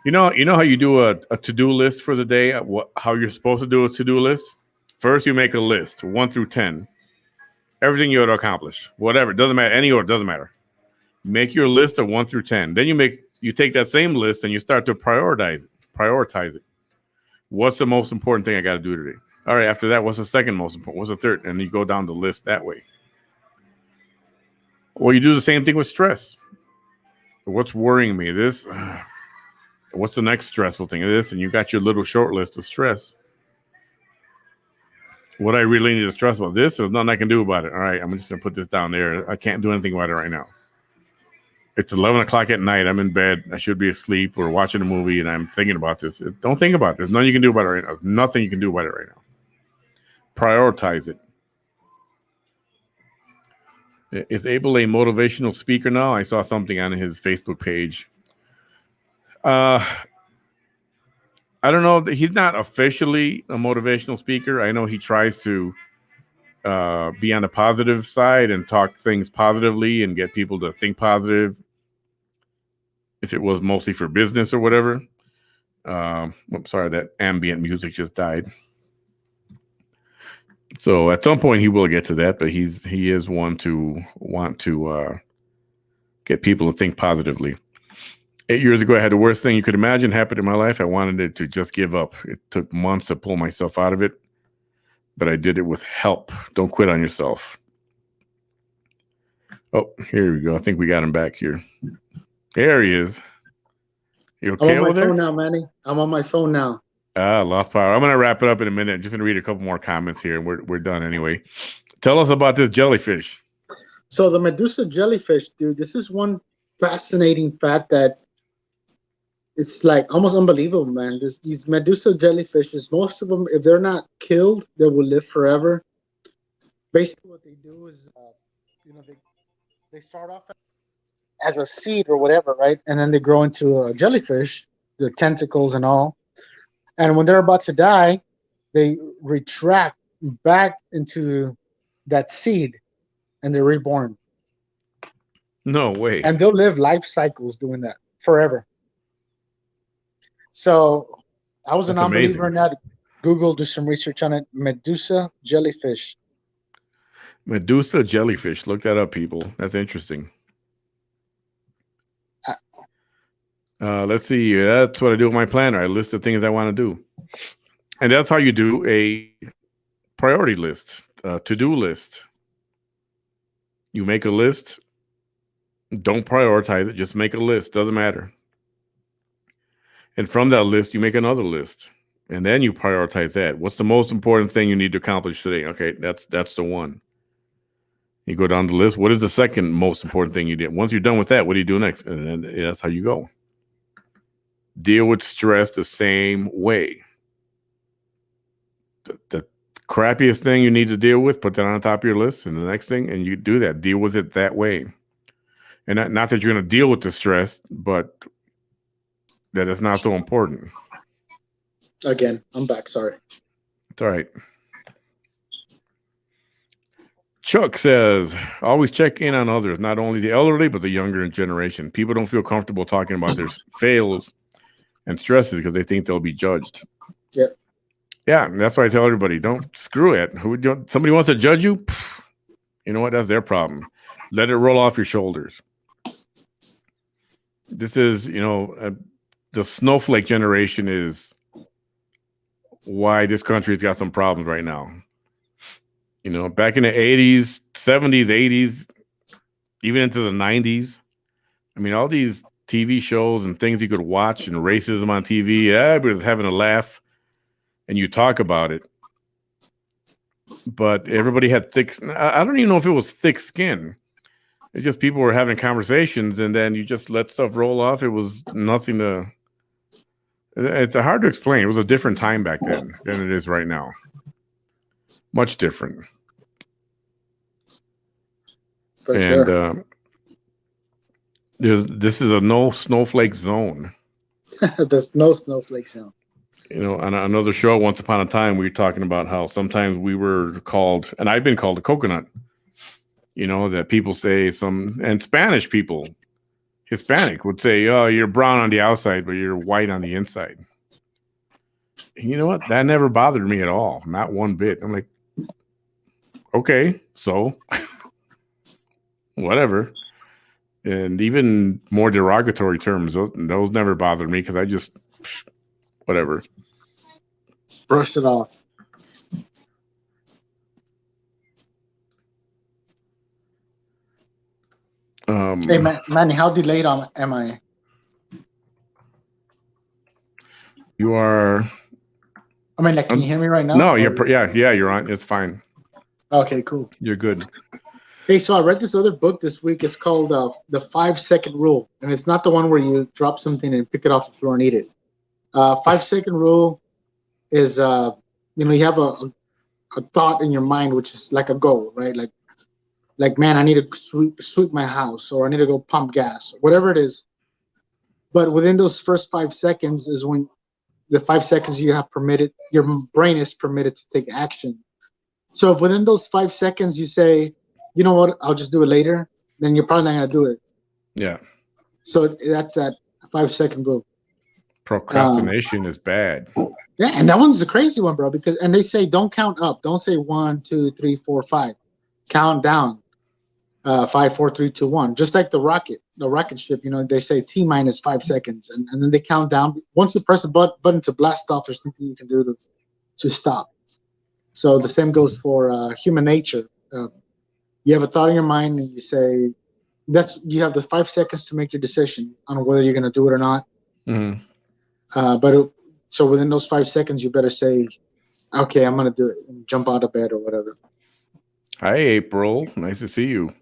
You know how you do a to-do list for the day, how you're supposed to do a to-do list? First, you make a list, 1 through 10. Everything you ought to accomplish. Whatever. It doesn't matter. Any order, doesn't matter. Make your list of 1 through 10. Then you take that same list and you start to prioritize it. What's the most important thing I got to do today? All right, after that, what's the second most important? What's the third? And you go down the list that way. Well, you do the same thing with stress. What's worrying me? This. What's the next stressful thing? This, and you got your little short list of stress. What I really need to stress about this, there's nothing I can do about it. All right, I'm just gonna put this down there. I can't do anything about it right now. It's 11 o'clock at night. I'm in bed. I should be asleep or watching a movie, and I'm thinking about this. Don't think about it. There's nothing you can do about it right now. There's nothing you can do about it right now. Prioritize it. Is Abel a motivational speaker now? I saw something on his Facebook page. I don't know. He's not officially a motivational speaker. I know he tries to be on the positive side and talk things positively and get people to think positive. If it was mostly for business or whatever. I'm sorry, that ambient music just died. So at some point he will get to that, but he is one to want to get people to think positively. 8 years ago, I had the worst thing you could imagine happen in my life. I wanted it to just give up. It took months to pull myself out of it, but I did it with help. Don't quit on yourself. Oh, here we go. I think we got him back here. There he is. You okay I'm on over my there? phone now, Manny. I'm on my phone now. Lost power. I'm going to wrap it up in a minute. I'm just going to read a couple more comments here. We're done anyway. Tell us about this jellyfish. So the Medusa jellyfish, dude, this is one fascinating fact that it's like almost unbelievable, man. These Medusa jellyfishes, most of them, if they're not killed, they will live forever. Basically, what they do is, they start off as a seed or whatever, right? And then they grow into a jellyfish, their tentacles and all. And when they're about to die, they retract back into that seed and they're reborn. No way. And they'll live life cycles doing that forever. So I was a That's non-believer amazing. in that. Google, do some research on it. Medusa jellyfish. Medusa jellyfish. Look that up, people. That's interesting. Let's see. That's what I do with my planner. I list the things I want to do. And that's how you do a priority list, to-do list. You make a list. Don't prioritize it. Just make a list. Doesn't matter. And from that list, you make another list. And then you prioritize that. What's the most important thing you need to accomplish today? Okay, that's the one. You go down the list. What is the second most important thing you did? Once you're done with that, what do you do next? And then that's how you go. Deal with stress the same way. The crappiest thing you need to deal with, put that on the top of your list. And the next thing, and you do that. Deal with it that way. And not that you're going to deal with the stress, but that it's not so important. Again, I'm back. Sorry. It's all right. Chuck says, always check in on others, not only the elderly, but the younger generation. People don't feel comfortable talking about their fails and stresses because they think they'll be judged. Yep. Yeah, and that's why I tell everybody, don't screw it. Somebody wants to judge you? Pff, you know what? That's their problem. Let it roll off your shoulders. This is, the snowflake generation is why this country's got some problems right now. Back in the 80s, 70s, 80s, even into the 90s, all these TV shows and things you could watch and racism on TV. Everybody's having a laugh, and you talk about it. But everybody had I don't even know if it was thick skin. It's just people were having conversations, and then you just let stuff roll off. It was nothing to. It's hard to explain. It was a different time back then than it is right now. Much different. For and sure. This is a no snowflake zone. There's no snowflake zone. You know, on another show, once upon a time, we were talking about how sometimes we were called, and I've been called a coconut. You know, that people say and Spanish people, Hispanic would say, "Oh, you're brown on the outside, but you're white on the inside." And you know what? That never bothered me at all, not one bit. I'm like, okay, so whatever. And even more derogatory terms, those never bothered me because I just whatever. Brushed it off. Hey, Manny, how delayed am I? You are. I mean, like, can you hear me right now? No, you're on. It's fine. Okay, cool. You're good. Hey, so I read this other book this week. It's called The 5-Second Rule, and it's not the one where you drop something and pick it off the floor and eat it. 5-second rule is, you have a thought in your mind, which is like a goal, right? Like, man, I need to sweep my house, or I need to go pump gas, whatever it is. But within those first 5 seconds is when the 5 seconds you have permitted, your brain is permitted to take action. So if within those 5 seconds you say, you know what, I'll just do it later, then you're probably not going to do it. Yeah. So that's that 5-second rule. Procrastination is bad. Yeah, and that one's a crazy one, bro, and they say don't count up. Don't say 1, 2, 3, 4, 5. Count down. 5, 4, 3, 2, 1. Just like the rocket ship, they say T-minus 5 seconds, and then they count down. Once you press a button to blast off, there's nothing you can do to stop. So the same goes for human nature. You have a thought in your mind, and you say you have the 5 seconds to make your decision on whether you're going to do it or not. Mm-hmm. So within those 5 seconds, you better say, okay, I'm going to do it, and jump out of bed or whatever. Hi, April. Nice to see you.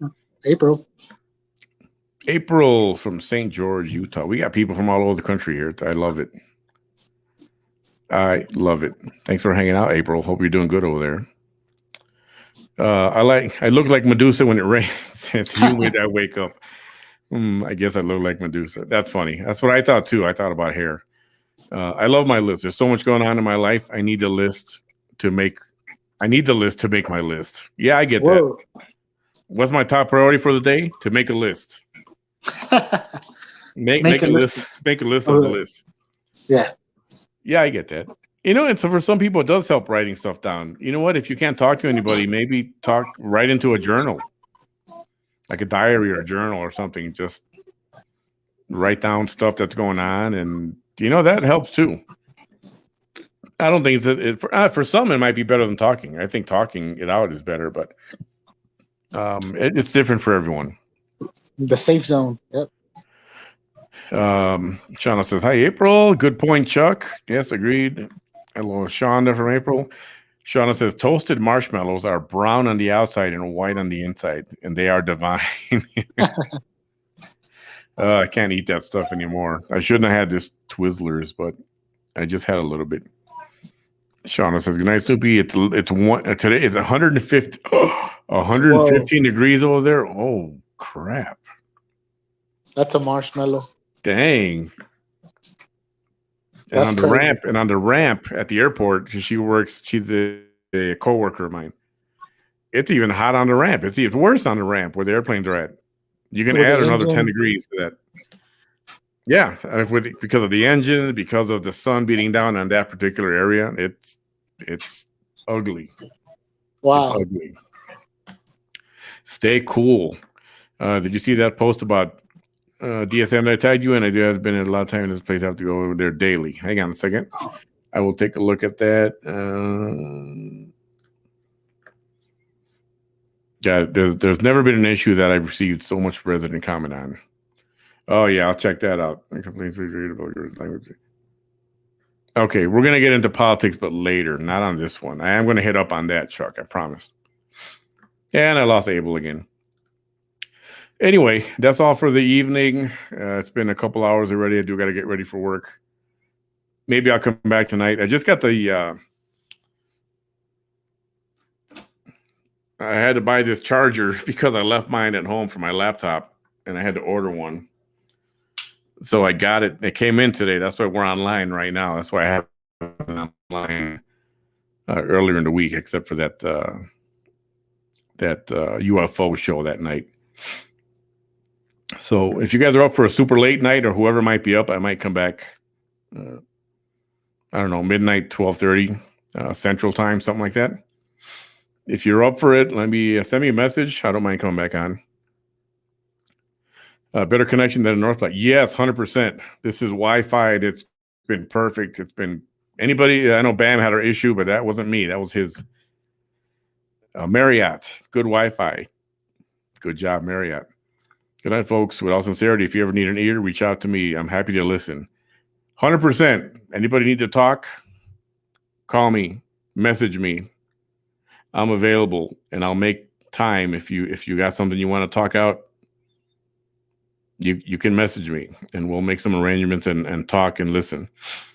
April from St. George, Utah. We got people from all over the country here. I love it. Thanks for hanging out, April. Hope you're doing good over there. I look like Medusa when it rains. It's humid. I wake up. I guess I look like Medusa. That's funny. That's what I thought too. I thought about hair. I love my list. There's so much going on in my life. I need the list to make my list. Yeah, I get that. What's my top priority for the day? To make a list. Make a list. Make a list of the list. Yeah. Yeah, I get that. And so for some people, it does help writing stuff down. You know what? If you can't talk to anybody, maybe write into a journal, like a diary or a journal or something. Just write down stuff that's going on, and that helps too. I don't think for some it might be better than talking. I think talking it out is better, but it's different for everyone. The safe zone. Yep. Shauna says, "Hi, April. Good point, Chuck. Yes, agreed." Hello, Shonda from April. Shauna says, "Toasted marshmallows are brown on the outside and white on the inside, and they are divine." I can't eat that stuff anymore. I shouldn't have had this Twizzlers, but I just had a little bit. Shauna says, "Good night, Snoopy. Today is 150, 115 degrees over there. Oh crap! That's a marshmallow. Dang." And on the ramp at the airport, because she's a coworker of mine. It's even hot on the ramp. It's even worse on the ramp where the airplanes are at. You can add another 10 degrees to that. Yeah, because of the engine, because of the sun beating down on that particular area, it's ugly. Wow. It's ugly. Stay cool. Did you see that post about DSM that I tagged you in? I do have been in a lot of time in this place. I have to go over there daily. Hang on a second. I will take a look at that. Yeah, there's never been an issue that I've received so much resident comment on. Oh yeah, I'll check that out. Completely readable your language. Okay, we're gonna get into politics, but later, not on this one. I am gonna hit up on that, Chuck. I promise. And I lost Abel again. Anyway, that's all for the evening. It's been a couple hours already. I do got to get ready for work. Maybe I'll come back tonight. I just got the. I had to buy this charger because I left mine at home for my laptop, and I had to order one. So I got it. It came in today. That's why we're online right now. That's why I have it online earlier in the week, except for that UFO show that night. So if you guys are up for a super late night, or whoever might be up, I might come back. I don't know, midnight, 12:30 Central Time, something like that. If you're up for it, send me a message. I don't mind coming back on. Better connection than a North Light. Yes, 100%. This is Wi-Fi. It's been perfect. It's been anybody. I know Bam had an issue, but that wasn't me. That was his Marriott. Good Wi-Fi. Good job, Marriott. Good night, folks. With all sincerity, if you ever need an ear, reach out to me. I'm happy to listen. 100%. Anybody need to talk? Call me. Message me. I'm available, and I'll make time. If you got something you want to talk out, you can message me, and we'll make some arrangements and talk and listen.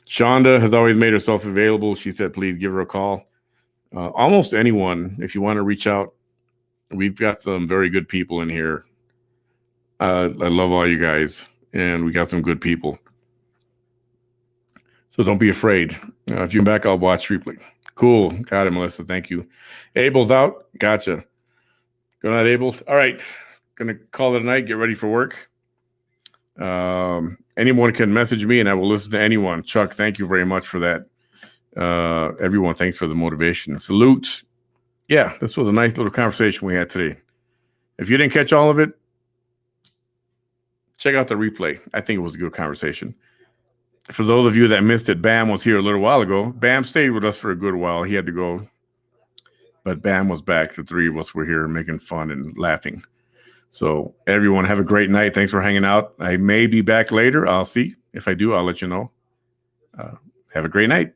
Shonda has always made herself available. She said, please give her a call. Almost anyone, if you want to reach out. We've got some very good people in here. I love all you guys, and we got some good people. So don't be afraid. If you're back, I'll watch replay. Cool. Got it, Melissa. Thank you. Abel's out. Gotcha. Good night, Abel. All right. Going to call it a night. Get ready for work. Anyone can message me, and I will listen to anyone. Chuck, thank you very much for that. Everyone, thanks for the motivation. Salute. Yeah, this was a nice little conversation we had today. If you didn't catch all of it, check out the replay. I think it was a good conversation. For those of you that missed it, Bam was here a little while ago. Bam stayed with us for a good while. He had to go, but Bam was back. The three of us were here making fun and laughing. So everyone, have a great night. Thanks for hanging out. I may be back later. I'll see. If I do, I'll let you know. Have a great night.